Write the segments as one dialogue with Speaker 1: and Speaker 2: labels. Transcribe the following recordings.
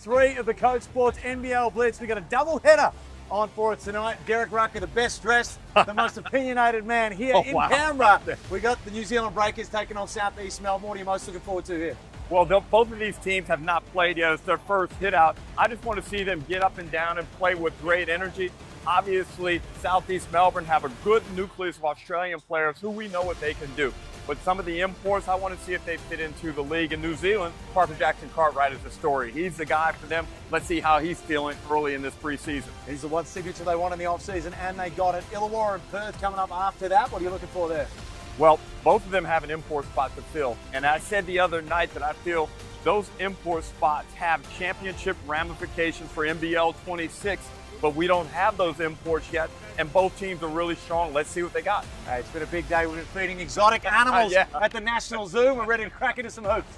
Speaker 1: 3 of the CODE Sports NBL Blitz. We've got a double header on for it tonight. Derek Rucker, the best dressed, the most opinionated man here in Canberra. We got the New Zealand Breakers taking on Southeast Melbourne. What are you most looking forward to here?
Speaker 2: Well, both of these teams have not played yet. It's their first hit out. I just want to see them get up and down and play with great energy. Obviously, Southeast Melbourne have a good nucleus of Australian players who we know what they can do. But some of the imports, I want to see if they fit into the league. In New Zealand, Parker Jackson Cartwright is the story. He's the guy for them. Let's see how he's feeling early in this preseason.
Speaker 1: He's the one signature they want in the offseason, and they got it. Illawarra and Perth coming up after that. What are you looking for there?
Speaker 2: Well, both of them have an import spot to fill. And I said the other night that I feel those import spots have championship ramifications for NBL26, but we don't have those imports yet, and both teams are really strong. Let's see what they got.
Speaker 1: Hey, it's been a big day. We've been feeding exotic animals at the National Zoo. We're ready to crack into some hoops.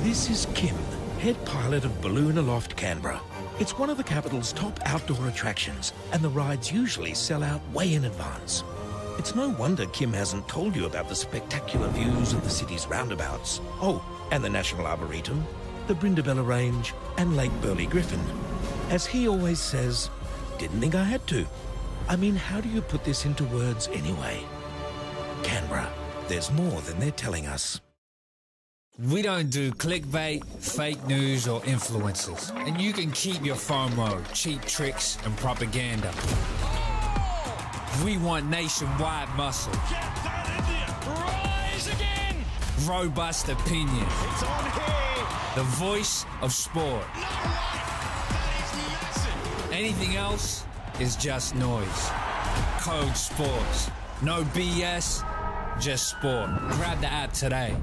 Speaker 3: This is Kim, head pilot of Balloon Aloft Canberra. It's one of the capital's top outdoor attractions, and the rides usually sell out way in advance. It's no wonder Kim hasn't told you about the spectacular views of the city's roundabouts. Oh, and the National Arboretum, the Brindabella Range, and Lake Burley Griffin. As he always says, didn't think I had to. I mean, how do you put this into words anyway? Canberra, there's more than they're telling us.
Speaker 4: We don't do clickbait, fake news, or influencers. And you can keep your FOMO, cheap tricks, and propaganda. We want nationwide muscle.
Speaker 5: Get that, India! Rise again!
Speaker 4: Robust opinion.
Speaker 5: It's on here!
Speaker 4: The voice of sport.
Speaker 5: No way! That is massive!
Speaker 4: Anything else is just noise. CODE Sports. No BS, just sport. Grab the app today.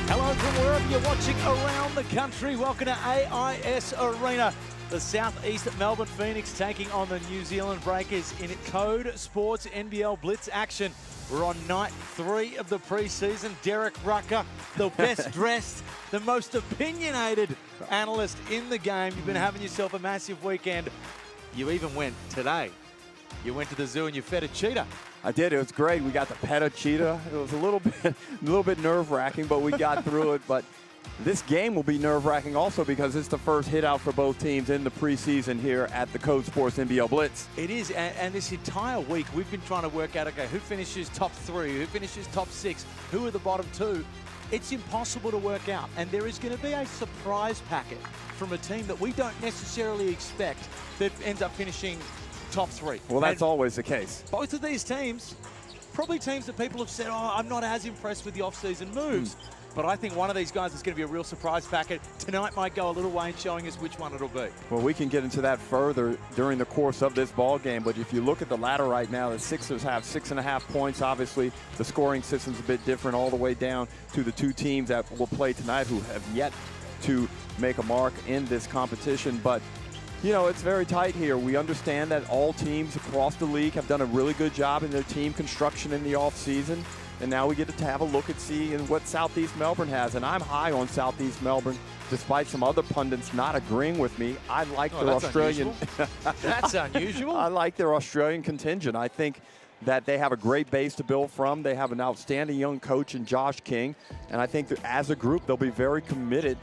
Speaker 1: Hello from wherever you're watching around the country. Welcome to AIS Arena. The Southeast Melbourne Phoenix taking on the New Zealand Breakers in CODE Sports NBL Blitz action. We're on night 3 of the preseason. Derek Rucker, the best dressed, the most opinionated analyst in the game. You've been having yourself a massive weekend. You even went today. You went to the zoo and you fed a cheetah.
Speaker 6: I did. It was great. We got to pet a cheetah. It was a little bit nerve-wracking, but we got through it. But this game will be nerve-wracking also because it's the first hit out for both teams in the preseason here at the CODE Sports NBL Blitz.
Speaker 1: It is, and this entire week we've been trying to work out, okay, who finishes top 3, who finishes top 6, who are the bottom 2. It's impossible to work out, and there is going to be a surprise packet from a team that we don't necessarily expect that ends up finishing top 3.
Speaker 6: Well, that's always the case.
Speaker 1: Both of these teams, probably teams that people have said, oh, I'm not as impressed with the off-season moves. But I think one of these guys is going to be a real surprise packet. Tonight might go a little way in showing us which one it'll be.
Speaker 6: Well, we can get into that further during the course of this ball game. But if you look at the ladder right now, the Sixers have 6.5 points. Obviously, the scoring system's a bit different all the way down to the 2 teams that will play tonight who have yet to make a mark in this competition. But you know, it's very tight here. We understand that all teams across the league have done a really good job in their team construction in the offseason. And now we get to have a look and see what Southeast Melbourne has. And I'm high on Southeast Melbourne, despite some other pundits not agreeing with me. I like their Australian.
Speaker 1: That's unusual.
Speaker 6: I like their Australian contingent. I think that they have a great base to build from. They have an outstanding young coach in Josh King. And I think that as a group, they'll be very committed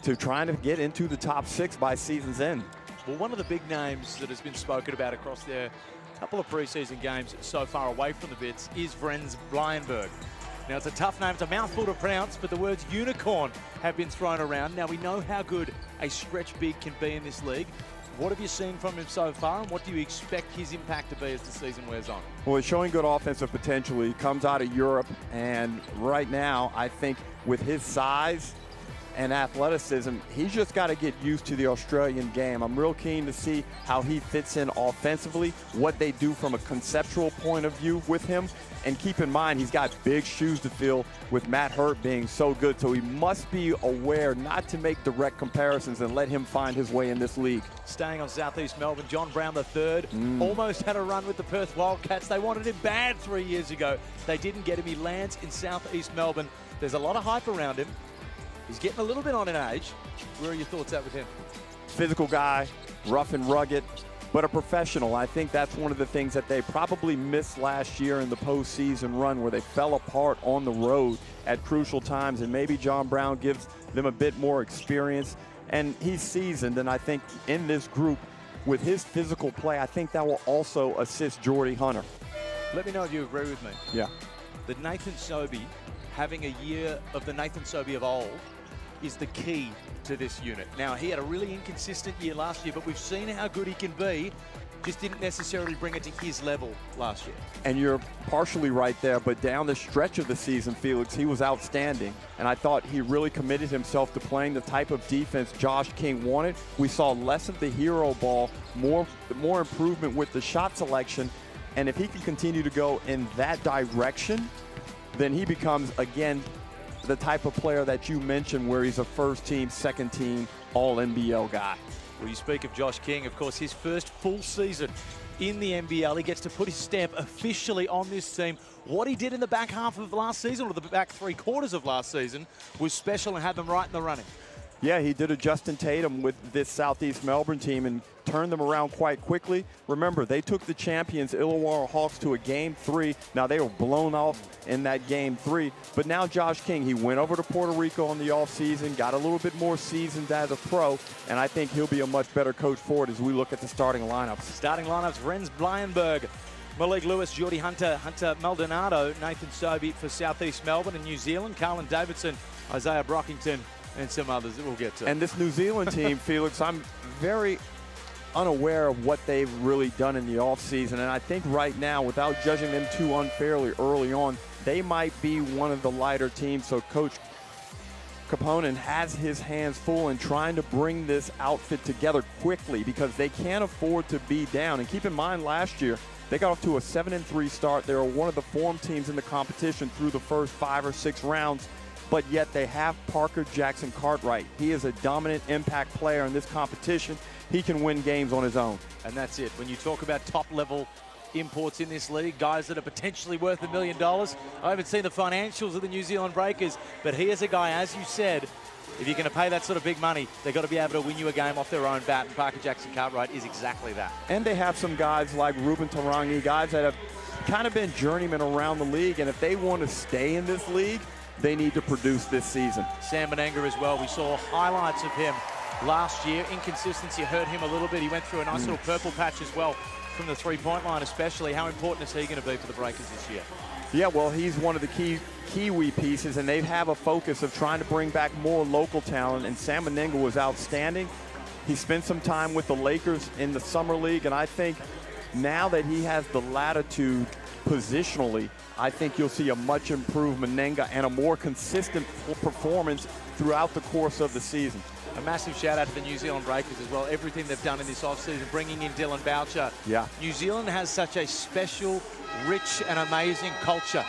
Speaker 6: to trying to get into the top 6 by season's end.
Speaker 1: Well, one of the big names that has been spoken about across their couple of preseason games so far away from the Bits is Vrenz Blyenberg. Now, it's a tough name. It's a mouthful to pronounce, but the words unicorn have been thrown around. Now, we know how good a stretch big can be in this league. What have you seen from him so far, and what do you expect his impact to be as the season wears on?
Speaker 6: Well, he's showing good offensive potential. He comes out of Europe, and right now, I think with his size, and athleticism. He's just got to get used to the Australian game. I'm real keen to see how he fits in offensively, what they do from a conceptual point of view with him. And keep in mind, he's got big shoes to fill with Matt Hurt being so good. So he must be aware not to make direct comparisons and let him find his way in this league.
Speaker 1: Staying on Southeast Melbourne, John Brown III almost had a run with the Perth Wildcats. They wanted him bad 3 years ago. They didn't get him. He lands in Southeast Melbourne. There's a lot of hype around him. He's getting a little bit on in age. Where are your thoughts at with him?
Speaker 6: Physical guy, rough and rugged, but a professional. I think that's one of the things that they probably missed last year in the postseason run, where they fell apart on the road at crucial times, and maybe John Brown gives them a bit more experience. And he's seasoned, and I think in this group, with his physical play, I think that will also assist Jordy Hunter.
Speaker 1: Let me know if you agree with me.
Speaker 6: Yeah.
Speaker 1: That Nathan Sobey, having a year of the Nathan Sobey of old, is the key to this unit. Now, he had a really inconsistent year last year, but we've seen how good he can be. Just didn't necessarily bring it to his level last year.
Speaker 6: And you're partially right there, but down the stretch of the season, Felix, he was outstanding. And I thought he really committed himself to playing the type of defense Josh King wanted. We saw less of the hero ball, more improvement with the shot selection. And if he can continue to go in that direction, then he becomes, again, the type of player that you mentioned, where he's a first team, second team, all NBL guy.
Speaker 1: Well, you speak of Josh King, of course, his first full season in the NBL. He gets to put his stamp officially on this team. What he did in the back half of last season, or the back 3 quarters of last season, was special and had them right in the running.
Speaker 6: Yeah, he did a Justin Tatum with this Southeast Melbourne team and turned them around quite quickly. Remember, they took the champions Illawarra Hawks to a Game 3. Now, they were blown off in that Game 3. But now Josh King, he went over to Puerto Rico in the offseason, got a little bit more seasoned as a pro, and I think he'll be a much better coach for it as we look at the starting lineups.
Speaker 1: Starting lineups, Renz Blyenberg, Malik Lewis, Jordy Hunter, Hunter Maldonado, Nathan Sobey for Southeast Melbourne and New Zealand, Carlin Davidson, Isaiah Brockington, and some others that we'll get to.
Speaker 6: And this New Zealand team, Felix, I'm very unaware of what they've really done in the offseason. And I think right now, without judging them too unfairly early on, they might be one of the lighter teams. So Coach Capone has his hands full in trying to bring this outfit together quickly, because they can't afford to be down. And keep in mind, last year, they got off to a 7-3 start. They were one of the form teams in the competition through the first 5 or 6 rounds. But yet they have Parker Jackson Cartwright. He is a dominant impact player in this competition. He can win games on his own.
Speaker 1: And that's it. When you talk about top-level imports in this league, guys that are potentially worth $1 million, I haven't seen the financials of the New Zealand Breakers, but he is a guy, as you said, if you're going to pay that sort of big money, they've got to be able to win you a game off their own bat, and Parker Jackson Cartwright is exactly that.
Speaker 6: And they have some guys like Ruben Tarangi, guys that have kind of been journeymen around the league, and if they want to stay in this league, they need to produce this season.
Speaker 1: Sam Menenga as well. We saw highlights of him last year. Inconsistency hurt him a little bit. He went through a nice little purple patch as well from the three-point line especially. How important is he going to be for the Breakers this year?
Speaker 6: Yeah, well, he's one of the key Kiwi pieces, and they have a focus of trying to bring back more local talent, and Sam Menenga was outstanding. He spent some time with the Lakers in the Summer League, and I think now that he has the latitude positionally, I think you'll see a much improved Menenga and a more consistent performance throughout the course of the season.
Speaker 1: A massive shout out to the New Zealand Breakers as well. Everything they've done in this offseason, bringing in Dylan Boucher.
Speaker 6: Yeah.
Speaker 1: New Zealand has such a special, rich and amazing culture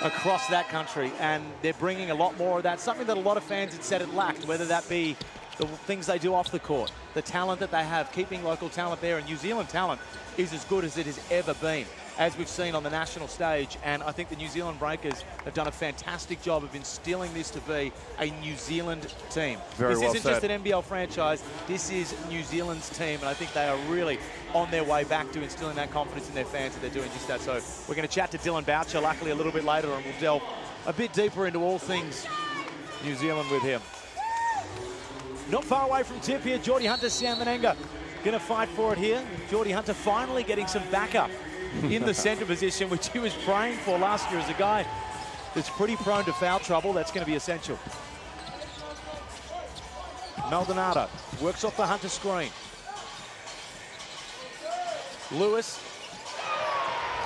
Speaker 1: across that country, and they're bringing a lot more of that. Something that a lot of fans had said it lacked, whether that be the things they do off the court, the talent that they have, keeping local talent there, and New Zealand talent is as good as it has ever been, as we've seen on the national stage. And I think the New Zealand Breakers have done a fantastic job of instilling this to be a New Zealand team.
Speaker 6: Very well
Speaker 1: This isn't just an NBL franchise, this is New Zealand's team, and I think they are really on their way back to instilling that confidence in their fans that they're doing just that. So we're going to chat to Dylan Boucher, luckily a little bit later, and we'll delve a bit deeper into all things New Zealand with him. Not far away from tip here, Jordy Hunter, Sam Menenga going to fight for it here. Jordy Hunter finally getting some backup in the center position, which he was praying for last year as a guy that's pretty prone to foul trouble. That's going to be essential. Maldonado works off the Hunter screen. Lewis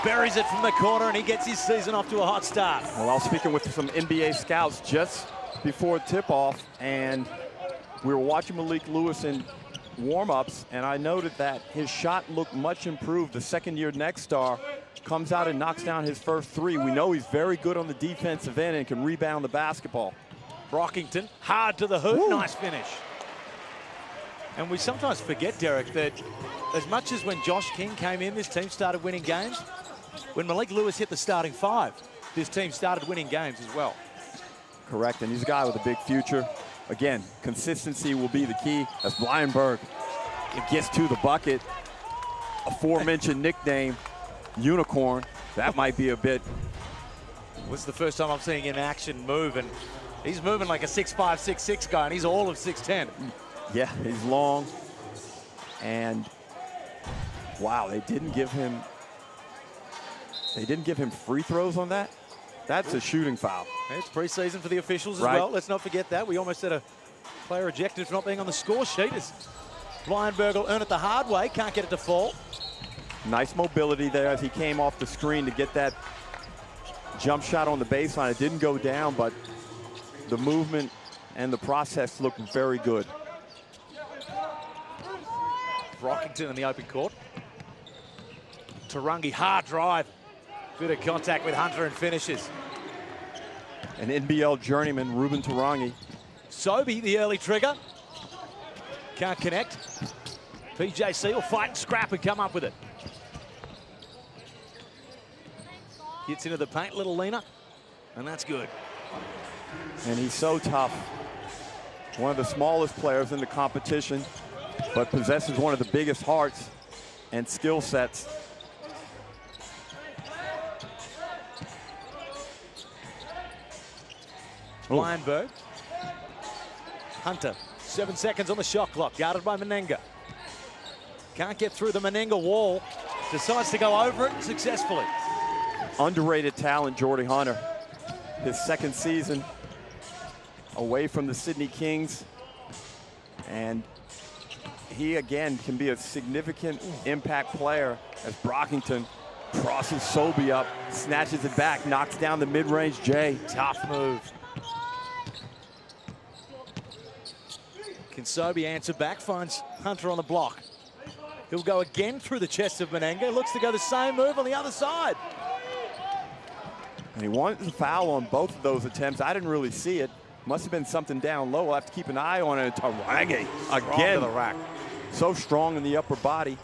Speaker 1: buries it from the corner, and he gets his season off to a hot start.
Speaker 6: Well, I was speaking with some NBA scouts just before tip-off, and we were watching Malik Lewis in warm-ups, and I noted that his shot looked much improved. The second-year next star comes out and knocks down his first three. We know he's very good on the defensive end and can rebound the basketball.
Speaker 1: Brockington, hard to the hoop,
Speaker 6: Woo.
Speaker 1: nice finish. And we sometimes forget, Derek, that as much as when Josh King came in, this team started winning games. When Malik Lewis hit the starting five, this team started winning games as well.
Speaker 6: Correct, and he's a guy with a big future. Again, consistency will be the key as Blyenberg gets to the bucket. Aforementioned nickname, Unicorn. That might be a bit.
Speaker 1: This is the first time I'm seeing him in action move, and he's moving like a 6'5", 6'6" guy, and he's all of 6'10".
Speaker 6: Yeah, he's long. And wow, they didn't give him free throws on that. That's a shooting foul.
Speaker 1: It's preseason for the officials as
Speaker 6: Right.
Speaker 1: well. Let's not forget that. We almost had a player ejected for not being on the score sheet. As Blyenberg will earn it the hard way, can't get it to fall.
Speaker 6: Nice mobility there as he came off the screen to get that jump shot on the baseline. It didn't go down, but the movement and the process looked very good.
Speaker 1: Brockington in the open court. Tarangi, hard drive. Bit of contact with Hunter and finishes.
Speaker 6: An NBL journeyman, Ruben Tarangi.
Speaker 1: Sobey, the early trigger. Can't connect. PJC will fight and scrap and come up with it. Gets into the paint, little Lena, and that's good.
Speaker 6: And he's so tough. One of the smallest players in the competition, but possesses one of the biggest hearts and skill sets.
Speaker 1: Blyenberg. Hunter, 7 seconds on the shot clock, guarded by Menenga. Can't get through the Menenga wall. Decides to go over it successfully.
Speaker 6: Underrated talent, Jordy Hunter. His second season away from the Sydney Kings. And he, again, can be a significant impact player as Brockington crosses Sobey up, snatches it back, knocks down the mid-range J.
Speaker 1: Tough move. Can Sobey answer back? Finds Hunter on the block. He'll go again through the chest of Menenga. Looks to go the same move on the other side.
Speaker 6: And he wanted to foul on both of those attempts. I didn't really see it. Must have been something down low. We'll have to keep an eye on it. Tarangi, again,
Speaker 1: to the rack.
Speaker 6: So strong in the upper body.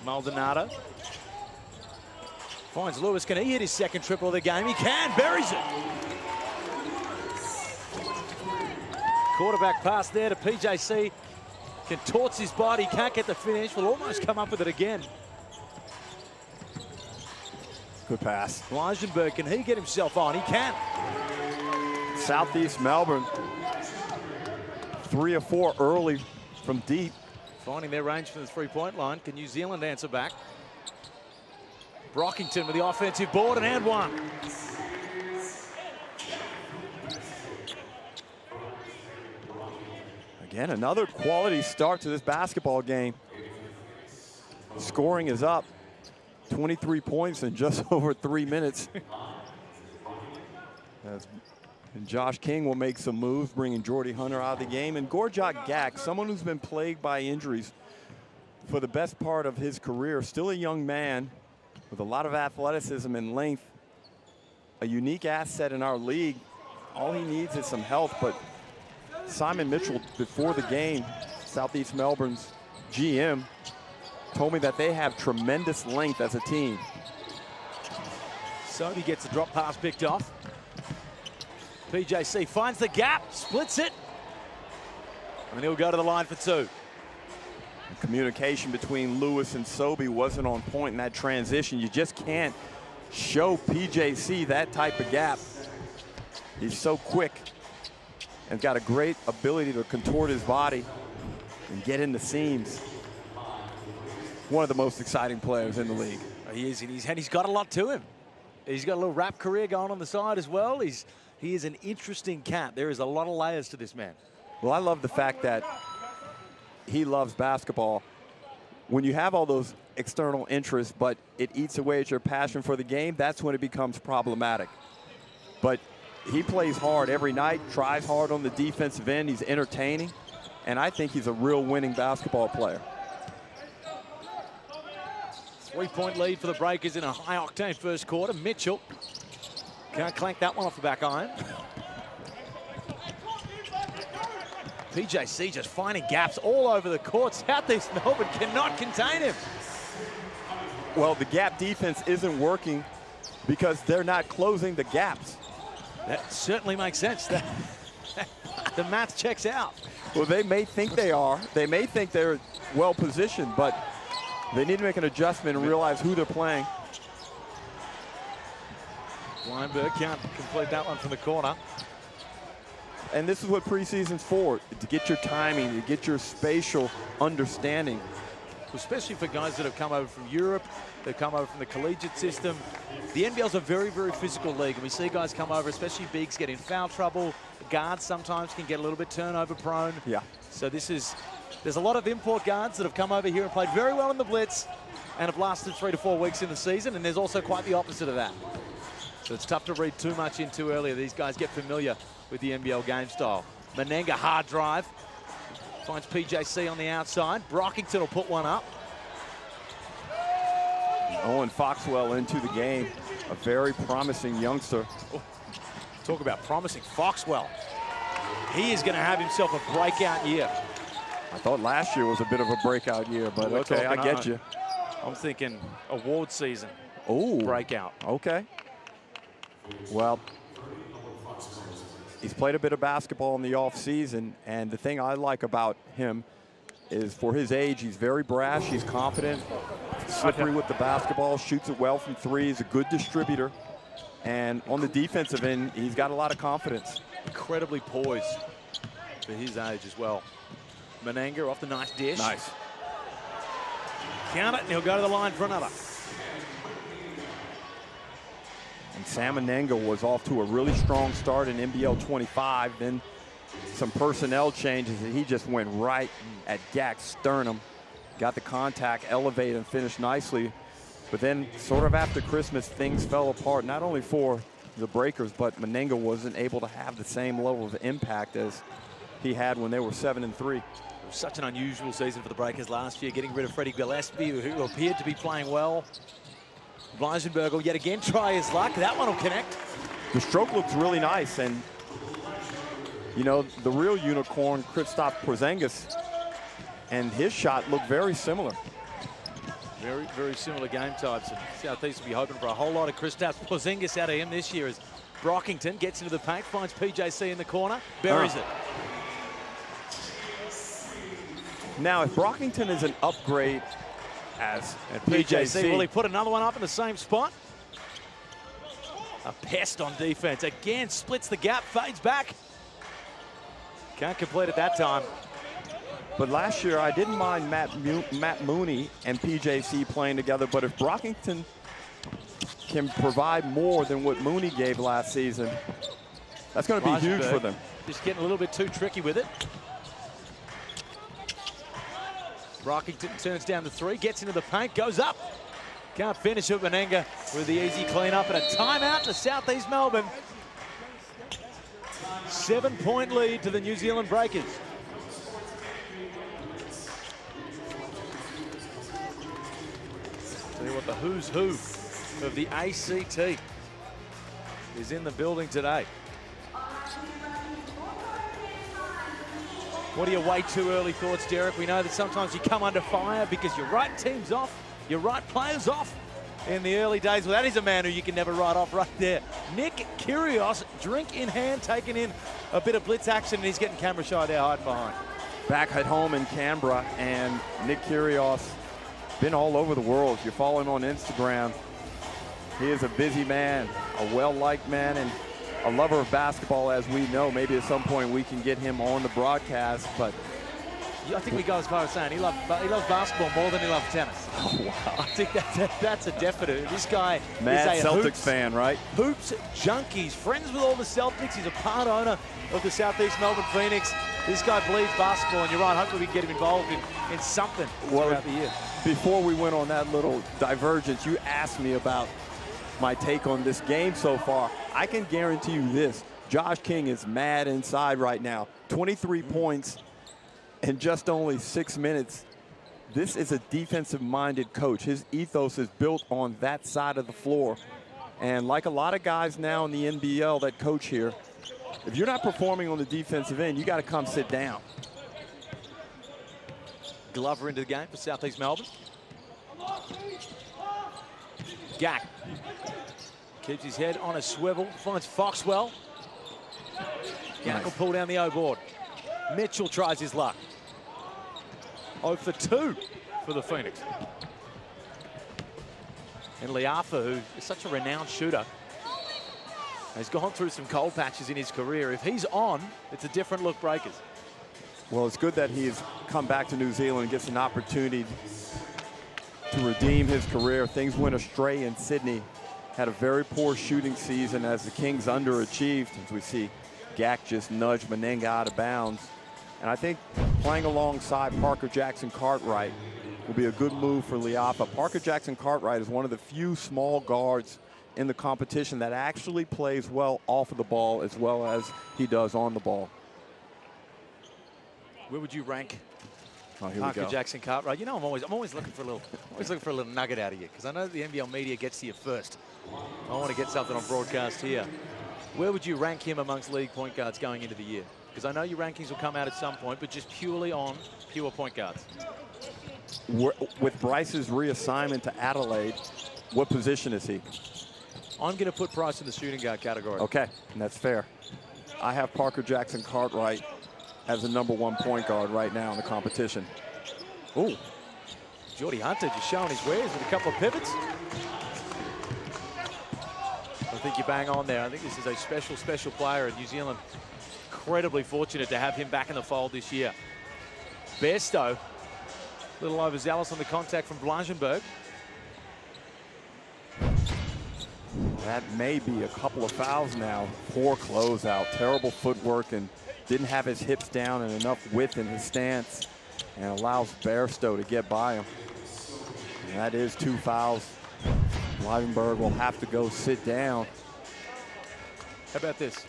Speaker 1: Maldonado finds Lewis. Can he hit his second triple of the game? He can. Buries it. Quarterback pass there to PJC. Contorts his body. Can't get the finish. Will almost come up with it again.
Speaker 6: Good pass.
Speaker 1: Blyenberg, can he get himself on? He can.
Speaker 6: Southeast Melbourne, 3 of 4 early from deep.
Speaker 1: Finding their range from the three-point line. Can New Zealand answer back? Brockington with the offensive board and one.
Speaker 6: Again, another quality start to this basketball game. Scoring is up. 23 points in just over 3 minutes. And Josh King will make some moves, bringing Jordy Hunter out of the game. And Gorjak Gak, someone who's been plagued by injuries for the best part of his career, still a young man with a lot of athleticism and length, a unique asset in our league. All he needs is some health, but Simon Mitchell, before the game, Southeast Melbourne's GM, told me that they have tremendous length as a team.
Speaker 1: So he gets the drop pass picked off. PJC finds the gap, splits it, and he'll go to the line for two.
Speaker 6: The communication between Lewis and Sobey wasn't on point in that transition. You just can't show PJC that type of gap. He's so quick and got a great ability to contort his body and get in the seams. One of the most exciting players in the league.
Speaker 1: He is, and he's got a lot to him. He's got a little rap career going on the side as well. He is an interesting cat. There is a lot of layers to this man.
Speaker 6: Well, I love the fact that he loves basketball when you have all those external interests, but it eats away at your passion for the game, that's when it becomes problematic. But he plays hard every night, tries hard on the defensive end. He's entertaining, and I think he's a real winning basketball player.
Speaker 1: 3-point lead for the Breakers in a high-octane first quarter. Mitchell can't clank that one off the back iron. PJC just finding gaps all over the court. Southeast Melbourne cannot contain him.
Speaker 6: Well, the gap defense isn't working because they're not closing the gaps.
Speaker 1: That certainly makes sense. The math checks out.
Speaker 6: Well, they may think they are. They may think they're well positioned, but they need to make an adjustment and realize who they're playing.
Speaker 1: Weinberg can't complete that one from the corner.
Speaker 6: And this is what preseason's for, to get your timing, to get your spatial understanding.
Speaker 1: Especially for guys that have come over from Europe, they've come over from the collegiate system. The NBL's a very, very physical league, and we see guys come over, especially bigs, get in foul trouble. Guards sometimes can get a little bit turnover prone.
Speaker 6: Yeah.
Speaker 1: So there's a lot of import guards that have come over here and played very well in the Blitz and have lasted 3 to 4 weeks in the season, and there's also quite the opposite of that. So it's tough to read too much into earlier. These guys get familiar with the NBL game style. Menenga, hard drive. Finds PJC on the outside. Brockington will put one up.
Speaker 6: Owen Foxwell into the game. A very promising youngster.
Speaker 1: Oh, talk about promising. Foxwell. He is going to have himself a breakout year.
Speaker 6: I thought last year was a bit of a breakout year, but okay, I get you.
Speaker 1: I'm thinking award season.
Speaker 6: Oh,
Speaker 1: breakout.
Speaker 6: Okay. Well, he's played a bit of basketball in the offseason, and the thing I like about him is for his age, he's very brash, he's confident, slippery with the basketball, shoots it well from three, he's a good distributor. And on the defensive end, he's got a lot of confidence.
Speaker 1: Incredibly poised for his age as well. Menenga off the nice dish.
Speaker 6: Nice.
Speaker 1: Count it, and he'll go to the line for another.
Speaker 6: And Sam Menenga was off to a really strong start in NBL 25, then some personnel changes, and he just went right at Gak's sternum. Got the contact, elevated, and finished nicely. But then sort of after Christmas, things fell apart, not only for the Breakers, but Menenga wasn't able to have the same level of impact as he had when they were 7-3.
Speaker 1: It was such an unusual season for the Breakers last year, getting rid of Freddie Gillespie, who appeared to be playing well. Bleisenberg will yet again try his luck. That one will connect.
Speaker 6: The stroke looks really nice, and you know, the real unicorn, Kristaps Porzingis, and his shot looked very similar.
Speaker 1: Very, very similar game types. And Southeast will be hoping for a whole lot of Kristaps Porzingis out of him this year as Brockington gets into the paint, finds PJC in the corner, buries it.
Speaker 6: Now, if Brockington is an upgrade as
Speaker 1: PJC, will he put another one up in the same spot? A pest on defense. Again, splits the gap, fades back. Can't complete it that time.
Speaker 6: But last year, I didn't mind Matt Mooney and PJC playing together, but if Brockington can provide more than what Mooney gave last season, that's going to be huge for them.
Speaker 1: Just getting a little bit too tricky with it. Brockington turns down the three, gets into the paint, goes up. Can't finish it. Menenga with the easy cleanup and a timeout to Southeast Melbourne. 7-point lead to the New Zealand Breakers. Tell you what, the who's who of the ACT is in the building today. What are your way too early thoughts, Derek? We know that sometimes you come under fire because you write teams off, you write players off in the early days. Well, that is a man who you can never write off right there. Nick Kyrgios, drink in hand, taking in a bit of blitz action, and he's getting camera shy there, hiding behind.
Speaker 6: Back at home in Canberra, and Nick Kyrgios been all over the world. If you follow him on Instagram, he is a busy man, a well-liked man, and a lover of basketball, as we know. Maybe at some point we can get him on the broadcast, but
Speaker 1: I think we go as far as saying he loves basketball more than he loves tennis.
Speaker 6: Oh, wow.
Speaker 1: I think that's a definite. This guy
Speaker 6: mad
Speaker 1: is a
Speaker 6: Celtics
Speaker 1: hoops
Speaker 6: fan, right?
Speaker 1: Hoops junkies, friends with all the Celtics. He's a part owner of the Southeast Melbourne Phoenix. This guy believes basketball, and you're right, hopefully we can get him involved in something throughout the year.
Speaker 6: before we went on that little divergence, you asked me about my take on this game so far. I can guarantee you this. Josh King is mad inside right now. 23 points in just only 6 minutes. This is a defensive-minded coach. His ethos is built on that side of the floor. And like a lot of guys now in the NBL that coach here, if you're not performing on the defensive end, you got to come sit down.
Speaker 1: Glover into the game for Southeast Melbourne. Gack keeps his head on a swivel, finds Foxwell. Gack will pull down the O board. Mitchell tries his luck. 0 for 2 for the Phoenix. And Liafa, who is such a renowned shooter, has gone through some cold patches in his career. If he's on, it's a different look, Breakers.
Speaker 6: Well, it's good that he's come back to New Zealand and gets an opportunity to redeem his career. Things went astray in Sydney. Had a very poor shooting season as the Kings underachieved. As we see, Gack just nudged Menenga out of bounds. And I think playing alongside Parker Jackson Cartwright will be a good move for Liafa. Parker Jackson Cartwright is one of the few small guards in the competition that actually plays well off of the ball as well as he does on the ball.
Speaker 1: Where would you rank
Speaker 6: Here
Speaker 1: Parker
Speaker 6: we go.
Speaker 1: Jackson Cartwright? You know, I'm always looking for a little nugget out of you, because I know the NBL media gets to you first. I want to get something on broadcast here. Where would you rank him amongst league point guards going into the year? Because I know your rankings will come out at some point, but just purely on pure point guards.
Speaker 6: With Bryce's reassignment to Adelaide, what position is he?
Speaker 1: I'm going to put Bryce in the shooting guard category.
Speaker 6: Okay, and that's fair. I have Parker Jackson Cartwright as the #1 point guard right now in the competition.
Speaker 1: Ooh, Geordie Hunter just showing his wares with a couple of pivots. I think you bang on there. I think this is a special, special player in New Zealand. Incredibly fortunate to have him back in the fold this year. Bairstow, a little overzealous on the contact from Blankenberg.
Speaker 6: That may be a couple of fouls now. Poor closeout, terrible footwork, and didn't have his hips down and enough width in his stance, and allows Bairstow to get by him. And that is 2 fouls. Blankenberg will have to go sit down.
Speaker 1: How about this?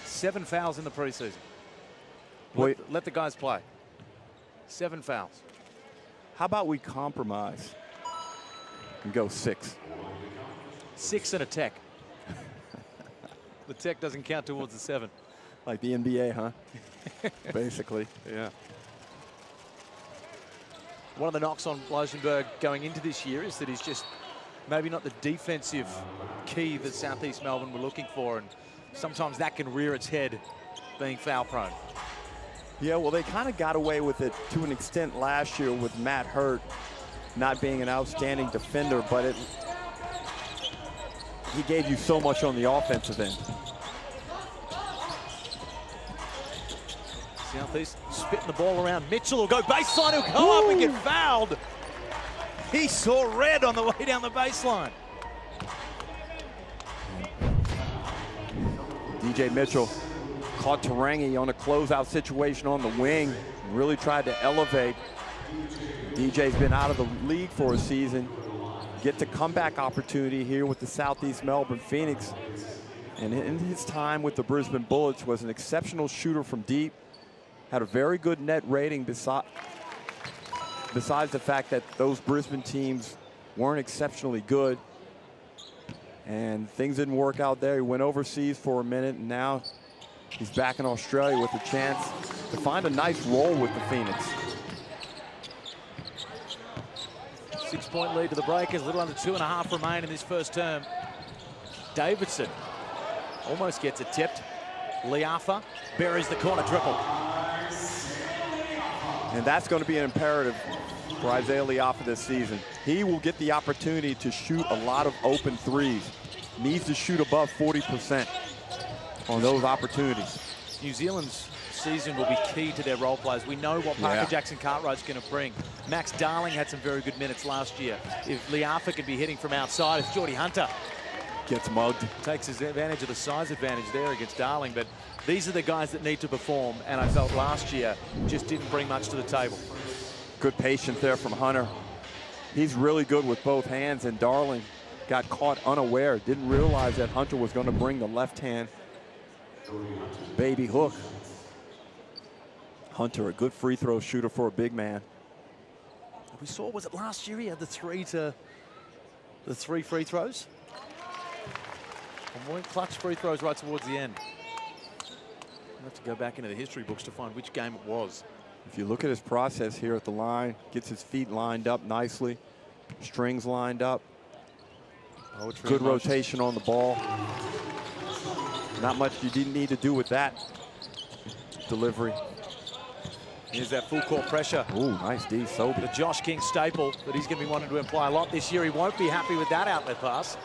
Speaker 1: 7 fouls in the preseason. Let the guys play. 7 fouls.
Speaker 6: How about we compromise and go 6?
Speaker 1: 6 and a tech. The tech doesn't count towards the 7.
Speaker 6: Like the NBA, huh? Basically.
Speaker 1: Yeah. One of the knocks on Blankenberg going into this year is that he's just maybe not the defensive key that Southeast Melbourne were looking for, and sometimes that can rear its head being foul prone.
Speaker 6: Yeah, well, they kind of got away with it to an extent last year with Matt Hurt not being an outstanding defender, but he gave you so much on the offensive end.
Speaker 1: Southeast spitting the ball around. Mitchell will go baseline. He'll go up and get fouled. He saw red on the way down the baseline.
Speaker 6: DJ Mitchell caught Tarangi on a closeout situation on the wing. Really tried to elevate. DJ's been out of the league for a season. Get the comeback opportunity here with the Southeast Melbourne Phoenix. And in his time with the Brisbane Bullets was an exceptional shooter from deep. Had a very good net rating besides the fact that those Brisbane teams weren't exceptionally good. And things didn't work out there. He went overseas for a minute, and now he's back in Australia with a chance to find a nice role with the Phoenix.
Speaker 1: 6-point lead to the Breakers, a little under 2.5 remain in this first term. Davidson almost gets it tipped. Liafa buries the corner triple.
Speaker 6: And that's going to be an imperative for Isaiah Liafa this season. He will get the opportunity to shoot a lot of open threes. Needs to shoot above 40% on those opportunities.
Speaker 1: New Zealand's season will be key to their role players. We know what Parker Jackson Cartwright's going to bring. Max Darling had some very good minutes last year. If Liafa could be hitting from outside, if Geordie Hunter
Speaker 6: gets mugged,
Speaker 1: takes his advantage of the size advantage there against Darling. But these are the guys that need to perform, and I felt last year just didn't bring much to the table.
Speaker 6: Good patience there from Hunter. He's really good with both hands, and Darling got caught unaware. Didn't realize that Hunter was going to bring the left hand baby hook. Hunter, a good free throw shooter for a big man.
Speaker 1: We saw, was it last year he had the three free throws? And one clutch free throws right towards the end. I'll have to go back into the history books to find which game it was.
Speaker 6: If you look at his process here at the line, gets his feet lined up nicely, strings lined up, good rotation on the ball. Not much you didn't need to do with that delivery.
Speaker 1: Here's that full court pressure.
Speaker 6: Ooh, nice D, Sobey.
Speaker 1: The Josh King staple that he's going to be wanting to imply a lot this year. He won't be happy with that outlet pass.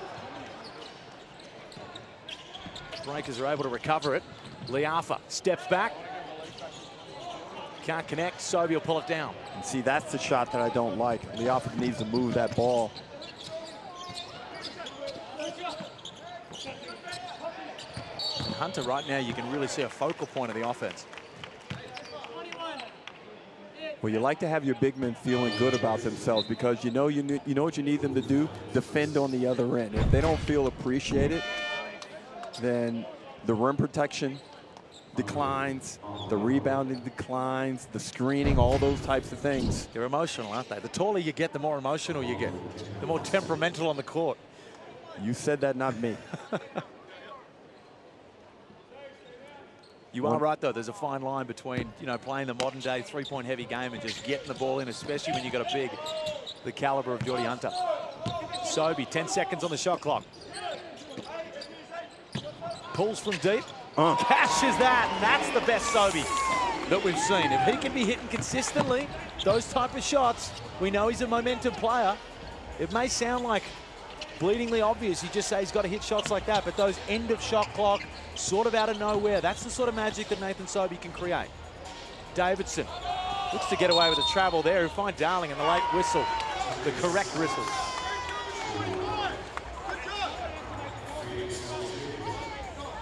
Speaker 1: Breakers are able to recover it. Liafa steps back. Can't connect. Sobey will pull it down.
Speaker 6: And see, that's the shot that I don't like. Liafa needs to move that ball.
Speaker 1: Hunter right now, you can really see a focal point of the offense.
Speaker 6: Well, you like to have your big men feeling good about themselves, because you know what you need them to do? Defend on the other end. If they don't feel appreciated, then the rim protection declines, the rebounding declines, the screening, all those types of things.
Speaker 1: They're emotional, aren't they? The taller you get, the more emotional you get. The more temperamental on the court.
Speaker 6: You said that, not me.
Speaker 1: You are right, though. There's a fine line between, you know, playing the modern-day three-point heavy game and just getting the ball in, especially when you've got a big, the caliber of Geordie Hunter. Sobey, 10 seconds on the shot clock. Pulls from deep. Cashes that, and that's the best Sobey that we've seen. If he can be hitting consistently those type of shots, we know he's a momentum player. It may sound like bleedingly obvious, you just say he's got to hit shots like that, but those end of shot clock, sort of out of nowhere, that's the sort of magic that Nathan Sobey can create. Davidson looks to get away with a travel there. He'll find Darling in the late whistle, the correct whistle.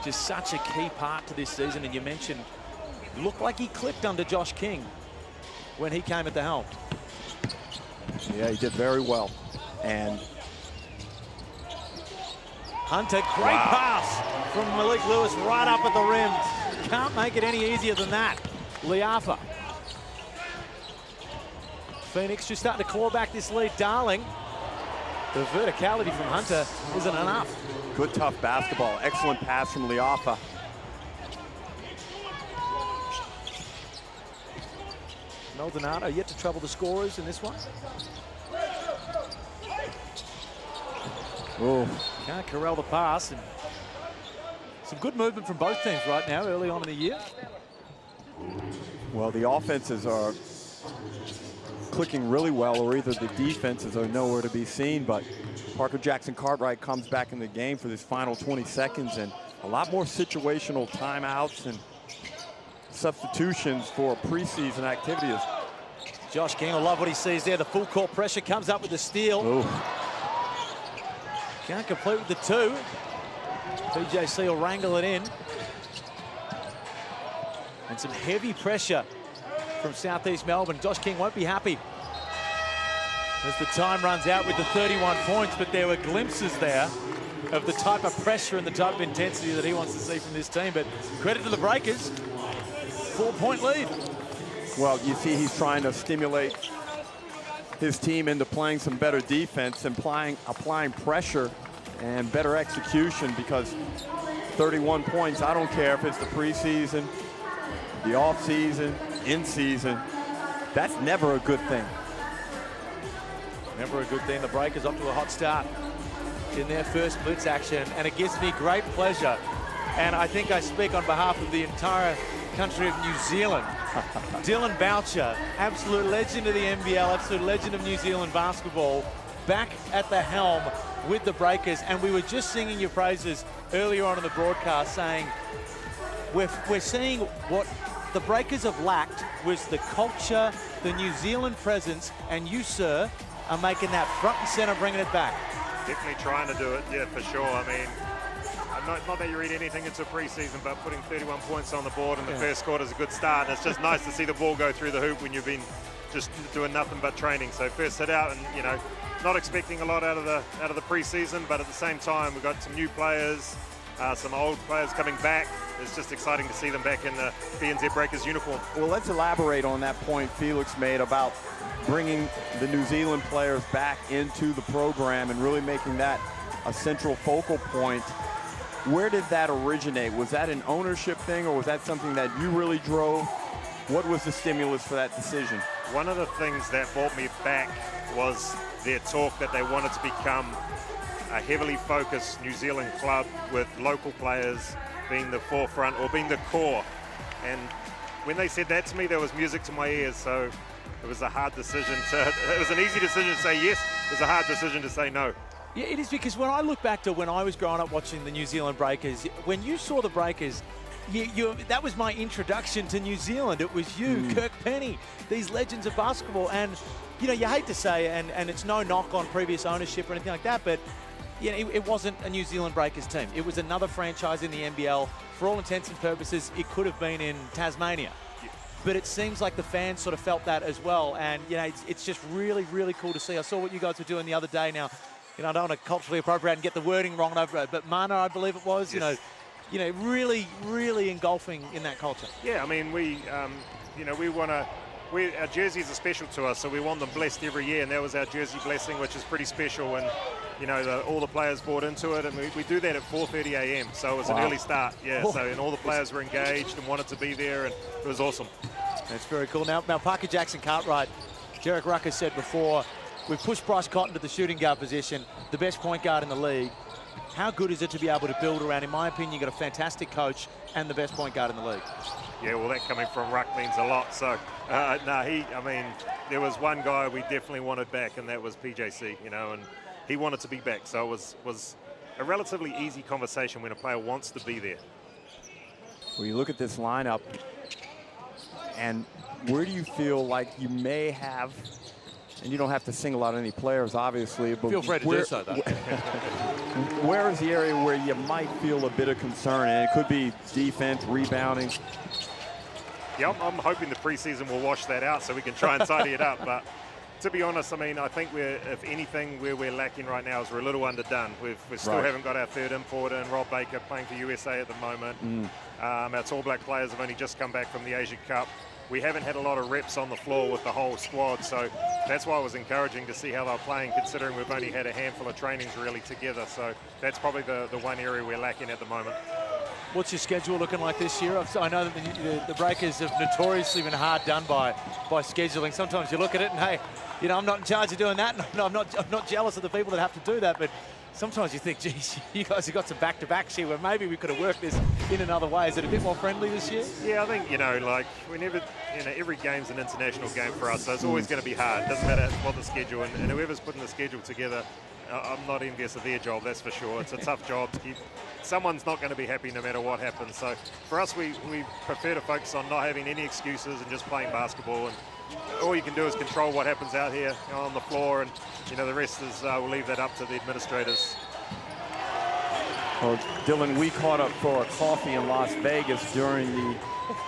Speaker 1: Just such a key part to this season, and you mentioned, looked like he clicked under Josh King when he came at the helm.
Speaker 6: Yeah, he did very well. And
Speaker 1: Hunter, great pass from Malik Lewis right up at the rim. Can't make it any easier than that. Liafa. Phoenix just starting to claw back this lead. Darling, the verticality from Hunter isn't enough.
Speaker 6: good tough basketball. Excellent pass from Liafa.
Speaker 1: Maldonado yet to trouble the scorers in this one.
Speaker 6: Oh,
Speaker 1: Can't corral the pass. And some good movement from both teams right now early on in the year.
Speaker 6: well, the offenses are clicking really well, or either the defenses are nowhere to be seen, but Parker Jackson Cartwright comes back in the game for this final 20 seconds, and a lot more situational timeouts and substitutions for preseason activities.
Speaker 1: Josh King will love what he sees there. The full court pressure comes up with the steal.
Speaker 6: Oh.
Speaker 1: Can't complete with the two. PJC will wrangle it in. And some heavy pressure from Southeast Melbourne. Josh King won't be happy as the time runs out with the 31 points, but there were glimpses there of the type of pressure and the type of intensity that he wants to see from this team. But credit to the Breakers, 4-point lead.
Speaker 6: Well, you see he's trying to stimulate his team into playing some better defense and applying pressure and better execution, because 31 points, I don't care if it's the preseason, the off-season, in-season, that's never a good thing.
Speaker 1: Never a good thing. The Breakers off to a hot start in their first blitz action, and it gives me great pleasure, and I think I speak on behalf of the entire country of New Zealand. Dylan Boucher, absolute legend of the NBL, absolute legend of New Zealand basketball, back at the helm with the Breakers. And we were just singing your praises earlier on in the broadcast, saying we're seeing what the Breakers have lacked was the culture, the New Zealand presence, and you, sir, are making that front and center, bringing it back.
Speaker 7: Definitely trying to do it, yeah, for sure. I mean, not that you read anything into preseason, but putting 31 points on the board in the first quarter is a good start. And it's just nice to see the ball go through the hoop when you've been just doing nothing but training. So first hit out, and you know, not expecting a lot out of the preseason, but at the same time we've got some new players, some old players coming back. It's just exciting to see them back in the BNZ Breakers uniform.
Speaker 6: Well, let's elaborate on that point Felix made about bringing the New Zealand players back into the program and really making that a central focal point. Where did that originate? Was that an ownership thing, or was that something that you really drove? What was the stimulus for that decision?
Speaker 7: One of the things that brought me back was their talk that they wanted to become a heavily focused New Zealand club with local players being the forefront or being the core. And when they said that to me, there was music to my ears. So it was a hard decision it was an easy decision to say yes. It was a hard decision to say no.
Speaker 1: Yeah, it is, because when I look back to when I was growing up watching the New Zealand Breakers, when you saw the Breakers, that was my introduction to New Zealand. It was you, Kirk Penny, these legends of basketball. And, you know, you hate to say it, and it's no knock on previous ownership or anything like that, but you know, it wasn't a New Zealand Breakers team. It was another franchise in the NBL. For all intents and purposes, it could have been in Tasmania. But it seems like the fans sort of felt that as well. And, you know, it's just really, really cool to see. I saw what you guys were doing the other day. Now, you know, I don't want to culturally appropriate and get the wording wrong over it, but Mana, I believe it was,
Speaker 7: yes.
Speaker 1: you know, really, really engulfing in that culture.
Speaker 7: Yeah, I mean, we, you know, our jerseys are special to us, so we want them blessed every year, and that was our jersey blessing, which is pretty special. And you know, all the players bought into it, and we do that at 4:30 a.m. So it was an early start. Yeah, so and all the players were engaged and wanted to be there, and it was awesome.
Speaker 1: That's very cool. Now Parker Jackson Cartwright, Jarek Rucker said before, we've pushed Bryce Cotton to the shooting guard position, the best point guard in the league. How good is it to be able to build around? In my opinion, you've got a fantastic coach and the best point guard in the league.
Speaker 7: Yeah, well, that coming from Ruck means a lot. So, I mean, there was one guy we definitely wanted back, and that was PJC, you know, and he wanted to be back. So it was a relatively easy conversation when a player wants to be there.
Speaker 6: Well, you look at this lineup, and where do you feel like you may have, and you don't have to single out any players, obviously, but
Speaker 1: feel free to do so, though.
Speaker 6: Where is the area where you might feel a bit of concern? And it could be defense, rebounding.
Speaker 7: Yeah, I'm hoping the preseason will wash that out so we can try and tidy it up. But to be honest, I mean, I think if anything, where we're lacking right now is we're a little underdone. We still haven't got our third importer, and Rob Baker playing for USA at the moment. Our All Black players have only just come back from the Asia Cup. We haven't had a lot of reps on the floor with the whole squad, so that's why it was encouraging to see how they're playing, considering we've only had a handful of trainings really together. So that's probably the one area we're lacking at the moment.
Speaker 1: What's your schedule looking like this year? I know that the Breakers have notoriously been hard done by scheduling. Sometimes you look at it and, hey, you know, I'm not in charge of doing that. No, I'm not jealous of the people that have to do that, but sometimes you think, geez, you guys have got some back-to-backs here where maybe we could have worked this in another way. Is it a bit more friendly this year?
Speaker 7: Yeah, I think, you know, like whenever, you know, every game's an international game for us, so it's always going to be hard. It doesn't matter what the schedule, and whoever's putting the schedule together, I'm not envious of their job, that's for sure. It's a tough job to keep. Someone's not going to be happy no matter what happens. So for us, we prefer to focus on not having any excuses and just playing basketball. And all you can do is control what happens out here, you know, on the floor, and you know, the rest is we'll leave that up to the administrators.
Speaker 6: Well, Dylan, we caught up for a coffee in Las Vegas during the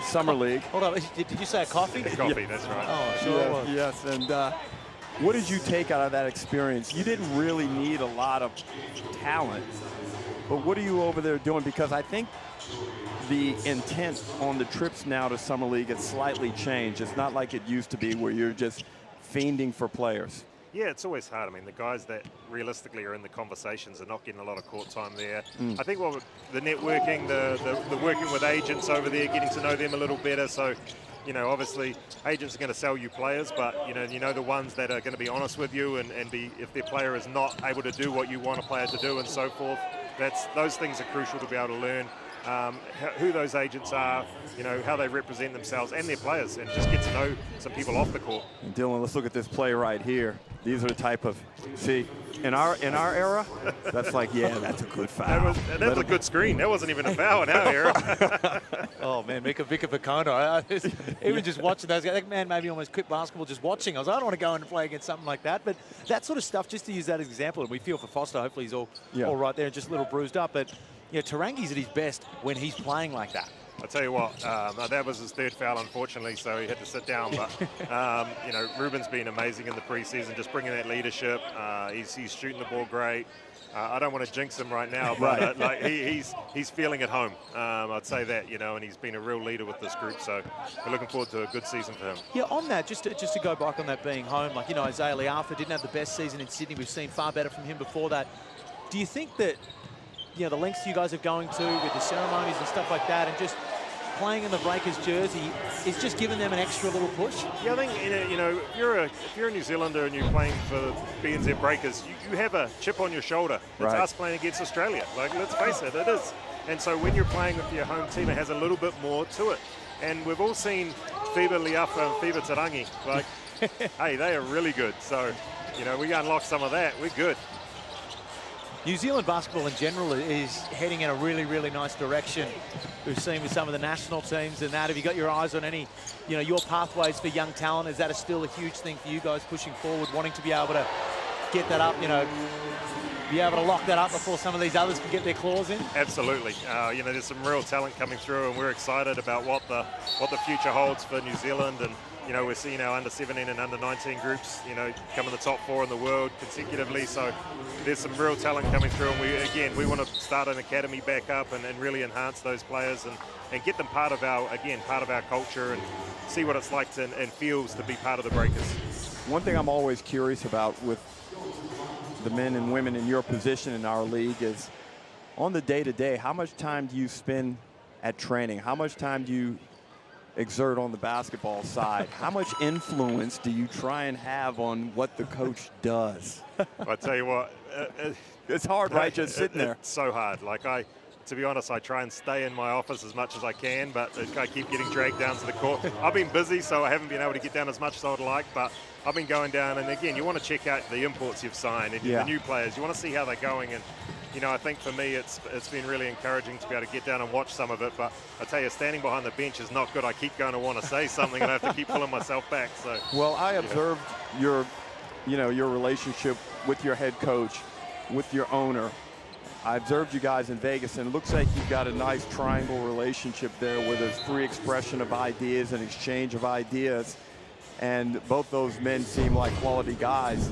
Speaker 6: Summer League.
Speaker 1: Hold on, did you say a coffee?
Speaker 7: A coffee, that's right.
Speaker 1: Oh, sure was.
Speaker 6: Yes, and what did you take out of that experience? You didn't really need a lot of talent, but what are you over there doing? Because I think the intent on the trips now to Summer League has slightly changed. It's not like it used to be where you're just fiending for players.
Speaker 7: Yeah, it's always hard. I mean, the guys that realistically are in the conversations are not getting a lot of court time there. I think the networking, the working with agents over there, getting to know them a little better. So, you know, obviously agents are going to sell you players, but you know the ones that are going to be honest with you and be, if their player is not able to do what you want a player to do and so forth, those things are crucial to be able to learn. Who those agents are, you know, how they represent themselves and their players, and just get to know some people off the court.
Speaker 6: And Dylan, let's look at this play right here. These are the type of, see, in our era, that's like, yeah, that's a good foul.
Speaker 7: That's a good screen. That wasn't even a foul in our era.
Speaker 1: Oh, man, Vika Pakono. Even just watching those guys, that man made me almost quit basketball just watching. I was like, I don't want to go and play against something like that. But that sort of stuff, just to use that as an example, and we feel for Foster, hopefully he's all right there and just a little bruised up. But, you know, Tarangi's at his best when he's playing like that.
Speaker 7: I tell you what, that was his third foul, unfortunately, so he had to sit down. But you know, Ruben's been amazing in the preseason, just bringing that leadership. He's shooting the ball great. I don't want to jinx him right now, but like he's feeling at home. I'd say that, you know, and he's been a real leader with this group. So we're looking forward to a good season for him.
Speaker 1: Yeah, on that, just to go back on that being home, like, you know, Isaiah Liafa didn't have the best season in Sydney. We've seen far better from him before that. Do you think that, you know, the lengths you guys are going to with the ceremonies and stuff like that, and just playing in the Breakers jersey is just giving them an extra little push?
Speaker 7: Yeah, I think, you know, if you're a New Zealander and you're playing for BNZ Breakers, you have a chip on your shoulder. It's us playing against Australia. Like, let's face it, it is. And so when you're playing with your home team, it has a little bit more to it. And we've all seen Fiba Liafa and Fiba Tarangi. Like, hey, they are really good. So, you know, we unlock some of that, we're good.
Speaker 1: New Zealand basketball in general is heading in a really, really nice direction. We've seen with some of the national teams and that. Have you got your eyes on any, you know, your pathways for young talent? Is that still a huge thing for you guys pushing forward, wanting to be able to get that up, you know, be able to lock that up before some of these others can get their claws in?
Speaker 7: Absolutely. You know, there's some real talent coming through, and we're excited about what the future holds for New Zealand. And you know, we're seeing our under-17 and under-19 groups, you know, come in the top 4 in the world consecutively. So there's some real talent coming through, and we want to start an academy back up and really enhance those players and get them part of our culture and see what it's like and feels to be part of the Breakers.
Speaker 6: One thing I'm always curious about with the men and women in your position in our league is, on the day-to-day, how much time do you spend at training? How much time do you exert on the basketball side? How much influence do you try and have on what the coach does?
Speaker 7: I tell you what,
Speaker 6: it's hard, right? Just sitting there.
Speaker 7: It's so hard. Like, to be honest, I try and stay in my office as much as I can, but I keep getting dragged down to the court. I've been busy, so I haven't been able to get down as much as I would like, but I've been going down, and again, you want to check out the imports you've signed and the new players. You want to see how they're going, and you know, I think for me it's been really encouraging to be able to get down and watch some of it. But I tell you, standing behind the bench is not good. I keep going to want to say something, and I have to keep pulling myself back. So,
Speaker 6: well, I observed your relationship with your head coach, with your owner. I observed you guys in Vegas, and it looks like you've got a nice triangle relationship there where there's free expression of ideas and exchange of ideas. And both those men seem like quality guys.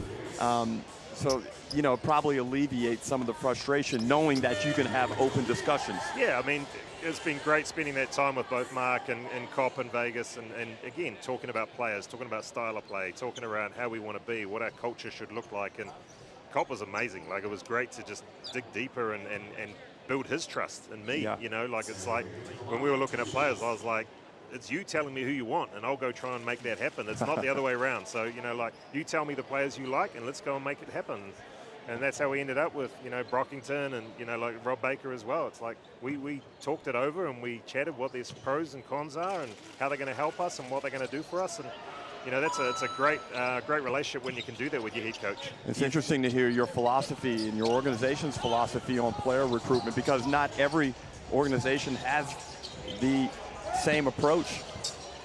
Speaker 6: So, you know, probably alleviate some of the frustration knowing that you can have open discussions.
Speaker 7: Yeah, I mean, it's been great spending that time with both Mark and Cop in Vegas, and again, talking about players, talking about style of play, talking around how we want to be, what our culture should look like. And Cop was amazing. Like, it was great to just dig deeper and build his trust in me. You know, like, it's like when we were looking at players, I was like, it's you telling me who you want, and I'll go try and make that happen. It's not the other way around. So, you know, like, you tell me the players you like, and let's go and make it happen. And that's how we ended up with, you know, Brockington and, you know, like Rob Baker as well. It's like we talked it over and we chatted what their pros and cons are and how they're going to help us and what they're going to do for us. And, you know, it's a great relationship when you can do that with your head coach.
Speaker 6: It's interesting to hear your philosophy and your organization's philosophy on player recruitment, because not every organization has the same approach.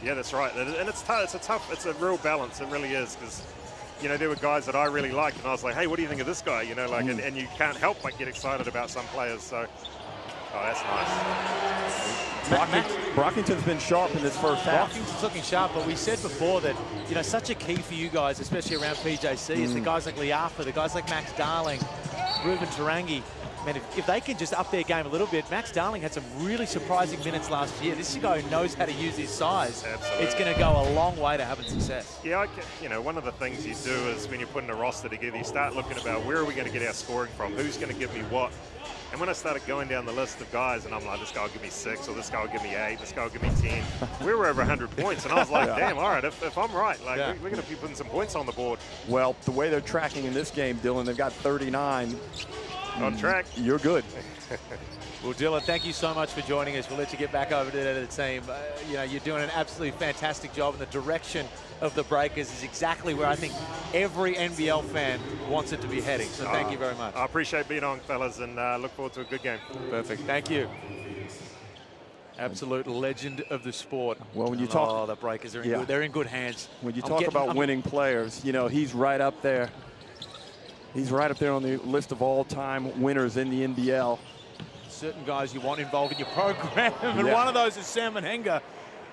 Speaker 7: Yeah, that's right. And it's a real balance. It really is, because, you know, there were guys that I really liked, and I was like, hey, what do you think of this guy? You know, like, and you can't help but get excited about some players. So, oh, that's nice.
Speaker 6: Brockington's been sharp in this first half.
Speaker 1: Brockington's looking sharp, but we said before that, you know, such a key for you guys, especially around PJC, is the guys like Liafa, the guys like Max Darling, Ruben Tarangi. Man, if they can just up their game a little bit. Max Darling had some really surprising minutes last year. This guy knows how to use his size.
Speaker 7: Absolutely.
Speaker 1: It's going to go a long way to having success.
Speaker 7: Yeah, you know, one of the things you do is when you're putting a roster together, you start looking about where are we going to get our scoring from? Who's going to give me what? And when I started going down the list of guys, and I'm like, this guy will give me 6, or this guy will give me 8, this guy will give me 10. We were over 100 points, and I was like, damn, all right, if I'm right, like, we're going to be putting some points on the board.
Speaker 6: Well, the way they're tracking in this game, Dylan, they've got 39.
Speaker 7: On track.
Speaker 6: You're good.
Speaker 1: Well, Dylan, thank you so much for joining us. We'll let you get back over to the team. You know, you're doing an absolutely fantastic job, and the direction of the Breakers is exactly where I think every NBL fan wants it to be heading. So thank you very much.
Speaker 7: I appreciate being on, fellas, and look forward to a good game.
Speaker 1: Perfect. Thank you. Absolute legend of the sport.
Speaker 6: Well, when you talk,
Speaker 1: the Breakers are in good, they're in good hands.
Speaker 6: When you talk about winning players, you know, he's right up there. He's right up there on the list of all-time winners in the NBL.
Speaker 1: certain guys you want involved in your program, and one of those is Sam Menenga,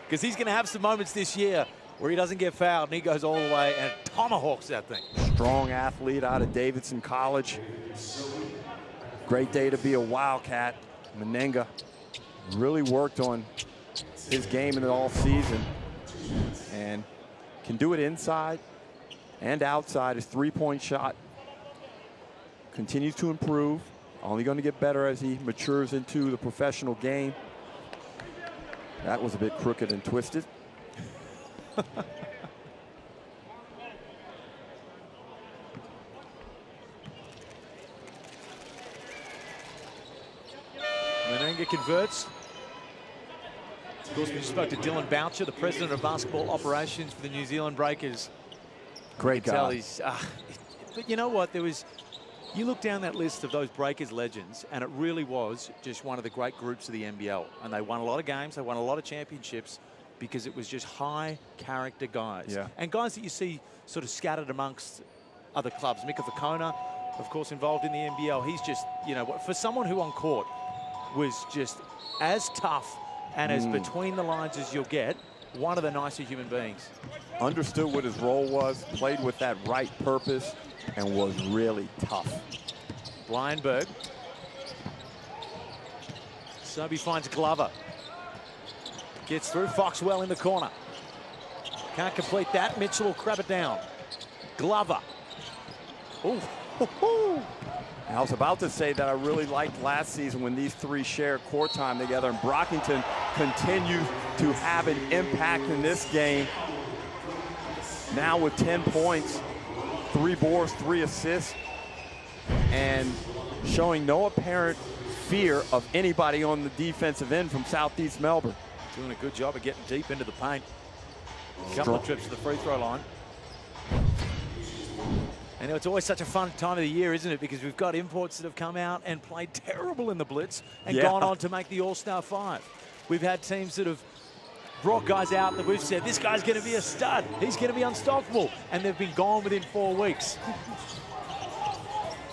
Speaker 1: because he's going to have some moments this year where he doesn't get fouled, and he goes all the way and tomahawks that thing.
Speaker 6: Strong athlete out of Davidson College. Great day to be a Wildcat. Menenga really worked on his game in the off season and can do it inside and outside. His three-point shot continues to improve. Only going to get better as he matures into the professional game. That was a bit crooked and twisted.
Speaker 1: Menenga converts. Of course, we just spoke to Dylan Boucher, the president of basketball operations for the New Zealand Breakers.
Speaker 6: Great guy.
Speaker 1: But you know what? You look down that list of those Breakers legends, and it really was just one of the great groups of the NBL. And they won a lot of games, they won a lot of championships, because it was just high character guys.
Speaker 6: Yeah.
Speaker 1: And guys that you see sort of scattered amongst other clubs. Mika Vakona, of course, involved in the NBL. He's just, you know, for someone who on court was just as tough and as between the lines as you'll get, one of the nicer human beings.
Speaker 6: Understood what his role was, played with that right purpose, and was really tough.
Speaker 1: Blindberg. Sobey finds Glover. Gets through. Foxwell in the corner. Can't complete that. Mitchell will crab it down. Glover. Ooh.
Speaker 6: I was about to say that I really liked last season when these three shared court time together, and Brockington continues to have an impact in this game. Now with 10 points, 3 boards, 3 assists, and showing no apparent fear of anybody on the defensive end from Southeast Melbourne.
Speaker 1: Doing a good job of getting deep into the paint. A couple of trips to the free throw line. And it's always such a fun time of the year, isn't it? Because we've got imports that have come out and played terrible in the Blitz and gone on to make the All-Star 5. We've had teams that have brought guys out that we've said, this guy's going to be a stud. He's going to be unstoppable. And they've been gone within 4 weeks.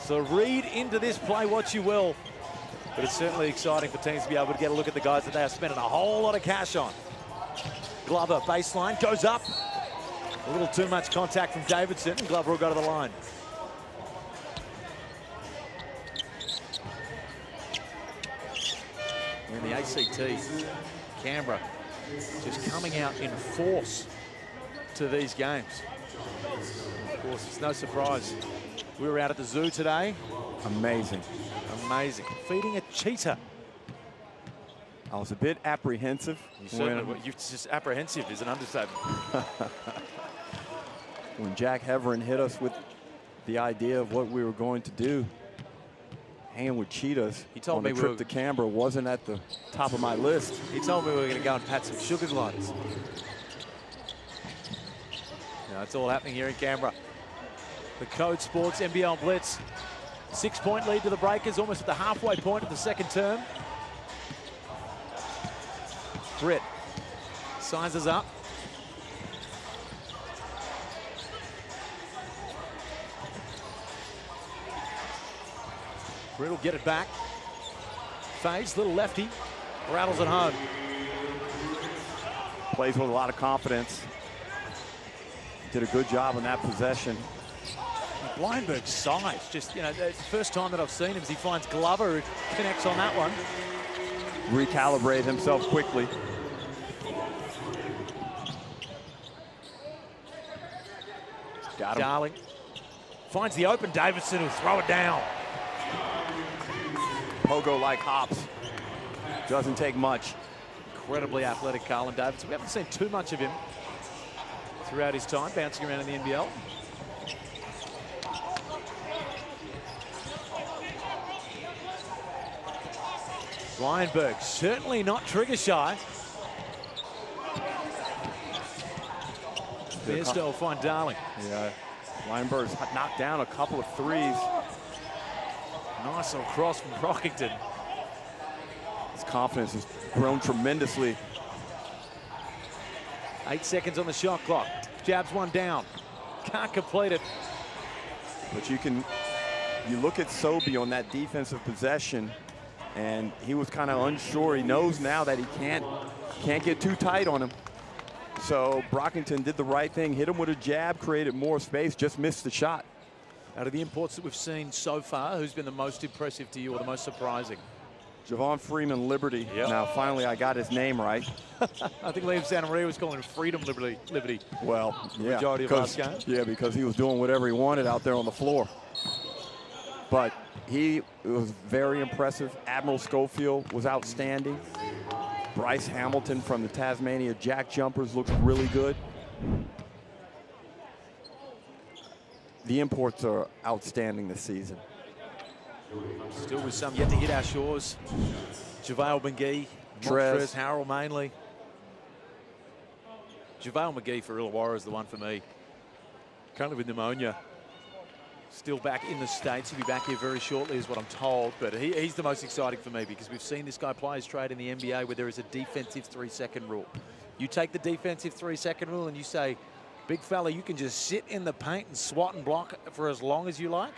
Speaker 1: So read into this play what you will. But it's certainly exciting for teams to be able to get a look at the guys that they are spending a whole lot of cash on. Glover, baseline, goes up. A little too much contact from Davidson, and Glover will go to the line. In the ACT, Canberra just coming out in force to these games. Of course, it's no surprise. We were out at the zoo today.
Speaker 6: Amazing.
Speaker 1: Amazing. Feeding a cheetah.
Speaker 6: I was a bit apprehensive.
Speaker 1: You're just apprehensive is an understatement.
Speaker 6: When Jack Heverin hit us with the idea of what we were going to do, hanging with cheetahs
Speaker 1: he told
Speaker 6: on
Speaker 1: me
Speaker 6: the trip to Canberra wasn't at the top of my list.
Speaker 1: He told me we were going to go and pat some sugar glides. Now, it's all happening here in Canberra. The Code Sports NBL Blitz. 6-point lead to the Breakers, almost at the halfway point of the second term. Britt sizes up. Britt will get it back. Fades, little lefty, rattles it home.
Speaker 6: Plays with a lot of confidence. Did a good job on that possession.
Speaker 1: Blindberg's size, just, you know, the first time that I've seen him is he finds Glover, who connects on that one.
Speaker 6: Recalibrate himself quickly. Got him.
Speaker 1: Darling finds the open Davidson, who'll throw it down.
Speaker 6: Pogo like hops. Doesn't take much.
Speaker 1: Incredibly athletic Carlin Davidson. We haven't seen too much of him throughout his time bouncing around in the NBL. Blindberg certainly not trigger shy. Bairstow will find Darling.
Speaker 6: Yeah, Blindberg's knocked down a couple of threes.
Speaker 1: Nice little cross from Brockington.
Speaker 6: His confidence has grown tremendously.
Speaker 1: 8 seconds on the shot clock. Jabs one down. Can't complete it.
Speaker 6: But you look at Sobey on that defensive possession. and he was kind of unsure. He knows now that he can't get too tight on him. So Brockington did the right thing, hit him with a jab, created more space, just missed the shot.
Speaker 1: Out of the imports that we've seen so far, who's been the most impressive to you or the most surprising?
Speaker 6: Javon Freeman Liberty.
Speaker 1: Yep.
Speaker 6: Now finally I got his name right.
Speaker 1: I think Liam Santa Maria was calling him Freedom Liberty.
Speaker 6: Well, yeah,
Speaker 1: majority of last game.
Speaker 6: Yeah, because he was doing whatever he wanted out there on the floor. But he was very impressive. Admiral Schofield was outstanding. Bryce Hamilton from the Tasmania Jack Jumpers looks really good. The imports are outstanding this season.
Speaker 1: Still with some yet to hit our shores. JaVale McGee, Montrez Harrell mainly. JaVale McGee for Illawarra is the one for me. Currently with pneumonia. Still back in the States. He'll be back here very shortly is what I'm told. But he's the most exciting for me because we've seen this guy play his trade in the NBA where there is a defensive 3-second rule. You take the defensive 3-second rule and you say, big fella, you can just sit in the paint and swat and block for as long as you like.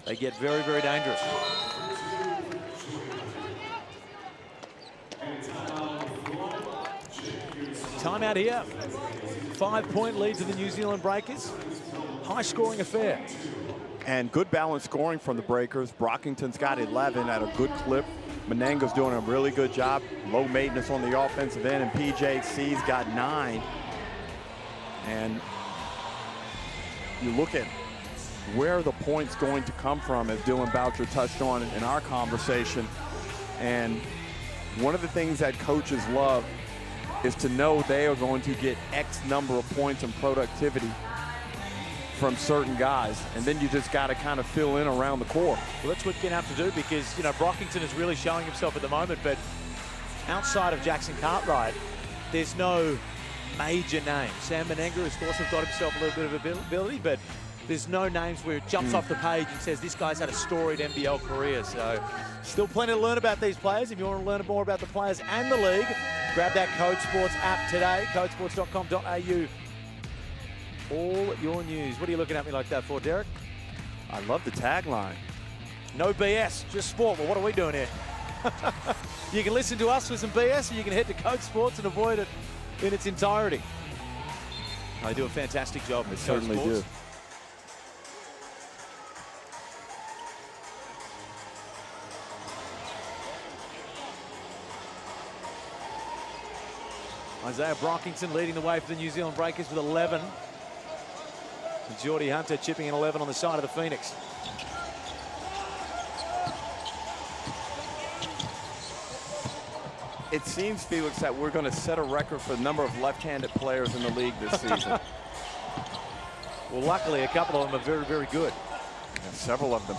Speaker 1: They get very, very dangerous. Timeout here. 5-point lead to the New Zealand Breakers. High-scoring affair.
Speaker 6: And good balanced scoring from the Breakers. Brockington's got 11 at a good clip. Menenga's doing a really good job. Low maintenance on the offensive end, and PJC's got 9. And you look at where are the points going to come from, as Dylan Boucher touched on in our conversation. And one of the things that coaches love is to know they are going to get X number of points and productivity from certain guys, and then you just got to kind of fill in around the core.
Speaker 1: Well, that's what you're going to have to do because, you know, Brockington is really showing himself at the moment, but outside of Jackson Cartwright, there's no major name. Sam Menenga, of course, has got himself a little bit of ability, but there's no names where it jumps off the page and says this guy's had a storied NBL career. So still plenty to learn about these players. If you want to learn more about the players and the league, grab that Code Sports app today, codesports.com.au. All your news. What are you looking at me like that for, Derek?
Speaker 6: I love the tagline.
Speaker 1: No BS, just sport. Well, what are we doing here? You can listen to us with some BS, or you can head to Code Sports and avoid it in its entirety. They do a fantastic job.
Speaker 6: They certainly do.
Speaker 1: Isaiah Brockington leading the way for the New Zealand Breakers with 11. And Geordie Hunter chipping in 11 on the side of the Phoenix.
Speaker 6: It seems, Felix, that we're going to set a record for the number of left-handed players in the league this season.
Speaker 1: Well, luckily, a couple of them are very, very good.
Speaker 6: Yeah, several of them.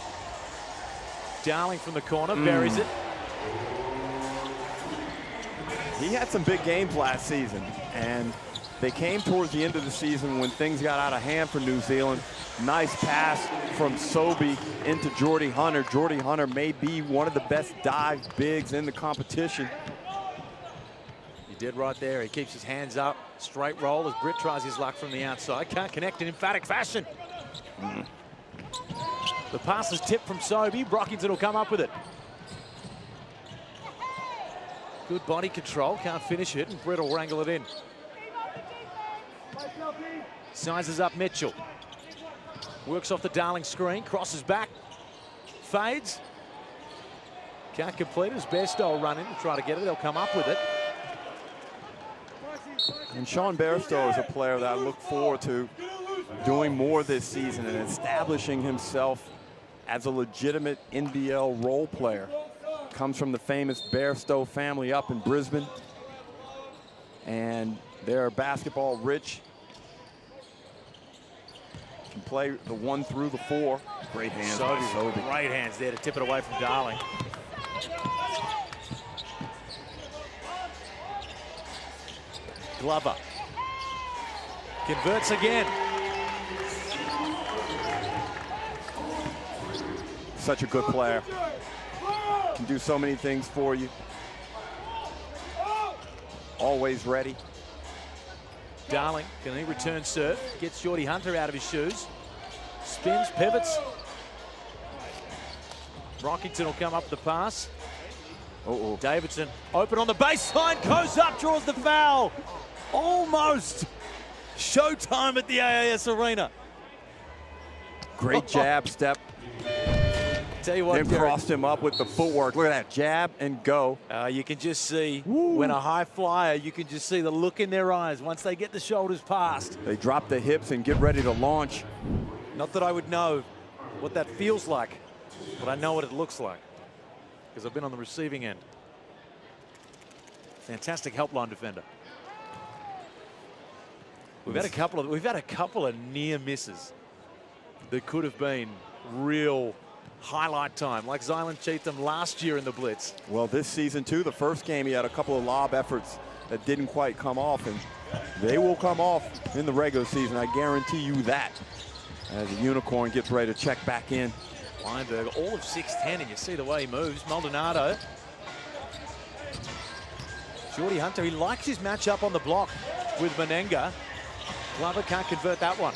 Speaker 1: Darling from the corner, buries it.
Speaker 6: He had some big games last season, and they came towards the end of the season when things got out of hand for New Zealand. Nice pass from Sobey into Geordie Hunter. Geordie Hunter may be one of the best dive bigs in the competition.
Speaker 1: He did right there. He keeps his hands up. Straight roll as Britt tries his luck from the outside. Can't connect in emphatic fashion. The pass is tipped from Sobey. Brockington will come up with it. Good body control. Can't finish it, and Britt will wrangle it in. Sizes up Mitchell. Works off the Darling screen. Crosses back. Fades. Can't complete it as Bairstow will run in to try to get it. They'll come up with it.
Speaker 6: And Sean Bairstow is a player that I look forward to doing more this season and establishing himself as a legitimate NBL role player. Comes from the famous Bairstow family up in Brisbane. And they're basketball rich. Can play the 1 through the 4. Great hands by Sobey.
Speaker 1: Great hands there to tip it away from Darling. Glover. Converts again.
Speaker 6: Such a good player. Can do so many things for you. Always ready.
Speaker 1: Darling, can he return serve? Gets Geordie Hunter out of his shoes. Spins, pivots. Rockington will come up the pass. Davidson open on the baseline, goes up, draws the foul. Almost showtime at the AIS Arena.
Speaker 6: Great jab step.
Speaker 1: Tell you what,
Speaker 6: Then crossed him up with the footwork. Look at that, jab and go.
Speaker 1: You can just see when a high flyer, you can just see the look in their eyes once they get the shoulders past.
Speaker 6: They drop the hips and get ready to launch.
Speaker 1: Not that I would know what that feels like, but I know what it looks like because I've been on the receiving end. Fantastic help line defender. We've had a couple of near misses that could have been real highlight time, like Zylan Cheatham last year in the Blitz.
Speaker 6: Well, this season too, the first game he had a couple of lob efforts that didn't quite come off, and they will come off in the regular season. I guarantee you that. As the Unicorn gets ready to check back in.
Speaker 1: Weinberg, all of 6'10", and you see the way he moves. Maldonado. Jordy Hunter, he likes his matchup on the block with Menenga. Glover can't convert that one.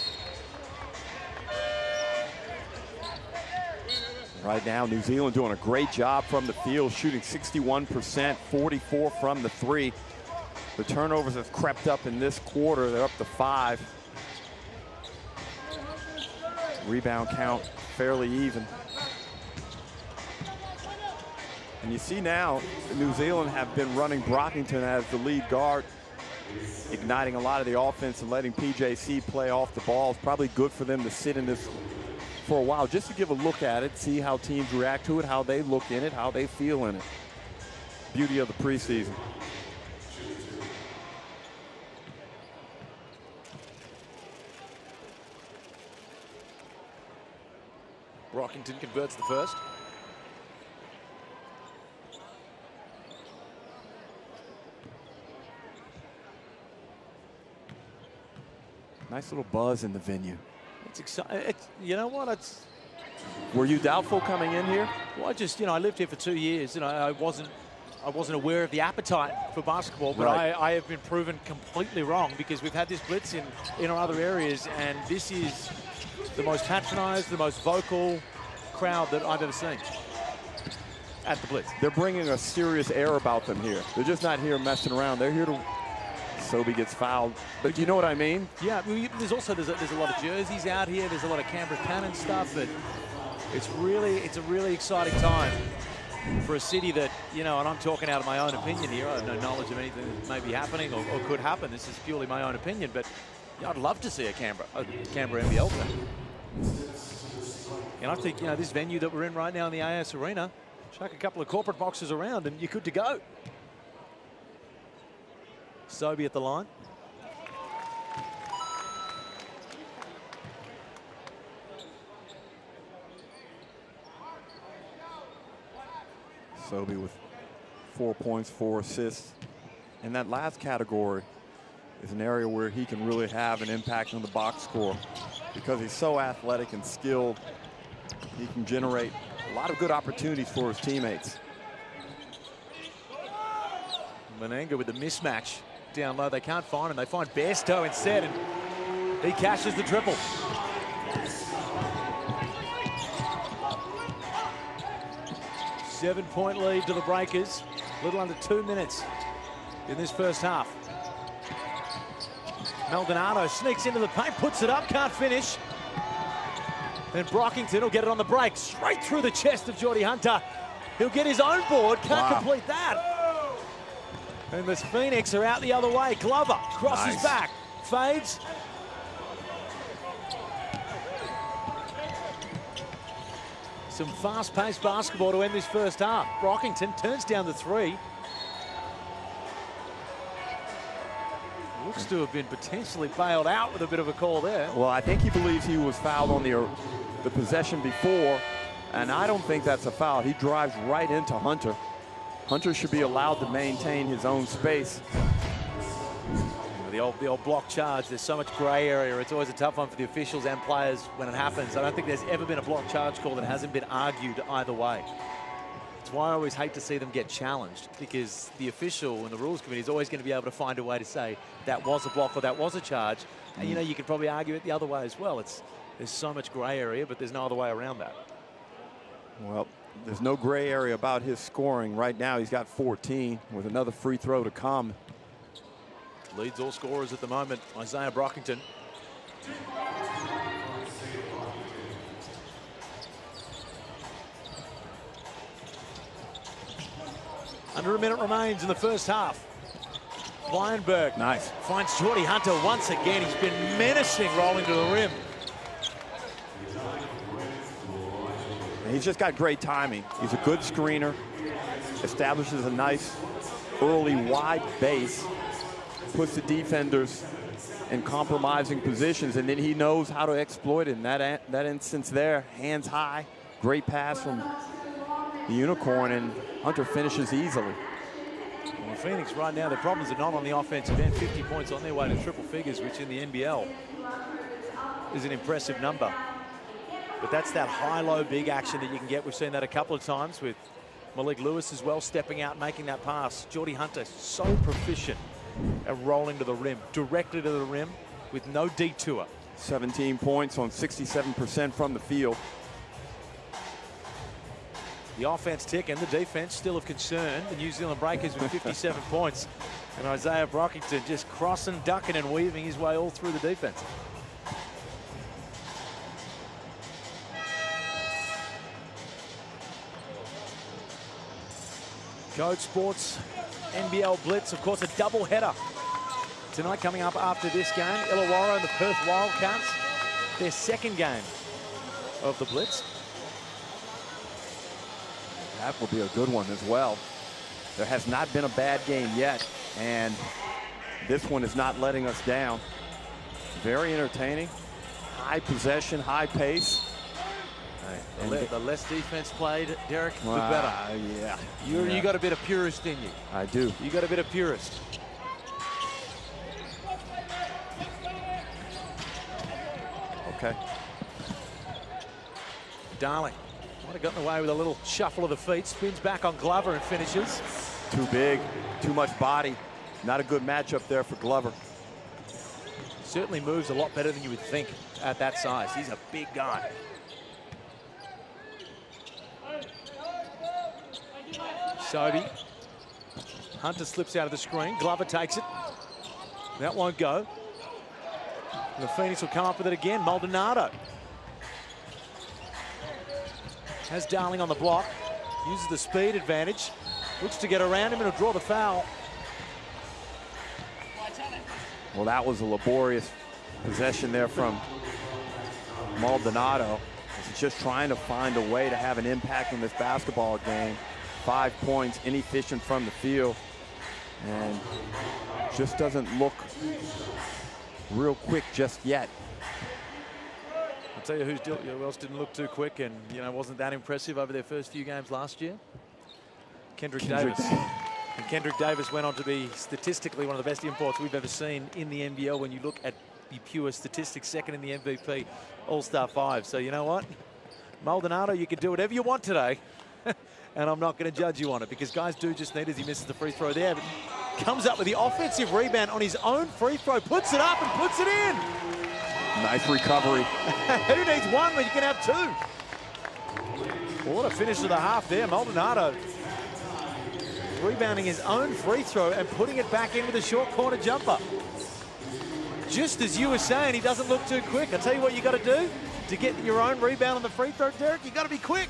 Speaker 6: Right now, New Zealand doing a great job from the field, shooting 61%, 44 from the 3. The turnovers have crept up in this quarter. They're up to 5. Rebound count fairly even. And you see now, New Zealand have been running Brockington as the lead guard, igniting a lot of the offense and letting PJC play off the ball. It's probably good for them to sit in this for a while, just to give a look at it, see how teams react to it, how they look in it, how they feel in it. Beauty of the preseason.
Speaker 1: Rockington converts the first.
Speaker 6: Nice little buzz in the venue.
Speaker 1: It's exciting. You know what?
Speaker 6: Were you doubtful coming in here?
Speaker 1: Well, I lived here for 2 years, and I wasn't aware of the appetite for basketball, but
Speaker 6: right.
Speaker 1: I have been proven completely wrong because we've had this Blitz in our other areas, and this is the most patronized, the most vocal crowd that I've ever seen at the Blitz.
Speaker 6: They're bringing a serious air about them here. They're just not here messing around. They're here to... Sobey gets fouled, but do you know what I mean?
Speaker 1: Yeah, there's a lot of jerseys out here. There's a lot of Canberra Cannon stuff, but it's a really exciting time for a city that, and I'm talking out of my own opinion here. I have no knowledge of anything that may be happening or could happen. This is purely my own opinion, but I'd love to see a Canberra NBL game. And I think, this venue that we're in right now in the AIS Arena, chuck a couple of corporate boxes around and you're good to go. Sobey at the line.
Speaker 6: Sobey with 4 points, 4 assists. And that last category is an area where he can really have an impact on the box score because he's so athletic and skilled. He can generate a lot of good opportunities for his teammates.
Speaker 1: Menenga with the mismatch down low. They can't find him. They find Bairstow instead, and he cashes the triple. Seven-point lead to the Breakers. A little under 2 minutes in this first half. Maldonado sneaks into the paint, puts it up, can't finish. Then Brockington will get it on the break. Straight through the chest of Jordy Hunter. He'll get his own board, can't complete that. And the Phoenix are out the other way. Glover crosses back, fades. Some fast-paced basketball to end this first half. Brockington turns down the 3. Looks to have been potentially bailed out with a bit of a call there.
Speaker 6: Well, I think he believes he was fouled on the possession before, and I don't think that's a foul. He drives right into Hunter. Hunter should be allowed to maintain his own space.
Speaker 1: The old block charge, there's so much gray area. It's always a tough one for the officials and players when it happens. I don't think there's ever been a block charge call that hasn't been argued either way. It's why I always hate to see them get challenged, because the official and the rules committee is always going to be able to find a way to say that was a block or that was a charge. And you could probably argue it the other way as well. There's so much gray area, but there's no other way around that.
Speaker 6: Well, There's no gray area about his scoring. Right now, he's got 14 with another free throw to come.
Speaker 1: Leads all scorers at the moment, Isaiah Brockington. Under a minute remains in the first half. Weinberg
Speaker 6: Nice.
Speaker 1: finds Geordie Hunter once again. He's been menacing rolling to the rim.
Speaker 6: He's just got great timing. He's a good screener. Establishes a nice early wide base. Puts the defenders in compromising positions, and then he knows how to exploit it. In that instance there, hands high, great pass from the Unicorn, and Hunter finishes easily.
Speaker 1: Well, Phoenix right now, their problems are not on the offensive end. 50 points on their way to triple figures, which in the NBL is an impressive number. But that's that high-low big action that you can get. We've seen that a couple of times with Malik Lewis as well, stepping out, making that pass. Geordie Hunter so proficient at rolling to the rim, directly to the rim with no detour.
Speaker 6: 17 points on 67% from the field.
Speaker 1: The offense ticking, the defense still of concern. The New Zealand Breakers with 57 points. And Isaiah Brockington just crossing, ducking and weaving his way all through the defense. Code Sports NBL Blitz, of course, a double-header tonight coming up after this game. Illawarra and the Perth Wildcats, their second game of the Blitz.
Speaker 6: That will be a good one as well. There has not been a bad game yet, and this one is not letting us down. Very entertaining, high possession, high pace.
Speaker 1: The less defense played, Derek, the better.
Speaker 6: Yeah.
Speaker 1: You got a bit of purist in you.
Speaker 6: I do.
Speaker 1: You got a bit of purist.
Speaker 6: Okay.
Speaker 1: Darling might have gotten away with a little shuffle of the feet. Spins back on Glover and finishes.
Speaker 6: Too big, too much body. Not a good matchup there for Glover.
Speaker 1: Certainly moves a lot better than you would think at that size. He's a big guy. Sobey. Hunter slips out of the screen. Glover takes it. That won't go. The Phoenix will come up with it again. Maldonado has Darling on the block. Uses the speed advantage. Looks to get around him and he'll draw the foul.
Speaker 6: Well, that was a laborious possession there from Maldonado. He's just trying to find a way to have an impact in this basketball game. 5 points, inefficient from the field, and just doesn't look real quick just yet.
Speaker 1: I'll tell you who else didn't look too quick and wasn't that impressive over their first few games last year. Kendrick Davis. And Kendrick Davis went on to be statistically one of the best imports we've ever seen in the NBL when you look at the pure statistics, second in the MVP All-Star 5. So you know what? Maldonado, you can do whatever you want today. And I'm not going to judge you on it because guys do just need as he misses the free throw there. But comes up with the offensive rebound on his own free throw, puts it up and puts it in.
Speaker 6: Nice recovery.
Speaker 1: Who needs one when you can have two? Well, what a finish to the half there. Maldonado rebounding his own free throw and putting it back in with a short corner jumper. Just as you were saying, he doesn't look too quick. I tell you what you got to do to get your own rebound on the free throw, Derek. You got to be quick.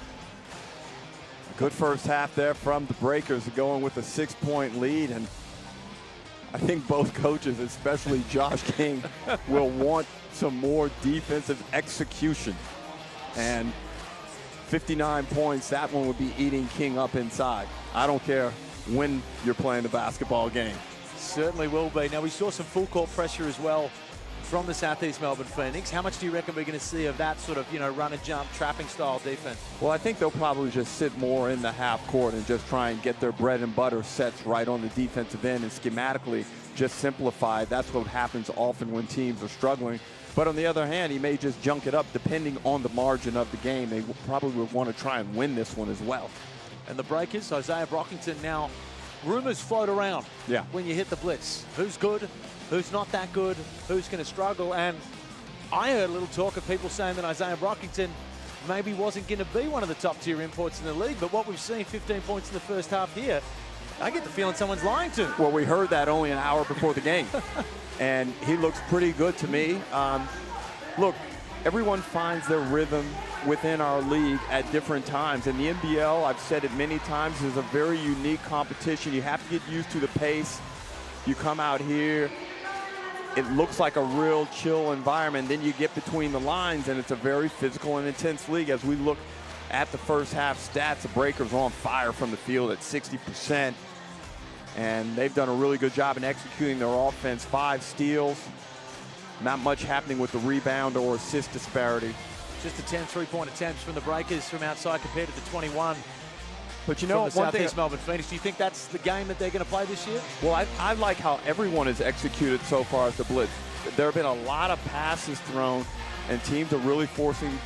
Speaker 6: Good first half there from the Breakers, going with a 6-point lead, and I think both coaches, especially Josh King, will want some more defensive execution. And 59 points, that one would be eating King up inside. I don't care when you're playing the basketball game.
Speaker 1: Certainly will be. Now, we saw some full court pressure as well from the Southeast Melbourne Phoenix. How much do you reckon we're going to see of that sort of, run and jump, trapping style defense?
Speaker 6: Well, I think they'll probably just sit more in the half court and just try and get their bread and butter sets right on the defensive end and schematically just simplify. That's what happens often when teams are struggling. But on the other hand, he may just junk it up depending on the margin of the game. They probably would want to try and win this one as well.
Speaker 1: And the Breakers, Isaiah Brockington, now rumors float around when you hit the blitz. Who's good? Who's not that good? Who's going to struggle? And I heard a little talk of people saying that Isaiah Brockington maybe wasn't going to be one of the top tier imports in the league. But what we've seen, 15 points in the first half here, I get the feeling someone's lying to him.
Speaker 6: Well, we heard that only an hour before the game. And he looks pretty good to me. Look, everyone finds their rhythm within our league at different times. And the NBL, I've said it many times, is a very unique competition. You have to get used to the pace. You come out here, it looks like a real chill environment. Then you get between the lines, and it's a very physical and intense league. As we look at the first half stats, the Breakers are on fire from the field at 60%. And they've done a really good job in executing their offense. 5 steals. Not much happening with the rebound or assist disparity.
Speaker 1: Just the 10 3-point attempts from the Breakers from outside compared to the 21.
Speaker 6: But you know,
Speaker 1: one thing, Southeast Melbourne Phoenix, do you think that's the game that they're going to play this year?
Speaker 6: Well, I like how everyone has executed so far as the Blitz. There have been a lot of passes thrown, and teams are really forcing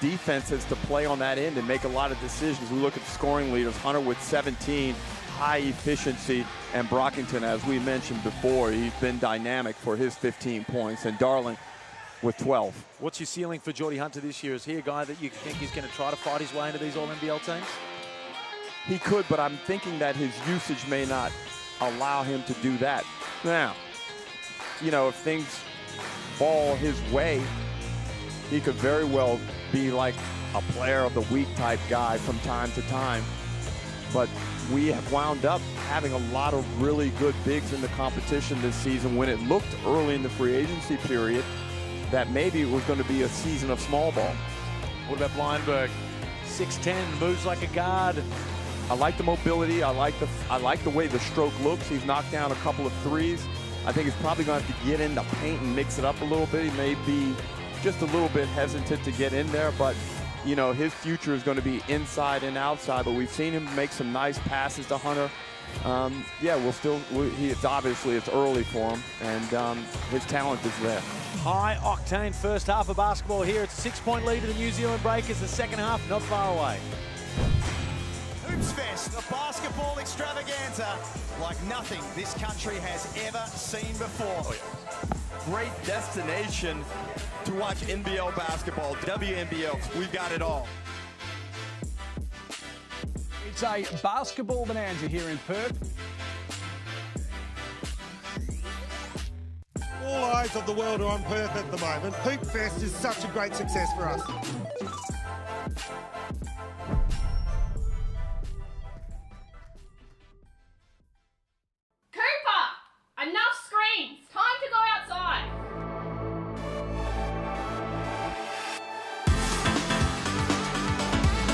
Speaker 6: defenses to play on that end and make a lot of decisions. We look at the scoring leaders, Hunter with 17, high efficiency, and Brockington, as we mentioned before, he's been dynamic for his 15 points, and Darling with 12.
Speaker 1: What's your ceiling for Geordie Hunter this year? Is he a guy that you think is going to try to fight his way into these All-NBL teams?
Speaker 6: He could, but I'm thinking that his usage may not allow him to do that. Now, you know, if things fall his way, he could very well be like a player of the week type guy from time to time. But we have wound up having a lot of really good bigs in the competition this season when it looked early in the free agency period that maybe it was going to be a season of small ball.
Speaker 1: What about Blindberg? 6'10", moves like a guard.
Speaker 6: I like the mobility. I like the way the stroke looks. He's knocked down a couple of threes. I think he's probably going to have to get in the paint and mix it up a little bit. He may be just a little bit hesitant to get in there, but you know, his future is going to be inside and outside. But we've seen him make some nice passes to Hunter. Yeah, it's obviously it's early for him, and his talent is there.
Speaker 1: High octane first half of basketball here. It's a 6-point lead to the New Zealand Breakers. The second half not far away.
Speaker 8: Hoops Fest, a basketball extravaganza like nothing this country has ever seen before.
Speaker 6: Oh, yeah. Great destination to watch NBL basketball, WNBL. We've got it all.
Speaker 9: It's a basketball bonanza here in Perth.
Speaker 10: All eyes of the world are on Perth at the moment. Hoop Fest is such a great success for us.
Speaker 11: Enough screens! Time to go outside!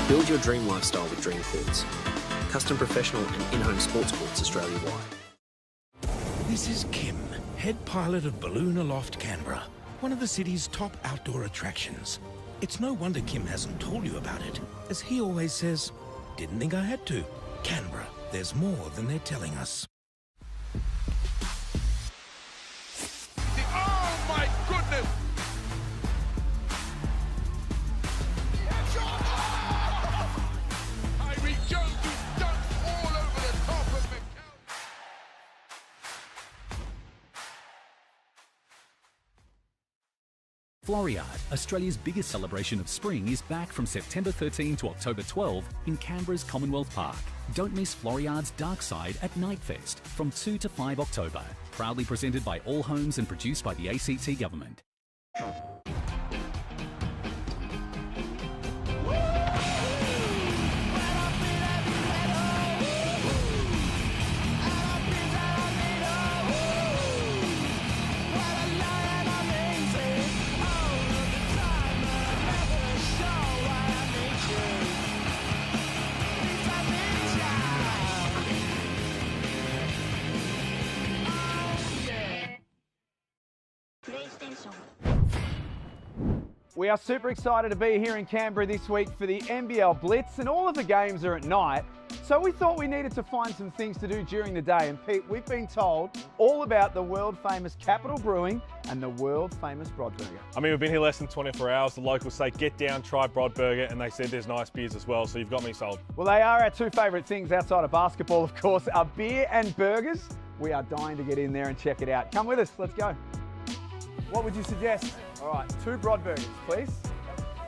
Speaker 12: Build your dream lifestyle with Dream Courts. Custom professional and in-home sports courts Australia-wide.
Speaker 3: This is Kim, head pilot of Balloon Aloft Canberra, one of the city's top outdoor attractions. It's no wonder Kim hasn't told you about it, as he always says, didn't think I had to. Canberra, there's more than they're telling us.
Speaker 5: Oh my goodness! Kyrie Jones who dunked all over the top of McCall.
Speaker 13: Floriade, Australia's biggest celebration of spring, is back from September 13 to October 12 in Canberra's Commonwealth Park. Don't miss Floriade's Dark Side at Nightfest from 2 to 5 October. Proudly presented by All Homes and produced by the ACT Government.
Speaker 9: We are super excited to be here in Canberra this week for the NBL Blitz, and all of the games are at night. So we thought we needed to find some things to do during the day. And Pete, we've been told all about the world famous Capital Brewing and the world famous Brodburger.
Speaker 14: I mean, we've been here less than 24 hours. The locals say, get down, try Brodburger, and they said there's nice beers as well, so you've got me sold.
Speaker 9: Well, they are our two favourite things outside of basketball, of course, are beer and burgers. We are dying to get in there and check it out. Come with us, let's go. What would you suggest? All right, 2 Brodburgers, please.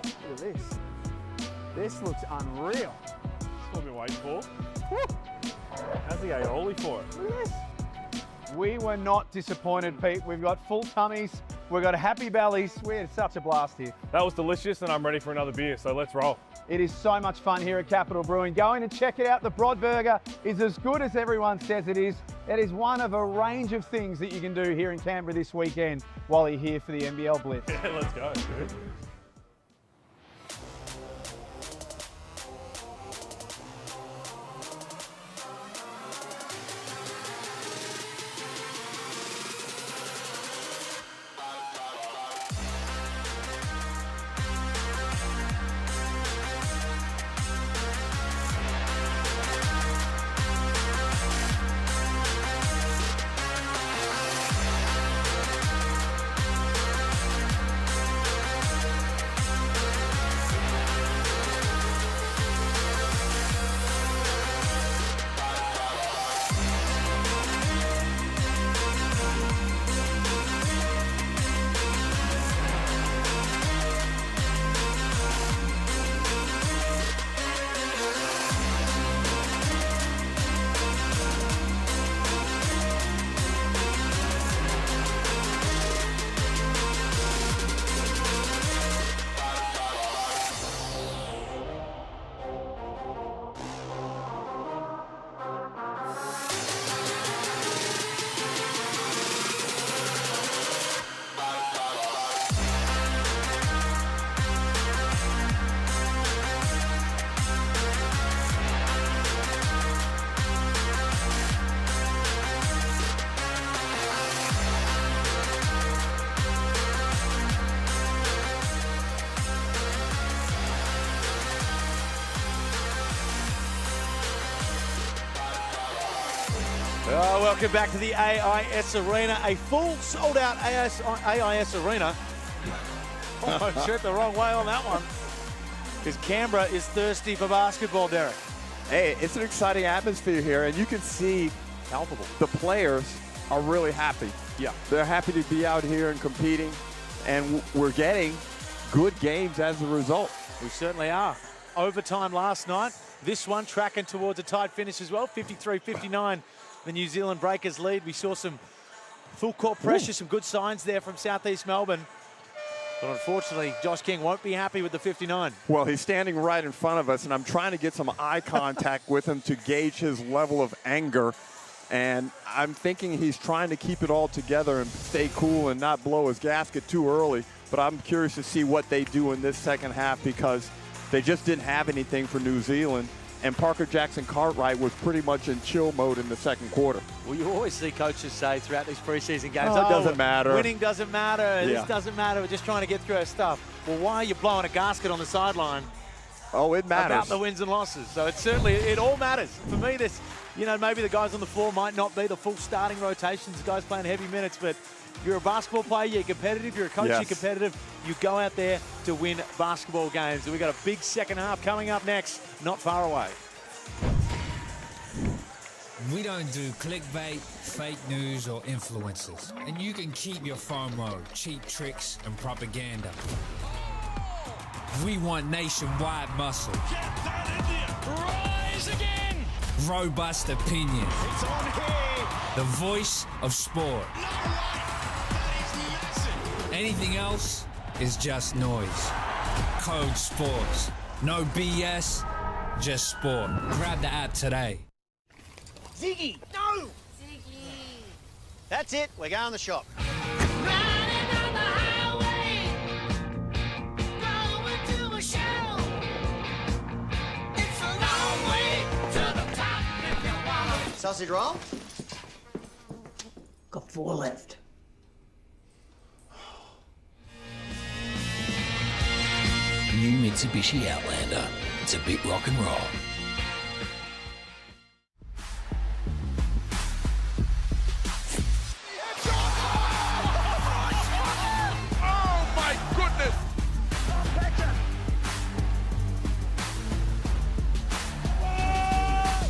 Speaker 9: Look at this. This looks unreal.
Speaker 14: That's what we've been waiting for. How's the aioli for it?
Speaker 9: Look at this. We were not disappointed, Pete. We've got full tummies. We've got happy bellies. We had such a blast here.
Speaker 14: That was delicious, and I'm ready for another beer, so let's roll.
Speaker 9: It is so much fun here at Capital Brewing. Go in and check it out. The Brod Burger is as good as everyone says it is. It is one of a range of things that you can do here in Canberra this weekend while you're here for the NBL Blitz.
Speaker 14: Yeah, let's go, dude.
Speaker 1: Welcome back to the AIS Arena, a full sold-out AIS Arena. Almost went the wrong way on that one. Because Canberra is thirsty for basketball, Derek.
Speaker 6: Hey, it's an exciting atmosphere here, and you can see
Speaker 1: palpable.
Speaker 6: The players are really happy.
Speaker 1: Yeah.
Speaker 6: They're happy to be out here and competing, and we're getting good games as a result.
Speaker 1: We certainly are. Overtime last night. This one tracking towards a tight finish as well, 53-59. The New Zealand Breakers lead. We saw some full court pressure, some good signs there from Southeast Melbourne. But unfortunately, Josh King won't be happy with the 59.
Speaker 6: Well, he's standing right in front of us, and I'm trying to get some eye contact with him to gauge his level of anger. And I'm thinking he's trying to keep it all together and stay cool and not blow his gasket too early. But I'm curious to see what they do in this second half, because they just didn't have anything for New Zealand. And Parker Jackson Cartwright was pretty much in chill mode in the second quarter.
Speaker 1: Well, you always see coaches say throughout these preseason games,
Speaker 6: it doesn't matter.
Speaker 1: Winning doesn't matter. This doesn't matter. We're just trying to get through our stuff. Well, why are you blowing a gasket on the sideline?
Speaker 6: Oh, it matters.
Speaker 1: About the wins and losses. So it all matters. For me, this, you know, maybe the guys on the floor might not be the full starting rotations, the guys playing heavy minutes, but you're a basketball player, you're competitive, you're a coach, you're competitive. You go out there to win basketball games. And we've got a big second half coming up next, not far away.
Speaker 4: We don't do clickbait, fake news, or influencers. And you can keep your FOMO, cheap tricks, and propaganda. We want nationwide muscle.
Speaker 5: Get that India! Rise again!
Speaker 4: Robust opinion.
Speaker 5: It's on here!
Speaker 4: The voice of sport.
Speaker 5: No way! That is massive!
Speaker 4: Anything else is just noise. Code Sports. No BS, just sport. Grab the app today.
Speaker 8: Ziggy, no! Ziggy. That's it, we're going to the shop.
Speaker 5: Riding down the highway, going to a show. It's a long way to the top if you want to.
Speaker 8: Sausage roll?
Speaker 15: Got 4 left. New Mitsubishi Outlander. It's a bit rock and roll.
Speaker 5: Oh my goodness!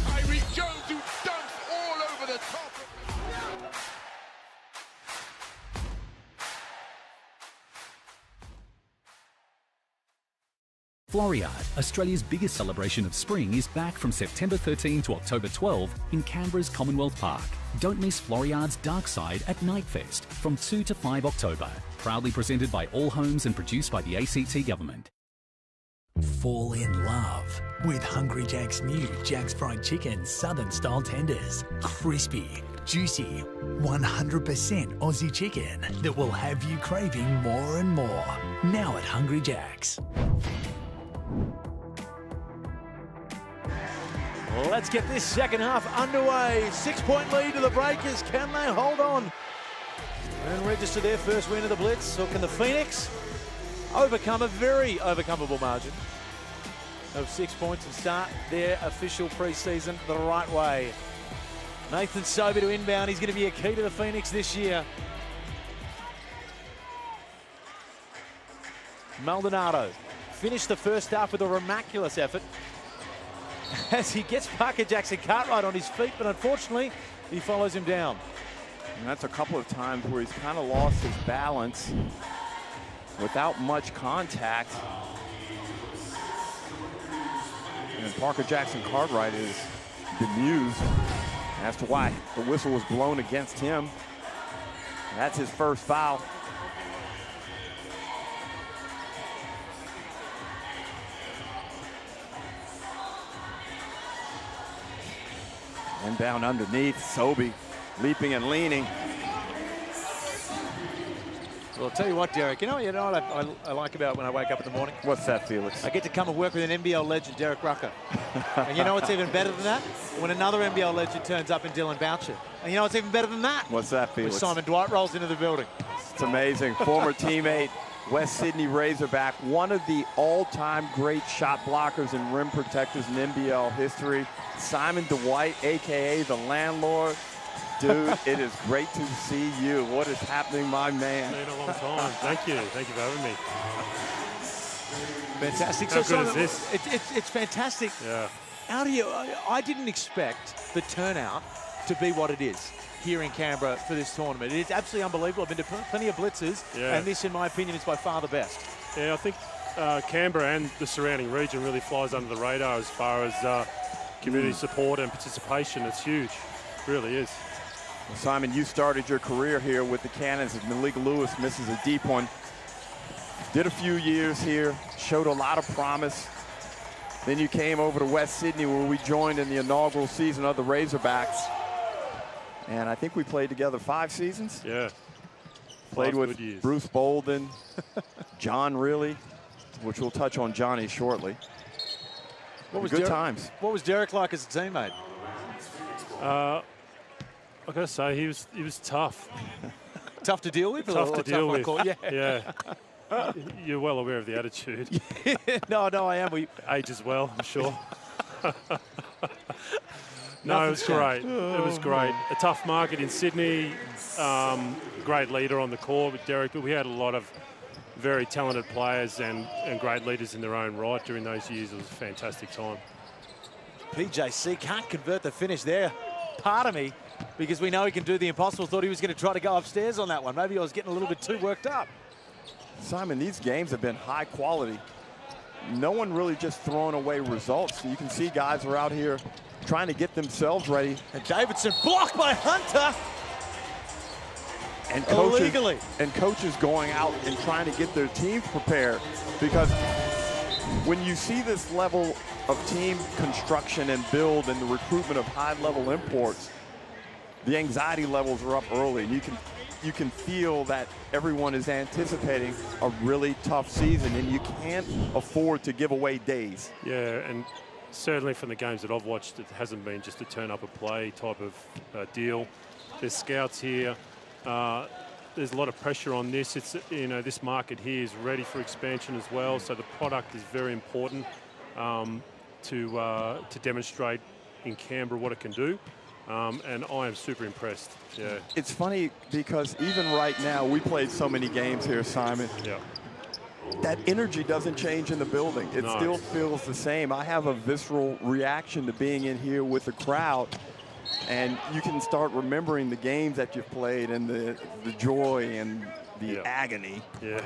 Speaker 5: Tyreek Jones who dunks all over the top.
Speaker 13: Floriade, Australia's biggest celebration of spring, is back from September 13 to October 12 in Canberra's Commonwealth Park. Don't miss Floriade's Dark Side at Nightfest from 2 to 5 October. Proudly presented by All Homes and produced by the ACT Government.
Speaker 16: Fall in love with Hungry Jack's new Jack's Fried Chicken Southern Style Tenders. Crispy, juicy, 100% Aussie chicken that will have you craving more and more. Now at Hungry Jack's.
Speaker 1: Let's get this second half underway. 6-point lead to the Breakers. Can they hold on and register their first win of the Blitz? Or can the Phoenix overcome a very overcomable margin of 6 points and start their official pre-season the right way? Nathan Sobey to inbound. He's going to be a key to the Phoenix this year. Maldonado finished the first half with a remarculous effort as he gets Parker Jackson Cartwright on his feet, but unfortunately he follows him down.
Speaker 6: And that's a couple of times where he's kind of lost his balance without much contact. And Parker Jackson Cartwright is bemused as to why the whistle was blown against him. That's his first foul. Inbound underneath, Sobey leaping and leaning.
Speaker 1: Well, I'll tell you what, Derek, you know what I like about when I wake up in the morning?
Speaker 6: What's that, Felix?
Speaker 1: I get to come and work with an NBL legend, Derek Rucker. And you know what's even better than that? When another NBL legend turns up in Dylan Boucher. And you know what's even better than that?
Speaker 6: What's that, Felix?
Speaker 1: When Simon Dwight rolls into the building.
Speaker 6: It's amazing. Former teammate, West Sydney Razorback, one of the all-time great shot blockers and rim protectors in NBL history. Simon Dwight, a.k.a. the landlord. Dude, it is great to see you. What is happening, my man?
Speaker 17: It's been a long time. Thank you. Thank you for having me.
Speaker 1: Fantastic.
Speaker 17: How good is this?
Speaker 1: It's fantastic.
Speaker 17: Yeah.
Speaker 1: How do you? I didn't expect the turnout to be what it is here in Canberra for this tournament. It is absolutely unbelievable. I've been to plenty of blitzes, and this, in my opinion, is by far the best.
Speaker 17: Yeah, I think Canberra and the surrounding region really flies under the radar as far as community support and participation. It's huge. It really is.
Speaker 6: Well, Simon, you started your career here with the Cannons, and Malik Lewis misses a deep one. Did a few years here, showed a lot of promise. Then you came over to West Sydney, where we joined in the inaugural season of the Razorbacks. And I think we played together 5 seasons.
Speaker 17: Yeah.
Speaker 6: Played with Bruce Bolden, John Riley, which we'll touch on Johnny shortly. Good times.
Speaker 1: What was Derek like as a teammate?
Speaker 17: I gotta say, he was tough.
Speaker 1: Tough to deal with?
Speaker 17: Tough to deal with.
Speaker 1: Yeah.
Speaker 17: You're well aware of the attitude.
Speaker 1: No, I am.
Speaker 17: Age as well, I'm sure. No, it was great. It was great. A tough market in Sydney. Great leader on the court with Derek, but we had a lot of very talented players and great leaders in their own right during those years. It was a fantastic time.
Speaker 1: PJC can't convert the finish there. Part of me, because we know he can do the impossible, thought he was going to try to go upstairs on that one. Maybe I was getting a little bit too worked up.
Speaker 6: Simon, these games have been high quality. No one really just throwing away results. You can see guys are out here trying to get themselves ready.
Speaker 1: And Davidson blocked by Hunter.
Speaker 6: And coaches,
Speaker 1: illegally.
Speaker 6: And coaches going out and trying to get their teams prepared, because when you see this level of team construction and build and the recruitment of high-level imports, the anxiety levels are up early. And you can feel that everyone is anticipating a really tough season, and you can't afford to give away days.
Speaker 17: Yeah, and certainly from the games that I've watched, it hasn't been just a turn-up-and-play type of deal. There's scouts here. There's a lot of pressure on this. It's, you know, this market here is ready for expansion as well, so the product is very important to demonstrate in Canberra what it can do. And I am super impressed. Yeah.
Speaker 6: It's funny because even right now, we played so many games here, Simon.
Speaker 17: Yeah.
Speaker 6: That energy doesn't change in the building. It still feels the same. I have a visceral reaction to being in here with the crowd. And you can start remembering the games that you've played and the joy and the agony.
Speaker 17: Yeah.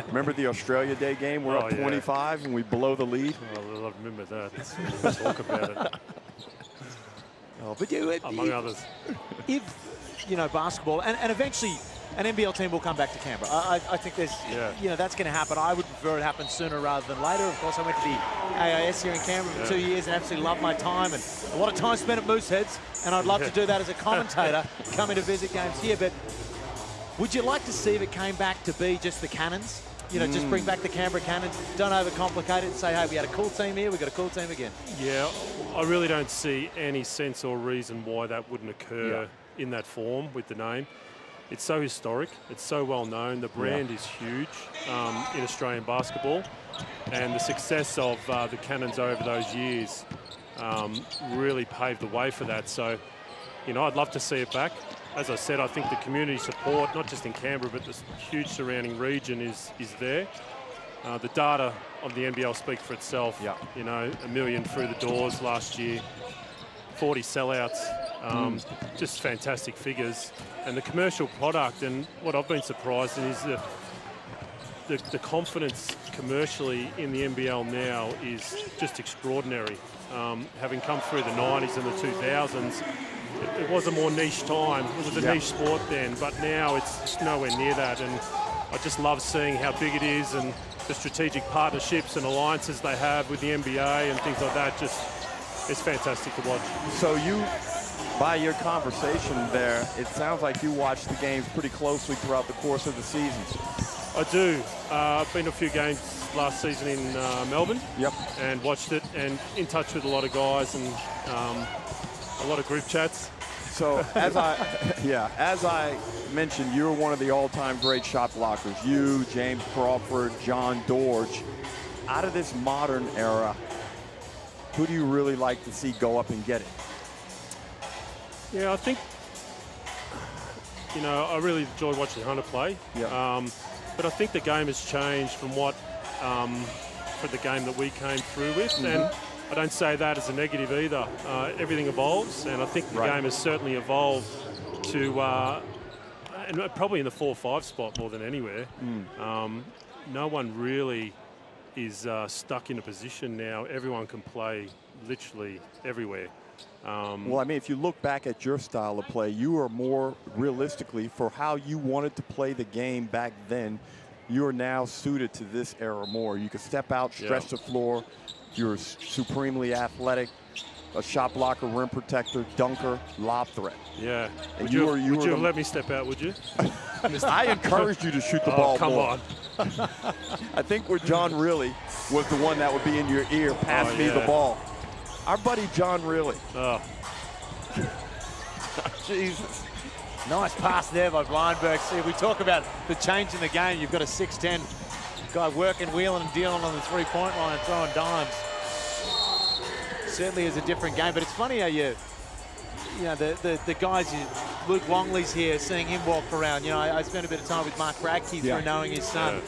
Speaker 6: Remember the Australia Day game? We're up 25 and we blow the lead.
Speaker 17: Oh, I remember that. Let's talk about it.
Speaker 1: Oh, but you,
Speaker 17: among others.
Speaker 1: If, you know, basketball, and eventually an NBL team will come back to Canberra. I think there's, you know, that's going to happen. I would prefer it happen sooner rather than later. Of course, I went to the AIS here in Canberra for 2 years and absolutely loved my time, and a lot of time spent at Mooseheads, and I'd love to do that as a commentator, coming to visit games here. But would you like to see if it came back to be just the Cannons? You know, just bring back the Canberra Cannons, don't overcomplicate it, and say, hey, we had a cool team here, we got a cool team again.
Speaker 17: Yeah, I really don't see any sense or reason why that wouldn't occur in that form with the name. It's so historic, it's so well known, the brand is huge in Australian basketball, and the success of the Cannons over those years really paved the way for that. So, you know, I'd love to see it back. As I said, I think the community support, not just in Canberra, but the huge surrounding region is there. The data of the NBL speaks for itself. You know, 1 million through the doors last year, 40 sellouts, just fantastic figures. And the commercial product, and what I've been surprised in is the confidence commercially in the NBL now is just extraordinary. Having come through the 90s and the 2000s, it was a more niche time. It was a niche sport then, but now it's nowhere near that. And I just love seeing how big it is and the strategic partnerships and alliances they have with the NBA and things like that. Just, it's fantastic to watch.
Speaker 6: So you, by your conversation there, it sounds like you watch the games pretty closely throughout the course of the season.
Speaker 17: I do. I've been to a few games last season in Melbourne. And watched it, and in touch with a lot of guys and a lot of group chats.
Speaker 6: So as I mentioned, you're one of the all-time great shot blockers. You, James Crawford, John Dorge. Out of this modern era, who do you really like to see go up and get it?
Speaker 17: Yeah, I think, you know, I really enjoy watching Hunter play. But I think the game has changed from what, for the game that we came through with. And I don't say that as a negative either. Everything evolves, and I think the game has certainly evolved to, and probably in the 4-5 spot more than anywhere. No one really is stuck in a position now. Everyone can play literally everywhere.
Speaker 6: Well, I mean, if you look back at your style of play, you are more realistically for how you wanted to play the game back then. You are now suited to this era more. You can step out, stretch the floor. You're supremely athletic, a shot blocker, rim protector, dunker, lob threat.
Speaker 17: Yeah.
Speaker 6: And
Speaker 17: Would you have let me step out, would you?
Speaker 6: I encouraged you to shoot the ball
Speaker 17: come
Speaker 6: more.
Speaker 17: on.
Speaker 6: I think where John Really was the one that would be in your ear, pass me the ball. Our buddy John Really.
Speaker 1: Jesus. Nice pass there by Blindberg. See, we talk about the change in the game. You've got a 6'10" guy working, wheeling and dealing on the three-point line and throwing dimes. Certainly is a different game, but it's funny how you know, the guys, Luke Longley's here, seeing him walk around. You know, I spent a bit of time with Mark Bradkey through knowing his son.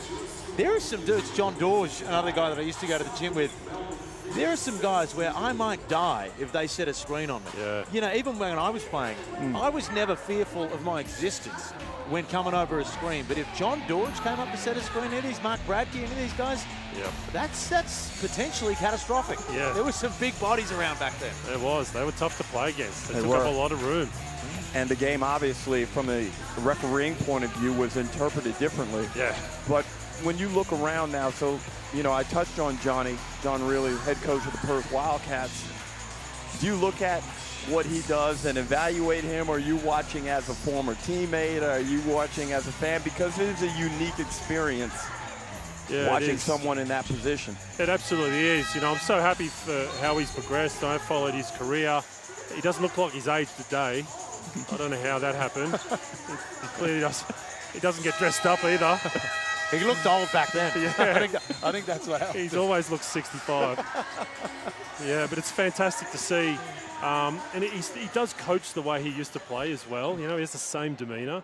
Speaker 1: There are some dudes, John Dorge, another guy that I used to go to the gym with. There are some guys where I might die if they set a screen on me. You know, even when I was playing, I was never fearful of my existence when coming over a screen. But if John Dorge came up to set a screen, any of these Mark Bradkey, any of these guys, that's potentially catastrophic. There were some big bodies around back then.
Speaker 17: There was. They were tough to play against. They took up a lot of room.
Speaker 6: And the game, obviously, from a refereeing point of view, was interpreted differently. But when you look around now, so, you know, I touched on John Really, head coach of the Perth Wildcats. Do you look at what he does and evaluate him? Or are you watching as a former teammate? Or are you watching as a fan? Because it is a unique experience watching someone in that position.
Speaker 17: It absolutely is. You know, I'm so happy for how he's progressed. I followed his career. He doesn't look like he's aged today. I don't know how that happened. He clearly doesn't. He doesn't get dressed up either.
Speaker 1: He looked old back then. I think that's what happened.
Speaker 17: He's always looked 65. But it's fantastic to see. And he does coach the way he used to play as well. You know, he has the same demeanour,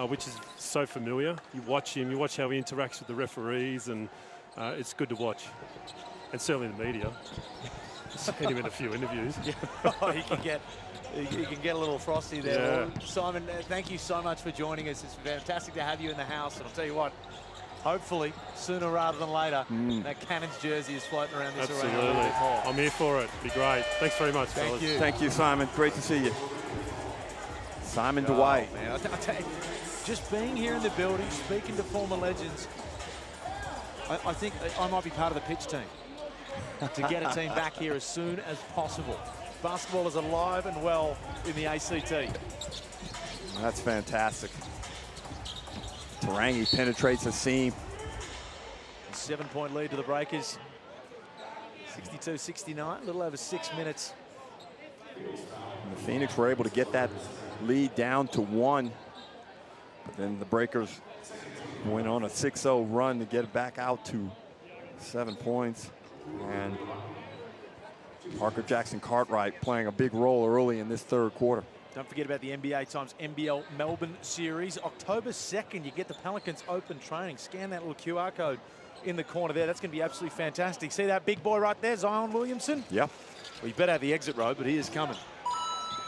Speaker 17: which is so familiar. You watch him, you watch how he interacts with the referees, and it's good to watch. And certainly the media. Seen him in a few interviews.
Speaker 1: He can get You can get a little frosty there.
Speaker 14: Yeah.
Speaker 1: Well, Simon, thank you so much for joining us. It's fantastic to have you in the house. And I'll tell you what, hopefully, sooner rather than later, that Cannons jersey is floating around this arena.
Speaker 17: Absolutely. I'm here for it. Be great. Thanks very much, fellas.
Speaker 1: Thank you.
Speaker 6: Thank you, Simon. Great to see you. Simon Dwight.
Speaker 1: Man, I tell you, just being here in the building, speaking to former legends, I think I might be part of the pitch team to get a team back here as soon as possible. Basketball is alive and well in the ACT.
Speaker 6: That's fantastic. Tarangi penetrates the seam.
Speaker 1: 7-point lead to the Breakers. 62-69, a little over 6 minutes.
Speaker 6: And the Phoenix were able to get that lead down to 1. But then the Breakers went on a 6-0 run to get it back out to 7 points. And Parker Jackson Cartwright playing a big role early in this third quarter.
Speaker 1: Don't forget about the NBA times NBL Melbourne series. October 2nd, you get the Pelicans Open training. Scan that little QR code in the corner there. That's going to be absolutely fantastic. See that big boy right there, Zion Williamson?
Speaker 6: Yep.
Speaker 1: Well, you better have the exit road, but he is coming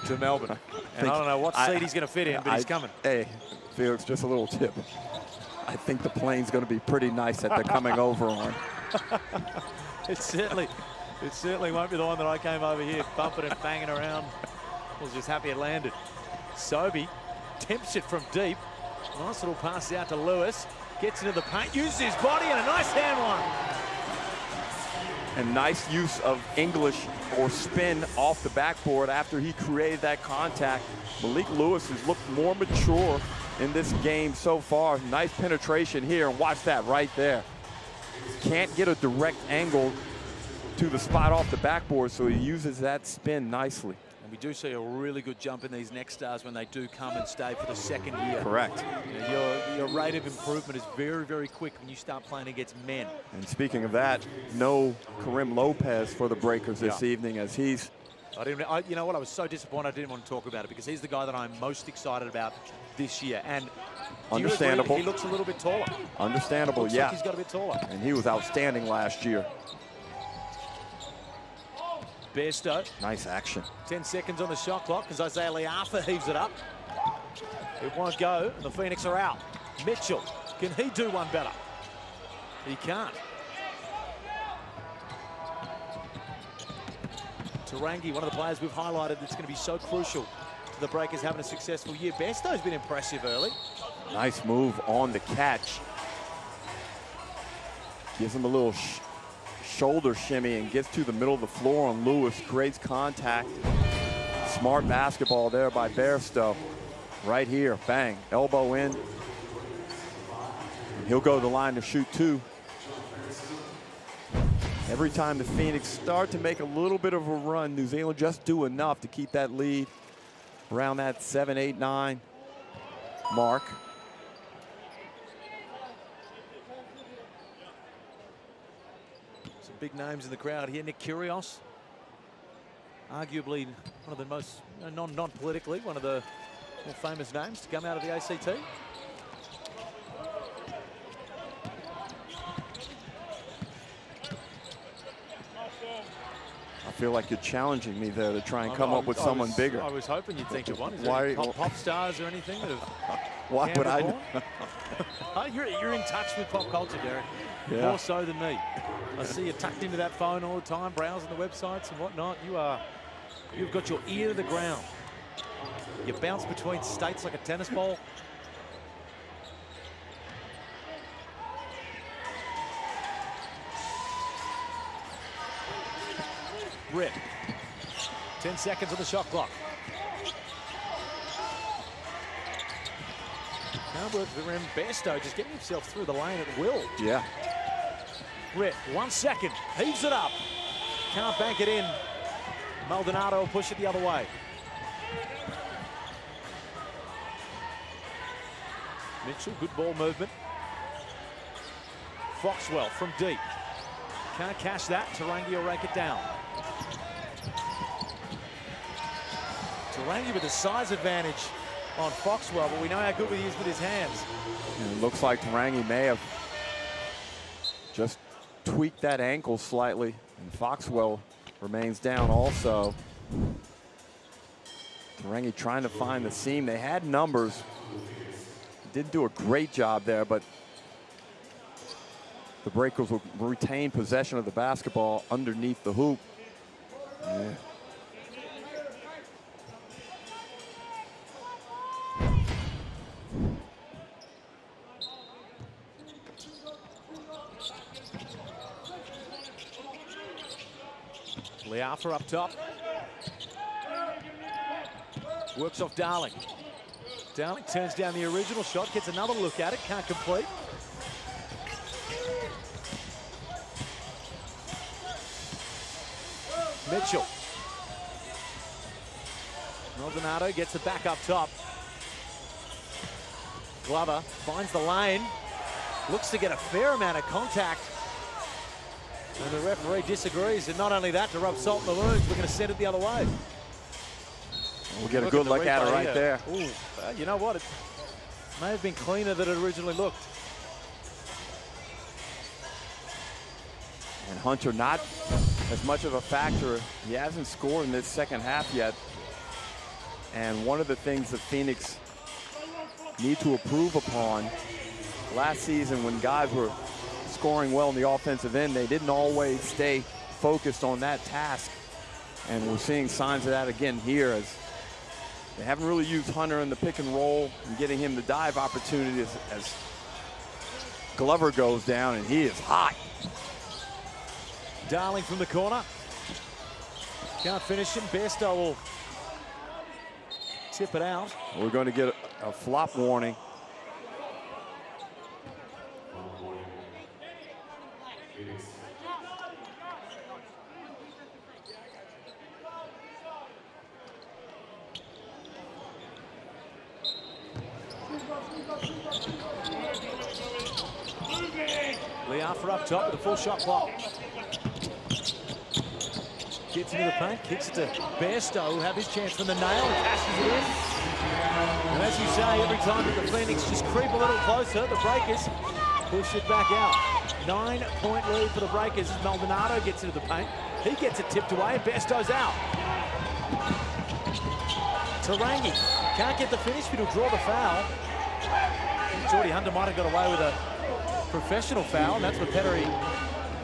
Speaker 1: to Melbourne. And I don't know what seat he's going to fit in, but he's coming.
Speaker 6: Hey, Felix, just a little tip. I think the plane's going to be pretty nice that they're coming over on.
Speaker 1: It certainly won't be the one that I came over here bumping and banging around. I was just happy it landed. Sobey tempts it from deep. Nice little pass out to Lewis. Gets into the paint, uses his body, and a nice hand one.
Speaker 6: And nice use of English or spin off the backboard after he created that contact. Malik Lewis has looked more mature in this game so far. Nice penetration here, and watch that right there. Can't get a direct angle to the spot off the backboard, so he uses that spin nicely.
Speaker 1: And we do see a really good jump in these next stars when they do come and stay for the second year.
Speaker 6: Correct.
Speaker 1: You know, your rate of improvement is very, very quick when you start playing against men.
Speaker 6: And speaking of that, no Karim Lopez for the Breakers this evening, as he's...
Speaker 1: you know what, I was so disappointed I didn't want to talk about it, because he's the guy that I'm most excited about this year. And
Speaker 6: understandable.
Speaker 1: He looks a little bit taller.
Speaker 6: Understandable,
Speaker 1: Looks
Speaker 6: yeah.
Speaker 1: like he's got a bit taller.
Speaker 6: And he was outstanding last year.
Speaker 1: Bairstow.
Speaker 6: Nice action.
Speaker 1: 10 seconds on the shot clock as Isaiah Leafa heaves it up. It won't go, and the Phoenix are out. Mitchell, can he do one better? He can't. Tarangi, one of the players we've highlighted that's going to be so crucial to the Breakers having a successful year. Bairstow's been impressive early.
Speaker 6: Nice move on the catch. Gives him a little shoulder shimmy and gets to the middle of the floor on Lewis. Creates contact. Smart basketball there by Bairstow. Right here, bang, elbow in. And he'll go to the line to shoot 2. Every time the Phoenix start to make a little bit of a run, New Zealand just do enough to keep that lead around that 7, 8, 9 mark.
Speaker 1: Some big names in the crowd here. Nick Kyrgios, arguably one of the most, non-politically, one of the more famous names to come out of the ACT.
Speaker 6: I feel like you're challenging me there to try and come up with someone bigger.
Speaker 1: I was hoping you'd think of one. Is
Speaker 6: Why?
Speaker 1: there any pop stars or anything that have
Speaker 6: Why would I?
Speaker 1: You're in touch with pop culture, Derek.
Speaker 6: Yeah.
Speaker 1: More so than me. I see you tucked into that phone all the time, browsing the websites and whatnot. You've got your ear to the ground. You bounce between states like a tennis ball. Rip. 10 seconds on the shot clock. Now work the rim. Bairstow just getting himself through the lane at will.
Speaker 6: Yeah.
Speaker 1: Rip, 1 second. Heaves it up. Can't bank it in. Maldonado will push it the other way. Mitchell, good ball movement. Foxwell from deep. Can't cash that. Tarangi will rake it down. Tarangi with a size advantage on Foxwell, but we know how good he is with his hands.
Speaker 6: And it looks like Tarangi may have just tweaked that ankle slightly, and Foxwell remains down also. Rangi trying to find the seam. They had numbers. Didn't do a great job there, but the Breakers will retain possession of the basketball underneath the hoop. Yeah.
Speaker 1: Liafa up top. Works off Darling. Darling turns down the original shot, gets another look at it, can't complete. Mitchell. Maldonado gets it back up top. Glover finds the lane. Looks to get a fair amount of contact. And the referee disagrees. And not only that, to rub salt in the wounds, we're going to send it the other way.
Speaker 6: We'll get a good look at it right there.
Speaker 1: Ooh, you know what? It may have been cleaner than it originally looked.
Speaker 6: And Hunter not as much of a factor. He hasn't scored in this second half yet. And one of the things that Phoenix need to improve upon, last season when guys were scoring well in the offensive end, they didn't always stay focused on that task. And we're seeing signs of that again here, as they haven't really used Hunter in the pick and roll and getting him the dive opportunities as Glover goes down, and he is hot.
Speaker 1: Darling from the corner. Can't finish him. Bairstow will tip it out.
Speaker 6: We're going to get a flop warning.
Speaker 1: Liafa up top with a full shot clock. Gets into the paint, kicks it to Bairstow, who have his chance from the nail and cashes it in. And as you say, every time that the Phoenix just creep a little closer, the Breakers push it back out. 9-point lead for the Breakers as Maldonado gets into the paint. He gets it tipped away and Bairstow's out. Tarangi can't get the finish, but he'll draw the foul. Geordie Hunter might have got away with a professional foul, and that's what Petteri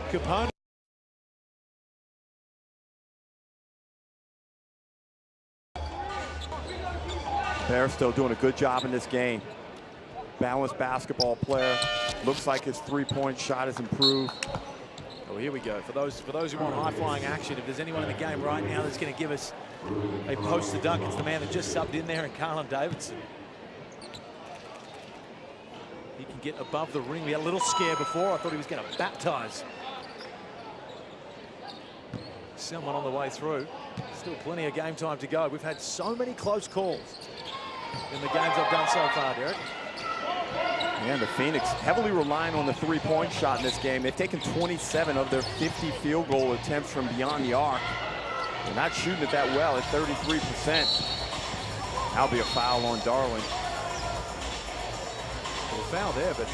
Speaker 1: Capone.
Speaker 6: Bairstow doing a good job in this game. Balanced basketball player. Looks like his three-point shot has improved.
Speaker 1: Oh, here we go. For those who want high-flying action, if there's anyone in the game right now that's going to give us a poster dunk, it's the man that just subbed in there, and Carlin Davidson. He can get above the ring. We had a little scare before. I thought he was going to baptize someone on the way through. Still plenty of game time to go. We've had so many close calls in the games I've done so far, Derek.
Speaker 6: And the Phoenix heavily relying on the three-point shot in this game. They've taken 27 of their 50 field goal attempts from beyond the arc. They're not shooting it that well at 33%. That'll be a foul on Darling.
Speaker 1: Well, foul there, but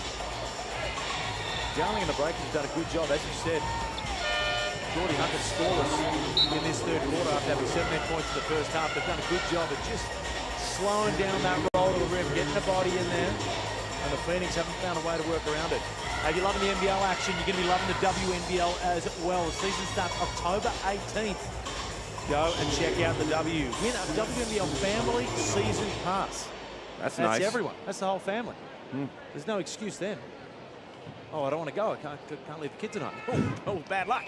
Speaker 1: Darling and the Breakers have done a good job, as you said. Geordie Hunter scoreless in this third quarter after having 17 points in the first half. They've done a good job of just slowing down that roll to the rim, getting the body in there. And the Phoenix haven't found a way to work around it. If you're loving the NBL action, you're going to be loving the WNBL as well. The season starts October 18th. Go and check out the W. Win a WNBL family season pass.
Speaker 6: That's nice.
Speaker 1: That's everyone. That's the whole family. There's no excuse then. Oh, I don't want to go. I can't leave the kids tonight. Oh, bad luck.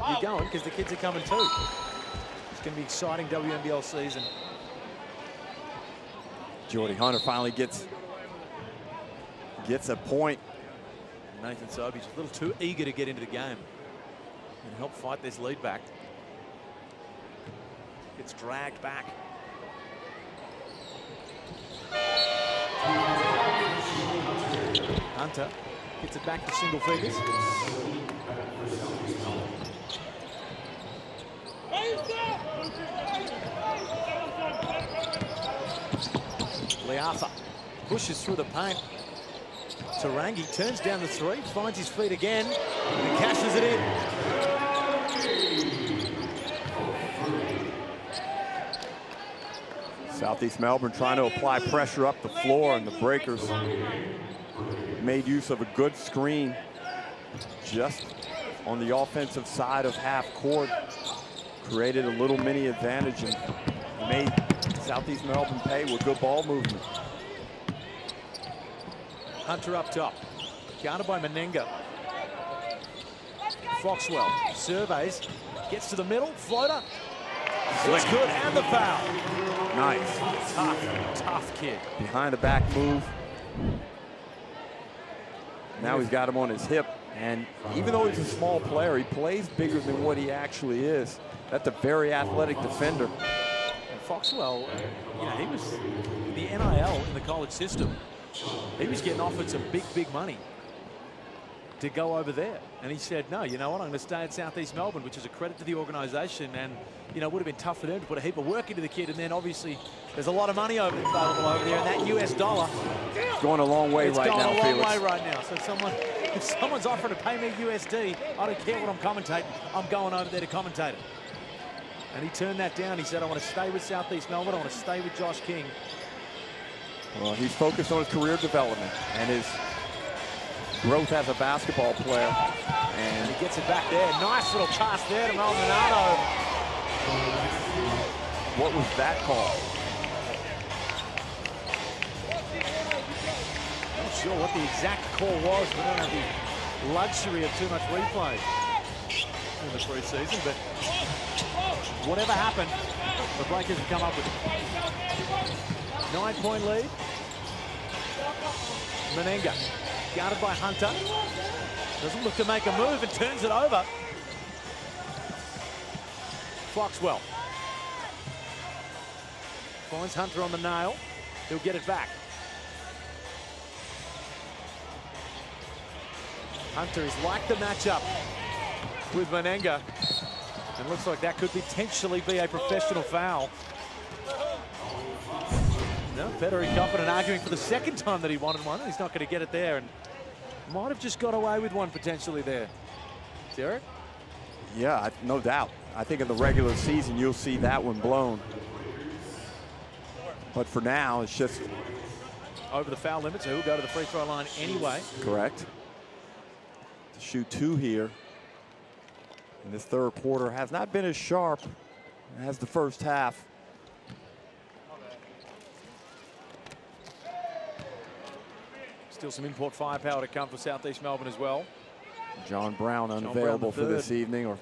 Speaker 1: You're going because the kids are coming too. It's going to be exciting WNBL season.
Speaker 6: Geordie Hunter finally gets a point.
Speaker 1: Nathan Sobey's a little too eager to get into the game and help fight this lead back. Gets dragged back. Hunter gets it back to single figures. Liafa pushes through the paint. Tarangi turns down the three, finds his feet again, and cashes it in.
Speaker 6: Southeast Melbourne trying to apply pressure up the floor, and the Breakers made use of a good screen just on the offensive side of half court. Created a little mini advantage and made Southeast Melbourne pay with good ball movement.
Speaker 1: Hunter up top, countered by Menenga. Foxwell surveys, gets to the middle, floater. It's good, and the foul.
Speaker 6: Nice.
Speaker 1: Tough kid.
Speaker 6: Behind the back move. Now he's got him on his hip, and even though he's a small player, he plays bigger than what he actually is. That's a very athletic defender.
Speaker 1: And Foxwell, you know, he was the NIL in the college system. He was getting offered some big money to go over there. And he said, no, you know what, I'm going to stay at Southeast Melbourne, which is a credit to the organisation. And, you know, it would have been tough for them to put a heap of work into the kid. And then, obviously, there's a lot of money available over there. And that US dollar...
Speaker 6: It's going a long way right now, Felix.
Speaker 1: It's going a long way right now. So if someone's offering to pay me USD, I don't care what I'm commentating. I'm going over there to commentate it. And he turned that down. He said, I want to stay with Southeast Melbourne. I want to stay with Josh King.
Speaker 6: Well, he's focused on his career development and his growth as a basketball player.
Speaker 1: And he gets it back there. Nice little pass there to Maldonado.
Speaker 6: What was that call?
Speaker 1: Not sure what the exact call was. We don't have the luxury of too much replay in the preseason, but whatever happened, the Breakers have come up with it. 9-point lead. Menenga, guarded by Hunter. Doesn't look to make a move and turns it over. Foxwell finds Hunter on the nail. He'll get it back. Hunter is like the matchup with Menenga. And looks like that could potentially be a professional foul. No, Federer confident, arguing for the second time that he wanted one. He's not going to get it there, and might have just got away with one potentially there. Derek?
Speaker 6: Yeah, no doubt. I think in the regular season you'll see that one blown. But for now, it's just
Speaker 1: over the foul limit, so he'll go to the free throw line anyway.
Speaker 6: Correct. To shoot 2 here in this third quarter has not been as sharp as the first half.
Speaker 1: Still some import firepower to come for Southeast Melbourne as well.
Speaker 6: John Brown unavailable for this evening, or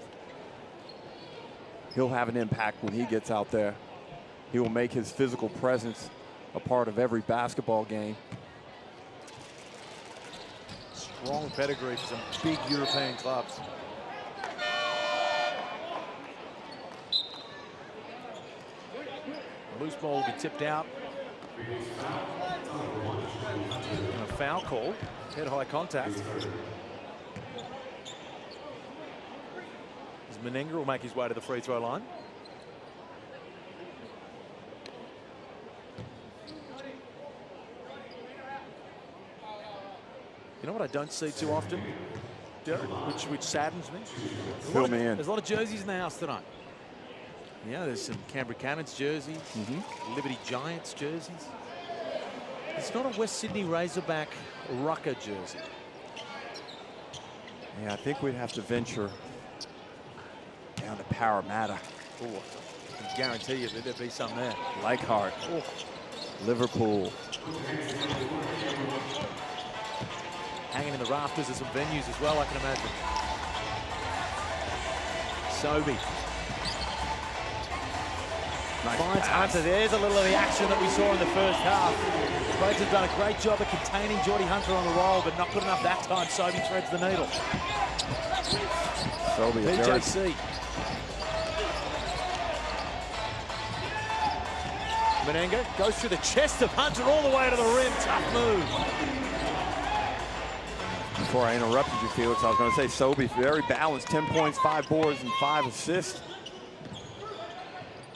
Speaker 6: he'll have an impact when he gets out there. He will make his physical presence a part of every basketball game.
Speaker 1: Strong pedigree for some big European clubs. Loose ball will be tipped out. And a foul call, head-high contact. As Menenga will make his way to the free throw line. You know what I don't see too often, Derek, which saddens me?
Speaker 6: Fill me in.
Speaker 1: There's a lot of jerseys in the house tonight. Yeah, there's some Canberra Cannons jerseys, Liberty Giants jerseys. It's not a West Sydney Razorback Rucker jersey.
Speaker 6: Yeah, I think we'd have to venture down to Parramatta.
Speaker 1: Oh, I can guarantee you there'd be some there.
Speaker 6: Leichhardt, Liverpool.
Speaker 1: Hanging in the rafters of some venues as well, I can imagine. Sobey.
Speaker 6: Nice
Speaker 1: finds
Speaker 6: pass.
Speaker 1: Hunter. There's a little of the action that we saw in the first half. The Blades have done a great job of containing Geordie Hunter on the roll, but not good enough that time. Sobey threads the needle.
Speaker 6: Sobey,
Speaker 1: PJC. Menenga goes through the chest of Hunter all the way to the rim. Tough move.
Speaker 6: Before I interrupted you, Felix, I was going to say Sobey, very balanced, 10 points, 5 boards, and 5 assists.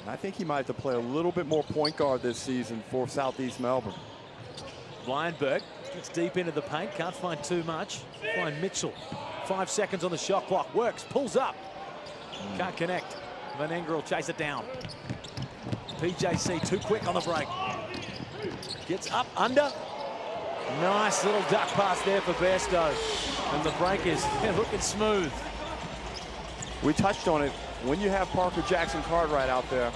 Speaker 6: And I think he might have to play a little bit more point guard this season for Southeast Melbourne.
Speaker 1: Leinberg gets deep into the paint, can't find too much. Find Mitchell. 5 seconds on the shot clock. Works, pulls up. Can't connect. Menenga will chase it down. PJC too quick on the break. Gets up, under. Nice little duck pass there for Bairstow. And the break is looking smooth.
Speaker 6: We touched on it. When you have Parker Jackson Cartwright out there,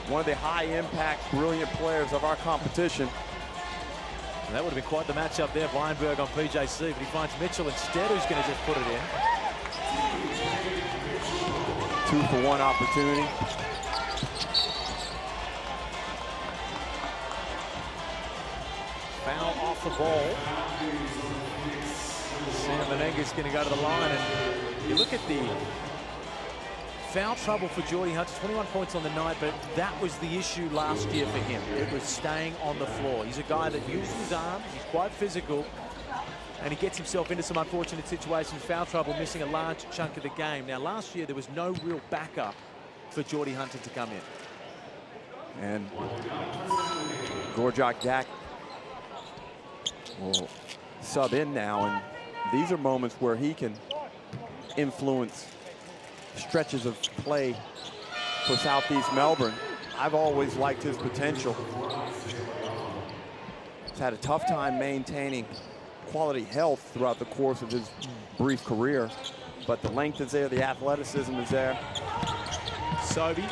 Speaker 6: one of the high-impact, brilliant players of our competition.
Speaker 1: And that would have been quite the matchup there, Weinberg on PJC, but he finds Mitchell instead, who's going to just put it in.
Speaker 6: 2-for-1 opportunity.
Speaker 1: Foul off the ball. Sam Menenga's going to go to the line, and you look at the foul trouble for Geordie Hunt. 21 points on the night, but that was the issue last year for him. It was staying on the floor. He's a guy that uses his arms, he's quite physical, and he gets himself into some unfortunate situations, foul trouble, missing a large chunk of the game. Now, last year, there was no real backup for Geordie Hunter to come in.
Speaker 6: And Gorjak Dak will sub in now, and these are moments where he can influence stretches of play for Southeast Melbourne. I've always liked his potential. He's had a tough time maintaining quality health throughout the course of his brief career, but the length is there, the athleticism is there.
Speaker 1: Sobey.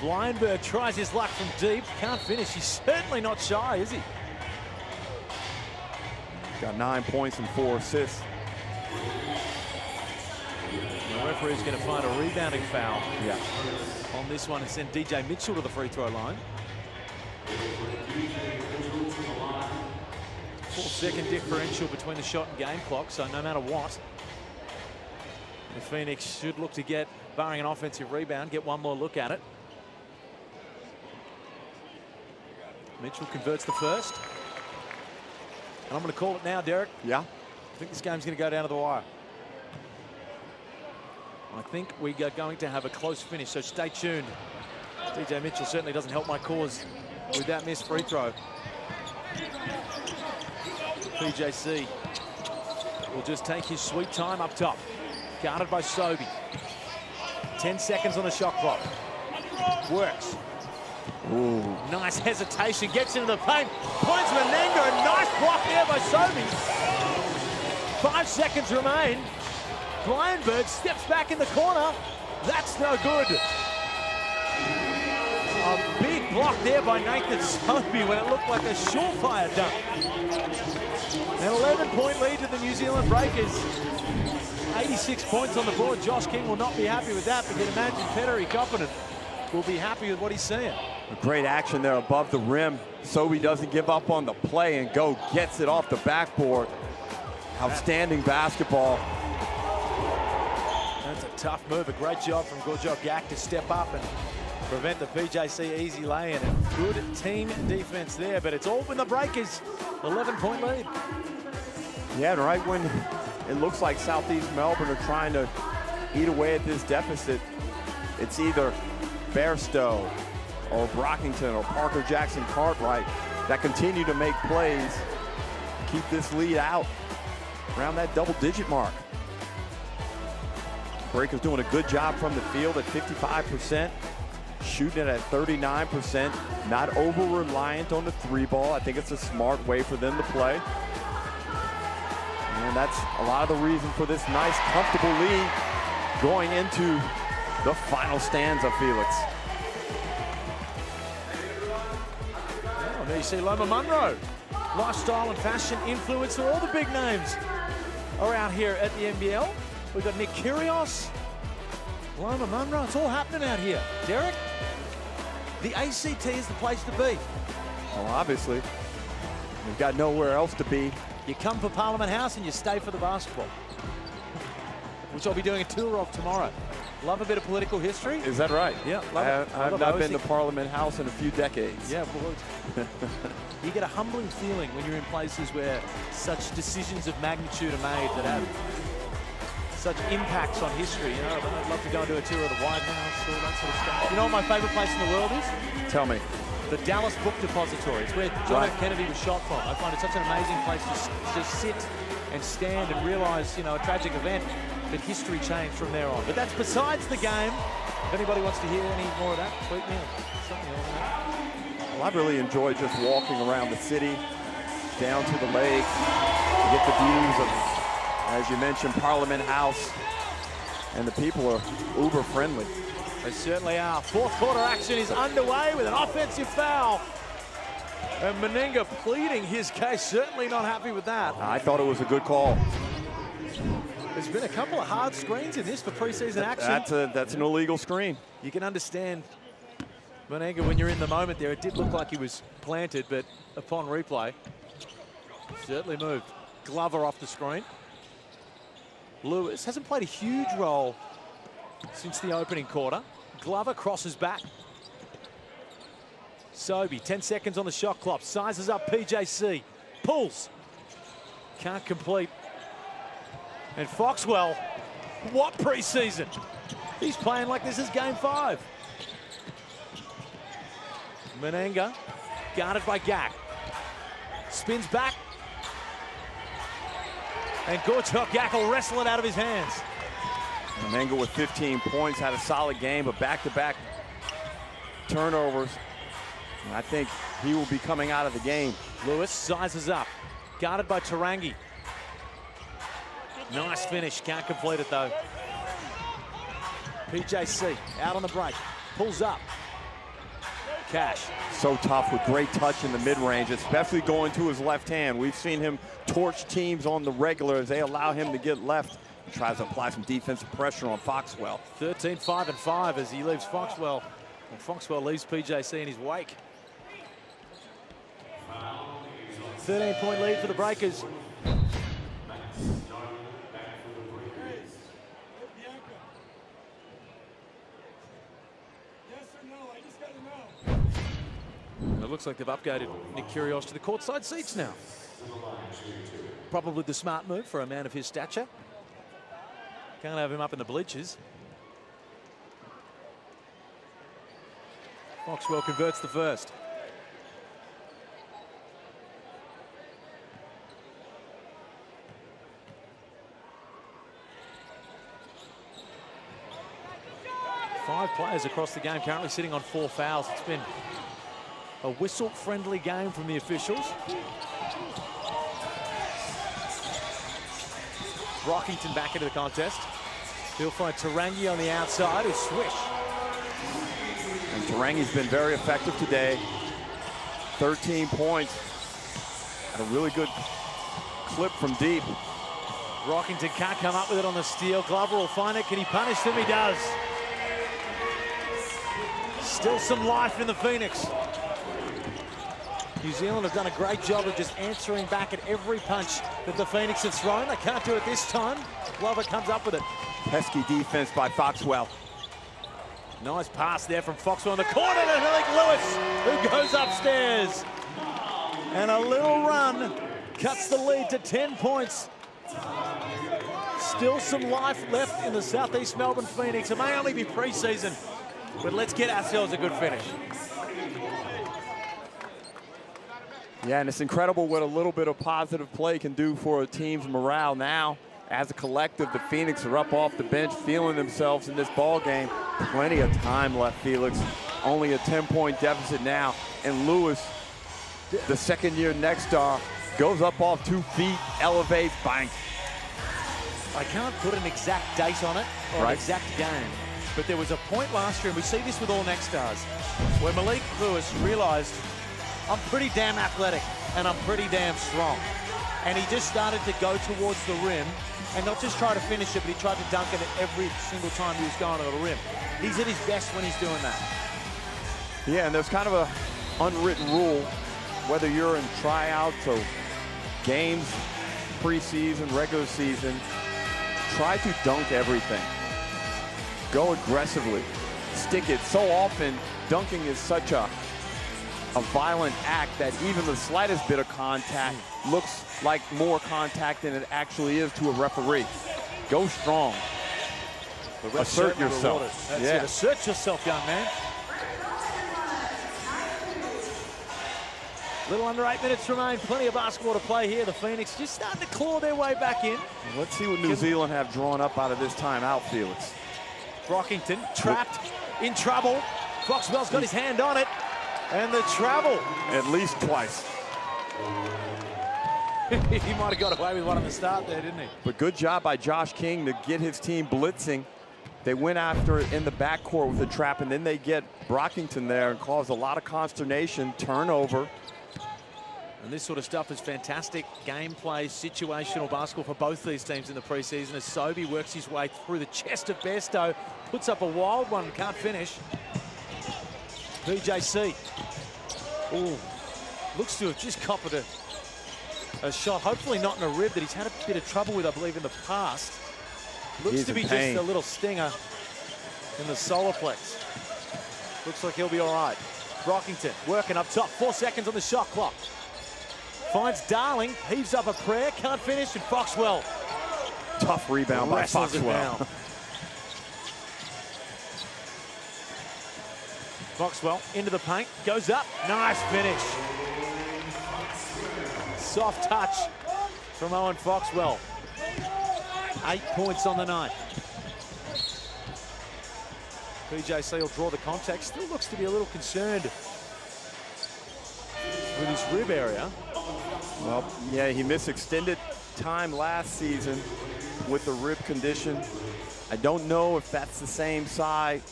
Speaker 1: Weinberg tries his luck from deep, can't finish. He's certainly not shy, is he?
Speaker 6: Got 9 points and 4 assists.
Speaker 1: The referee's going to find a rebounding foul.
Speaker 6: Yeah.
Speaker 1: On this one and send DJ Mitchell to the free throw line. 4-second differential between the shot and game clock, so no matter what, the Phoenix should look to get, barring an offensive rebound, get one more look at it. Mitchell converts the first. And I'm going to call it now, Derek.
Speaker 6: Yeah.
Speaker 1: I think this game's going to go down to the wire. I think we are going to have a close finish, so stay tuned. DJ Mitchell certainly doesn't help my cause with that missed free throw. PJC will just take his sweet time up top. Guarded by Sobey. 10 seconds on the shot clock. Works.
Speaker 6: Ooh.
Speaker 1: Nice hesitation, gets into the paint, points Menenga, a nice block there by Sobey. 5 seconds remain. Weinberg steps back in the corner. That's no good. A big block there by Nathan Sobey when it looked like a surefire dunk. An 11-point lead to the New Zealand Breakers. 86 points on the board. Josh King will not be happy with that, but you can imagine Petteri Koppinen will be happy with what he's seeing.
Speaker 6: Great action there above the rim. Sobey doesn't give up on the play and gets it off the backboard. Outstanding basketball.
Speaker 1: That's a tough move. A great job from Gorjok Yak to step up and prevent the PJC easy lay-in. Good team defense there, but it's all been the Breakers. 11-point lead.
Speaker 6: Yeah, and right when it looks like Southeast Melbourne are trying to eat away at this deficit, it's either Bairstow or Brockington or Parker Jackson Cartwright that continue to make plays, keep this lead out around that double-digit mark. Breakers doing a good job from the field at 55%, shooting it at 39%, not over-reliant on the three ball. I think it's a smart way for them to play. And that's a lot of the reason for this nice, comfortable lead going into the final stanza, Felix.
Speaker 1: Oh, there you see Loma Munro. Lifestyle and fashion influencer, all the big names are out here at the NBL. We've got Nick Kyrgios, Loma Munro, it's all happening out here. Derek, the ACT is the place to be.
Speaker 6: Well, obviously, we've got nowhere else to be.
Speaker 1: You come for Parliament House and you stay for the basketball, which I'll be doing a tour of tomorrow. Love a bit of political history.
Speaker 6: Is that right?
Speaker 1: Yeah,
Speaker 6: I've not been to Parliament House in a few decades.
Speaker 1: Yeah, well, you get a humbling feeling when you're in places where such decisions of magnitude are made that have such impacts on history. You know, I'd love to go and do a tour of the White House, all that sort of stuff. You know what my favorite place in the world is?
Speaker 6: Tell me.
Speaker 1: The Dallas Book Depository. It's where John F. Kennedy was shot from. I find it such an amazing place to just sit and stand and realize, you know, a tragic event, but history changed from there on. But that's besides the game. If anybody wants to hear any more of that, tweet me or something on that.
Speaker 6: Well, I've really enjoyed just walking around the city, down to the lake, to get the views of, as you mentioned, Parliament House. And the people are uber friendly.
Speaker 1: They certainly are. Fourth quarter action is underway with an offensive foul. And Menenga pleading his case, certainly not happy with that.
Speaker 6: I thought it was a good call.
Speaker 1: There's been a couple of hard screens in this for preseason action.
Speaker 6: That's an illegal screen.
Speaker 1: You can understand Menenga when you're in the moment there. It did look like he was planted, but upon replay, certainly moved. Glover off the screen. Lewis hasn't played a huge role since the opening quarter. Glover crosses back. Sobey, 10 seconds on the shot clock. Sizes up PJC. Pulls. Can't complete. And Foxwell, what preseason? He's playing like this is game 5. Menenga, guarded by Gak. Spins back. And Gorchok Gak will wrestle it out of his hands.
Speaker 6: Menenga with 15 points, had a solid game, but back-to-back turnovers. And I think he will be coming out of the game.
Speaker 1: Lewis sizes up, guarded by Tarangi. Nice finish, can't complete it though. PJC out on the break, pulls up. Cash.
Speaker 6: So tough with great touch in the mid-range, especially going to his left hand. We've seen him torch teams on the regular as they allow him to get left. He tries to apply some defensive pressure on Foxwell.
Speaker 1: 13-5-5 as he leaves Foxwell. And Foxwell leaves PJC in his wake. 13-point lead for the Breakers. It looks like they've upgraded Nick Kyrgios to the courtside seats now. Probably the smart move for a man of his stature. Can't have him up in the bleachers. Foxwell converts the first. Five players across the game currently sitting on 4 fouls. It's been a whistle-friendly game from the officials. Rockington back into the contest. He'll find Tarangi on the outside, who's swish.
Speaker 6: And Tarangi's been very effective today. 13 points. Had a really good clip from deep.
Speaker 1: Rockington can't come up with it on the steal. Glover will find it. Can he punish them? He does. Still some life in the Phoenix. New Zealand have done a great job of just answering back at every punch that the Phoenix have thrown. They can't do it this time. Glover comes up with it.
Speaker 6: Pesky defense by Foxwell.
Speaker 1: Nice pass there from Foxwell in the corner to Malik Lewis, who goes upstairs. And a little run cuts the lead to 10 points. Still some life left in the Southeast Melbourne Phoenix. It may only be preseason, but let's get ourselves a good finish.
Speaker 6: Yeah, and it's incredible what a little bit of positive play can do for a team's morale. Now, as a collective, the Phoenix are up off the bench, feeling themselves in this ball game. Plenty of time left, Felix. Only a 10-point deficit now. And Lewis, the second-year next star, goes up off 2 feet, elevates, bang.
Speaker 1: I can't put an exact date on it or an exact game, but there was a point last year, and we see this with all next stars, where Malik Lewis realized, I'm pretty damn athletic and I'm pretty damn strong. And he just started to go towards the rim and not just try to finish it, but he tried to dunk it every single time he was going to the rim. He's at his best when he's doing that.
Speaker 6: Yeah, and there's kind of a unwritten rule, whether you're in tryouts or games, preseason, regular season, try to dunk everything. Go aggressively, stick it. So often, dunking is such a violent act that even the slightest bit of contact looks like more contact than it actually is to a referee. Go strong. Assert yourself.
Speaker 1: That's it. Assert yourself, young man. Little under 8 minutes remain. Plenty of basketball to play here. The Phoenix just starting to claw their way back in.
Speaker 6: Let's see what New Zealand have drawn up out of this timeout, Felix.
Speaker 1: Rockington trapped in trouble. Foxwell's got his hand on it. And the travel.
Speaker 6: At least twice.
Speaker 1: He might have got away with one on the start there, didn't he?
Speaker 6: But good job by Josh King to get his team blitzing. They went after it in the backcourt with a trap, and then they get Brockington there and cause a lot of consternation, turnover.
Speaker 1: And this sort of stuff is fantastic gameplay, situational basketball for both these teams in the preseason as Sobey works his way through the chest of Besto, puts up a wild one, can't finish. PJC. Ooh, looks to have just copped a shot, hopefully not in a rib that he's had a bit of trouble with, I believe, in the past. Looks to be just a little stinger in the solar plex. Looks like he'll be all right. Brockington working up top, 4 seconds on the shot clock. Finds Darling, heaves up a prayer, can't finish, and Foxwell.
Speaker 6: Tough rebound by Foxwell.
Speaker 1: Foxwell into the paint, goes up, nice finish. Soft touch from Owen Foxwell. 8 points on the night. PJC will draw the contact, still looks to be a little concerned with his rib area.
Speaker 6: Well, yeah, he missed extended time last season with the rib condition. I don't know if that's the same side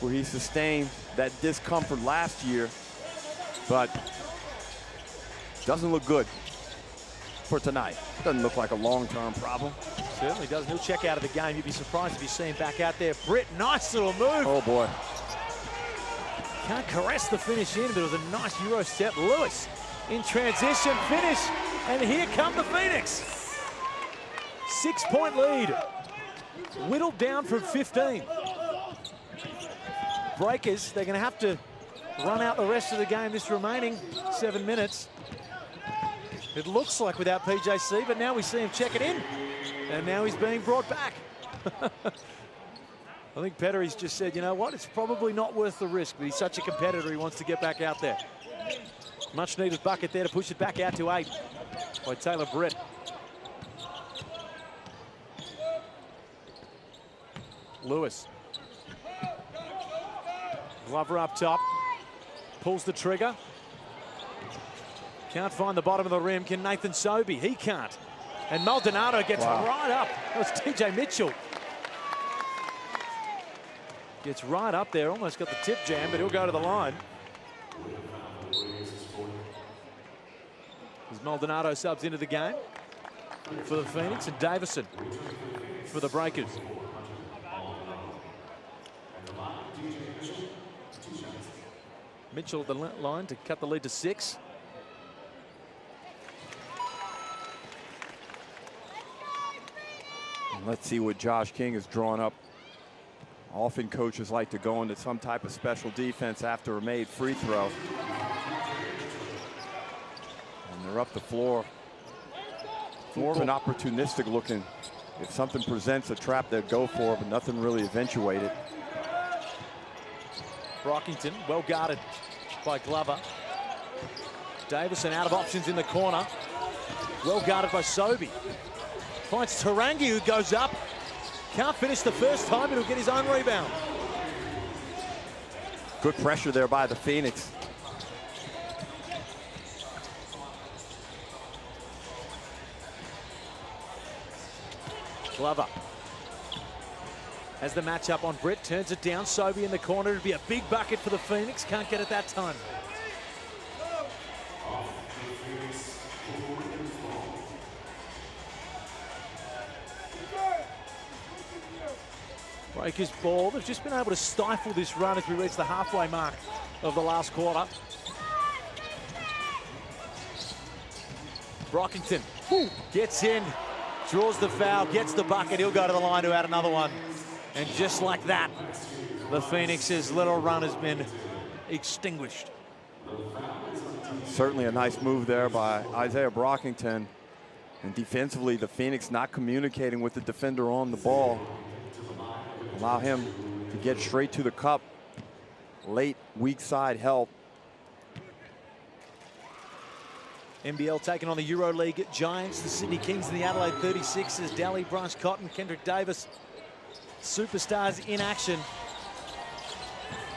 Speaker 6: where he sustained that discomfort last year, but doesn't look good for tonight. Doesn't look like a long-term problem.
Speaker 1: Certainly doesn't. He'll check out of the game. You'd be surprised if you see him back out there. Britt, nice little move.
Speaker 6: Oh, boy.
Speaker 1: Can't caress the finish in, but it was a nice Euro step. Lewis in transition, finish, and here come the Phoenix. 6-point lead. Whittled down from 15. Breakers, they're going to have to run out the rest of the game this remaining 7 minutes. It looks like without PJC, but now we see him check it in. And now he's being brought back. I think Pettery's just said, you know what, it's probably not worth the risk, but he's such a competitor, he wants to get back out there. Much needed bucket there to push it back out to 8 by Taylor Britt. Lewis. Glover up top, pulls the trigger. Can't find the bottom of the rim. Can Nathan Sobey? He can't. And Maldonado gets right up. That was TJ Mitchell. Gets right up there, almost got the tip jam, but he'll go to the line. As Maldonado subs into the game for the Phoenix, and Davison for the Breakers. Mitchell at the line to cut the lead to 6.
Speaker 6: And let's see what Josh King has drawn up. Often coaches like to go into some type of special defense after a made free throw. And they're up the floor. More of an opportunistic looking. If something presents a trap, they'd go for it, but nothing really eventuated.
Speaker 1: Brockington, well guarded by Glover. Davison out of options in the corner. Well guarded by Sobey. Finds Tarangi, who goes up. Can't finish the first time, but he'll get his own rebound.
Speaker 6: Good pressure there by the Phoenix.
Speaker 1: Glover has the matchup on Britt, turns it down. Sobey in the corner. It'd be a big bucket for the Phoenix. Can't get it that time. Breakers ball. They've just been able to stifle this run as we reach the halfway mark of the last quarter. Brockington gets in, draws the foul, gets the bucket. He'll go to the line to add another one. And just like that, the Phoenix's little run has been extinguished.
Speaker 6: Certainly a nice move there by Isaiah Brockington. And defensively, the Phoenix not communicating with the defender on the ball. Allow him to get straight to the cup. Late, weak side help.
Speaker 1: NBL taking on the EuroLeague Giants, the Sydney Kings and the Adelaide 36ers. Daly, Branch Cotton, Kendrick Davis, superstars in action.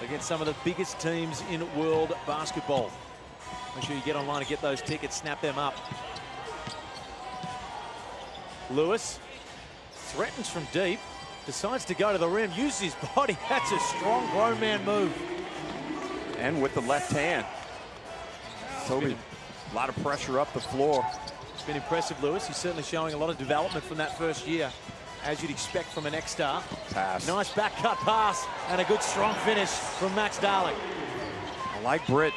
Speaker 1: against some of the biggest teams in world basketball. Make sure you get online and get those tickets, snap them up. Lewis threatens from deep, decides to go to the rim, uses his body. That's a strong grown man move.
Speaker 6: And with the left hand. Toby, a lot of pressure up the floor.
Speaker 1: It's been impressive, Lewis. He's certainly showing a lot of development from that first year, as you'd expect from an ex-star.
Speaker 6: Pass.
Speaker 1: Nice back cut pass and a good strong finish from Max Darling.
Speaker 6: I like Britt.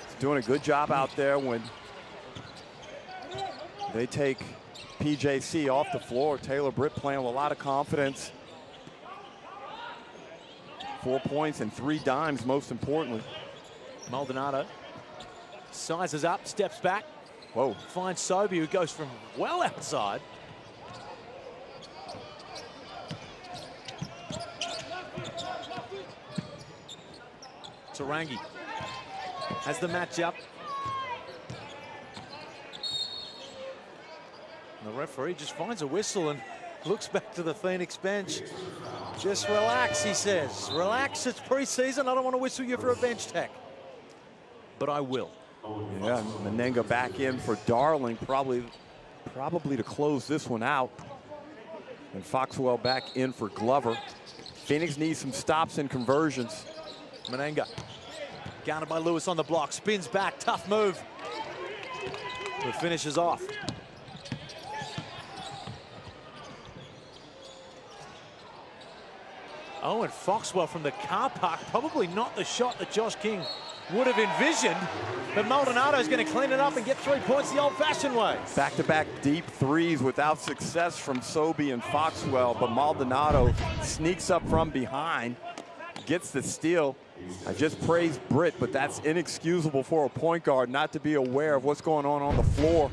Speaker 6: He's doing a good job out there when they take PJC off the floor. Taylor Britt playing with a lot of confidence. 4 points and 3 dimes, most importantly.
Speaker 1: Maldonado sizes up, steps back.
Speaker 6: Whoa.
Speaker 1: Finds Sobey, who goes from well outside. Tarangi has the matchup. And the referee just finds a whistle and looks back to the Phoenix bench. Just relax, he says. Relax, it's preseason. I don't want to whistle you for a bench tech. But I will.
Speaker 6: Yeah, Menenga back in for Darling, probably to close this one out. And Foxwell back in for Glover. Phoenix needs some stops and conversions.
Speaker 1: Menenga, guarded by Lewis on the block, spins back, tough move. But finishes off. Oh, and Foxwell from the car park, probably not the shot that Josh King would have envisioned, but Maldonado's going to clean it up and get 3 points the old-fashioned way.
Speaker 6: Back-to-back deep threes without success from Sobey and Foxwell, but Maldonado sneaks up from behind, gets the steal. I just praised Britt, but that's inexcusable for a point guard not to be aware of what's going on the floor,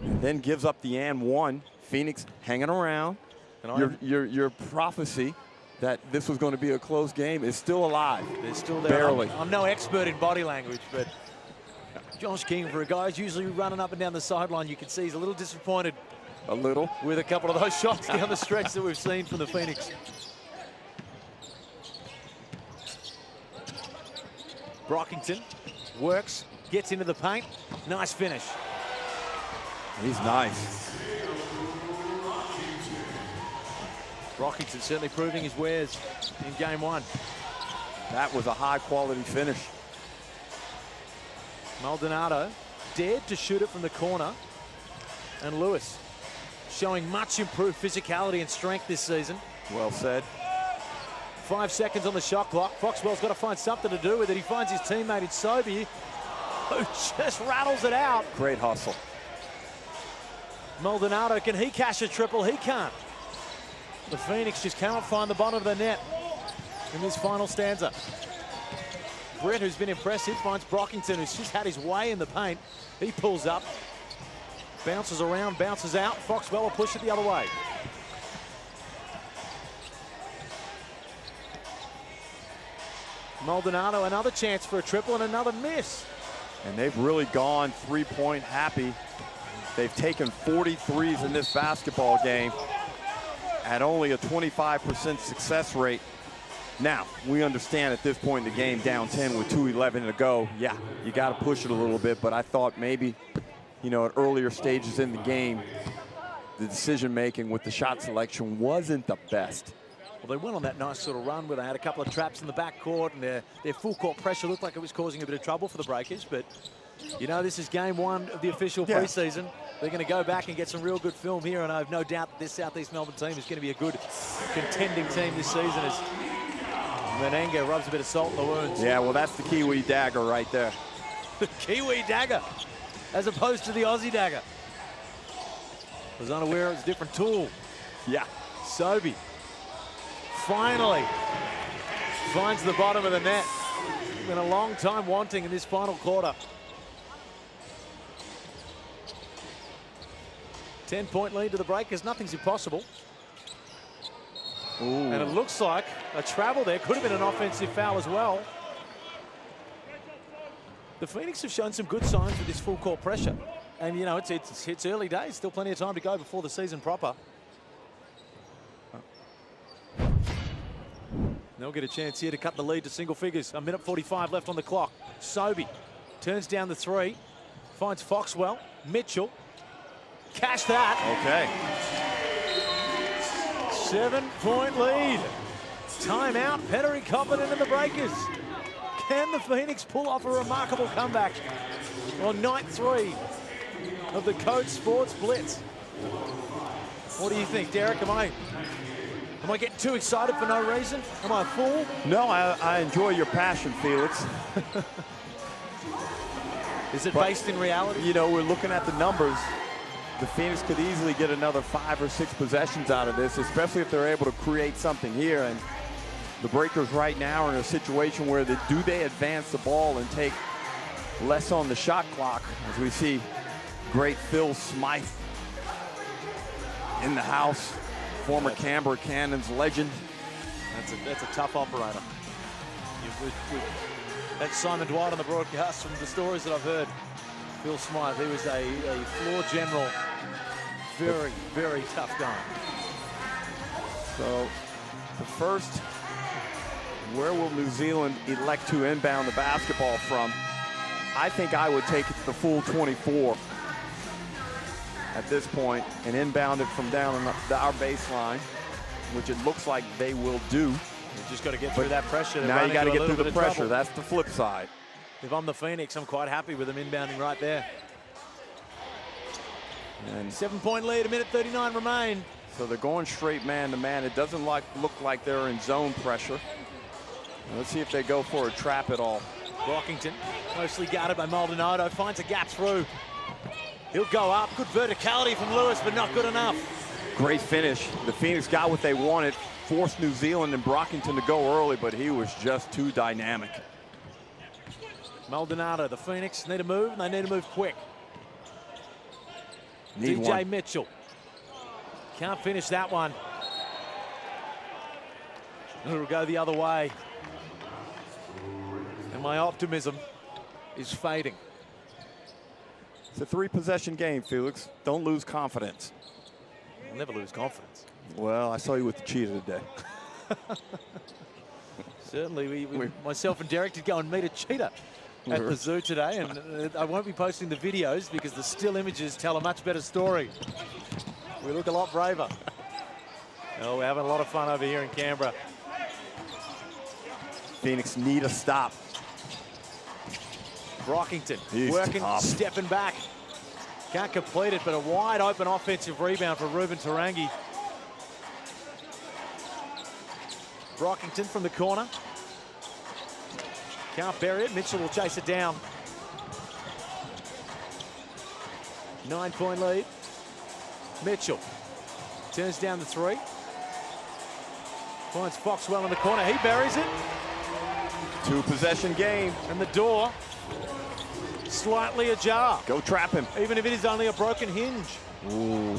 Speaker 6: and then gives up the and one. Phoenix hanging around. And your prophecy that this was going to be a close game is still alive.
Speaker 1: They're still there.
Speaker 6: Barely.
Speaker 1: I'm no expert in body language, but Josh King, for a guy who's usually running up and down the sideline, you can see he's a little disappointed.
Speaker 6: A little?
Speaker 1: With a couple of those shots down the stretch that we've seen from the Phoenix. Brockington works, gets into the paint. Nice finish.
Speaker 6: He's nice.
Speaker 1: Brockington certainly proving his wares in game one.
Speaker 6: That was a high-quality finish.
Speaker 1: Maldonado dared to shoot it from the corner. And Lewis showing much improved physicality and strength this season.
Speaker 6: Well said.
Speaker 1: 5 seconds on the shot clock. Foxwell's got to find something to do with it. He finds his teammate in Sobey, who just rattles it out.
Speaker 6: Great hustle.
Speaker 1: Maldonado, can he cash a triple? He can't. The Phoenix just cannot find the bottom of the net in this final stanza. Britt, who's been impressive, finds Brockington, who's just had his way in the paint. He pulls up, bounces around, bounces out. Foxwell will push it the other way. Maldonado, another chance for a triple and another miss.
Speaker 6: And they've really gone three-point happy. They've taken 43s in this basketball game at only a 25% success rate. Now, we understand at this point in the game, down 10 with 2:11 to go, yeah, you got to push it a little bit, but I thought maybe, you know, at earlier stages in the game, the decision-making with the shot selection wasn't the best.
Speaker 1: Well, they went on that nice sort of run where they had a couple of traps in the backcourt, and their full-court pressure looked like it was causing a bit of trouble for the Breakers, but you know, this is game one of the official preseason. They're going to go back and get some real good film here, and I have no doubt that this Southeast Melbourne team is going to be a good contending team this season as Menenga rubs a bit of salt in the wounds.
Speaker 6: Yeah, well, that's the Kiwi dagger right there.
Speaker 1: The Kiwi dagger, as opposed to the Aussie dagger. I was unaware it was a different tool.
Speaker 6: Yeah.
Speaker 1: Sobey finally finds the bottom of the net. It's been a long time wanting in this final quarter. 10-point lead to the Breakers. Nothing's impossible.
Speaker 6: Ooh.
Speaker 1: And it looks like a travel there. Could have been an offensive foul as well. The Phoenix have shown some good signs with this full court pressure. And, you know, it's early days. Still plenty of time to go before the season proper. They'll get a chance here to cut the lead to single figures. A minute 45 left on the clock. Sobey turns down the three, finds Foxwell. Mitchell, cash that.
Speaker 6: Okay.
Speaker 1: 7-point lead. Timeout, Pettery confident in the breakers. Can the Phoenix pull off a remarkable comeback on night 3 of the CODE Sports Blitz? What do you think, Derek? Am I getting too excited for no reason? Am I a fool?
Speaker 6: No, I enjoy your passion, Felix.
Speaker 1: Is it based in reality?
Speaker 6: You know, we're looking at the numbers. The Phoenix could easily get another 5 or 6 possessions out of this, especially if they're able to create something here. And the Breakers right now are in a situation where do they advance the ball and take less on the shot clock, as we see great Phil Smythe in the house, former Canberra Cannons legend.
Speaker 1: That's a tough operator. That's Simon Dwight on the broadcast from the stories that I've heard. Phil Smythe, he was a floor general. Very, very tough guy.
Speaker 6: So the first, where will New Zealand elect to inbound the basketball from? I think I would take it to the full 24 at this point and inbound it from down on our baseline, which it looks like they will do.
Speaker 1: You just got to get through that pressure.
Speaker 6: Now you got to get through the pressure. That's the flip side.
Speaker 1: If I'm the Phoenix, I'm quite happy with them inbounding right there.
Speaker 6: And
Speaker 1: 7-point lead, a minute 39 remain.
Speaker 6: So they're going straight man to man. It doesn't look like they're in zone pressure. Let's see if they go for a trap at all.
Speaker 1: Brockington, closely guarded by Maldonado, finds a gap through. He'll go up. Good verticality from Lewis, but not good enough.
Speaker 6: Great finish. The Phoenix got what they wanted, forced New Zealand and Brockington to go early, but he was just too dynamic.
Speaker 1: Maldonado, the Phoenix need to move, and they need to move quick. DJ Mitchell can't finish that one. It'll go the other way. And my optimism is fading.
Speaker 6: It's a 3-possession game, Felix. Don't lose confidence.
Speaker 1: I'll never lose confidence.
Speaker 6: Well, I saw you with the cheetah today.
Speaker 1: Certainly, myself and Derek did go and meet a cheetah at the zoo today, and I won't be posting the videos because the still images tell a much better story. We look a lot braver. Oh, we're having a lot of fun over here in Canberra.
Speaker 6: Phoenix need a stop.
Speaker 1: Brockington
Speaker 6: He's
Speaker 1: working,
Speaker 6: tough.
Speaker 1: stepping back. Can't complete it, but a wide open offensive rebound for Ruben Tarangi. Brockington from the corner. Can't bury it. Mitchell will chase it down. 9-point lead. Mitchell turns down the three. Finds Foxwell in the corner. He buries it.
Speaker 6: 2-possession game.
Speaker 1: And the door slightly ajar.
Speaker 6: Go trap him.
Speaker 1: Even if it is only a broken hinge.
Speaker 6: Ooh.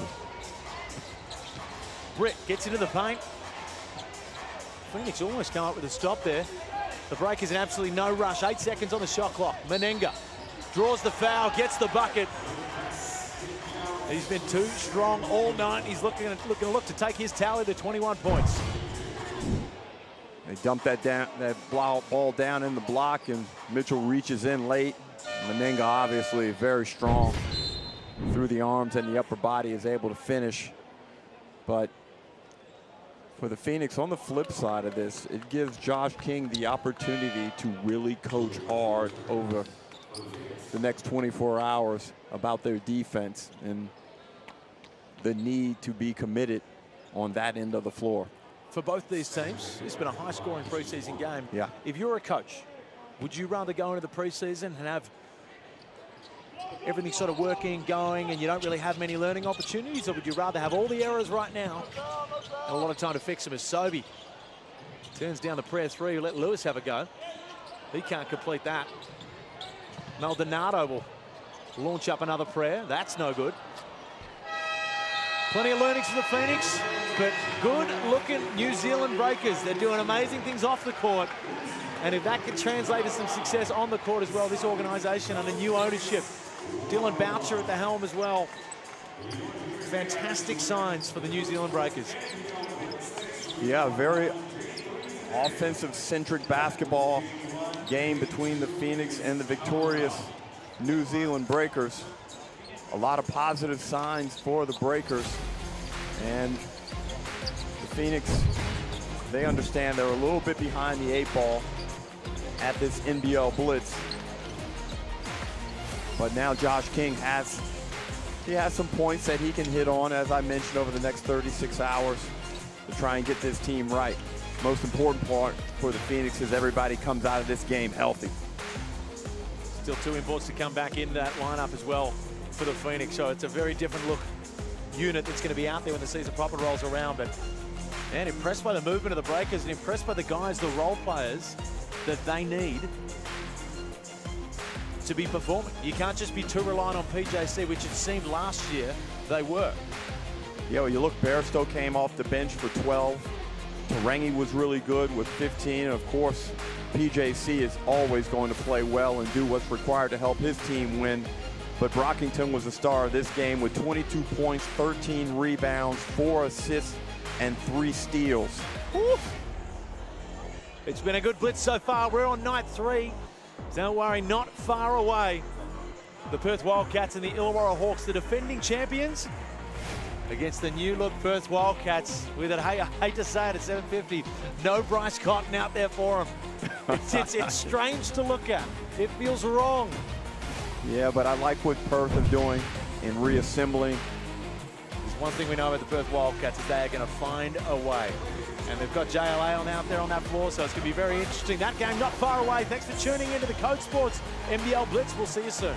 Speaker 1: Britt gets into the paint. Phoenix almost come up with a stop there. The break is in absolutely no rush. 8 seconds on the shot clock. Menenga draws the foul, gets the bucket. He's been too strong all night. He's looking to look to take his tally to 21 points.
Speaker 6: They dump that ball down in the block, and Mitchell reaches in late. Menenga obviously very strong through the arms and the upper body, is able to finish. But for the Phoenix, on the flip side of this, it gives Josh King the opportunity to really coach hard over the next 24 hours about their defense and the need to be committed on that end of the floor.
Speaker 1: For both these teams, it's been a high-scoring preseason game.
Speaker 6: Yeah.
Speaker 1: If you're a coach, would you rather go into the preseason and have everything sort of working, going, and you don't really have many learning opportunities, or would you rather have all the errors right now and a lot of time to fix them? As Sobey turns down the prayer three, let Lewis have a go. He can't complete that. Maldonado will launch up another prayer. That's no good. Plenty of learnings for the Phoenix, but good-looking New Zealand Breakers. They're doing amazing things off the court. And if that could translate to some success on the court as well, this organisation under new ownership, Dylan Boucher at the helm as well. Fantastic signs for the New Zealand Breakers.
Speaker 6: Yeah, very offensive-centric basketball game between the Phoenix and the victorious New Zealand Breakers. A lot of positive signs for the Breakers. And the Phoenix, they understand they're a little bit behind the 8 ball at this NBL Blitz. But now Josh King has some points that he can hit on, as I mentioned, over the next 36 hours to try and get this team right. Most important part for the Phoenix is everybody comes out of this game healthy.
Speaker 1: Still 2 imports to come back in that lineup as well for the Phoenix, so it's a very different look unit that's going to be out there when the season proper rolls around. But man, impressed by the movement of the Breakers and impressed by the guys, the role players that they need to be performing. You can't just be too reliant on PJC, which it seemed last year they were.
Speaker 6: Yeah, well, you look, Bairstow came off the bench for 12. Tarangi was really good with 15. And of course, PJC is always going to play well and do what's required to help his team win. But Brockington was the star of this game with 22 points, 13 rebounds, 4 assists, and 3 steals.
Speaker 1: Woo. It's been a good blitz so far. We're on night 3. Don't worry, not far away. The Perth Wildcats and the Illawarra Hawks, the defending champions, against the new look Perth Wildcats with it. Hey, I hate to say it at 7:50. No Bryce Cotton out there for them. It's strange to look at. It feels wrong.
Speaker 6: Yeah, but I like what Perth is doing in reassembling.
Speaker 1: There's one thing we know about the Perth Wildcats is they are going to find a way. And they've got JLA on out there on that floor, so it's going to be very interesting. That game not far away. Thanks for tuning into the Code Sports NBL Blitz. We'll see you soon.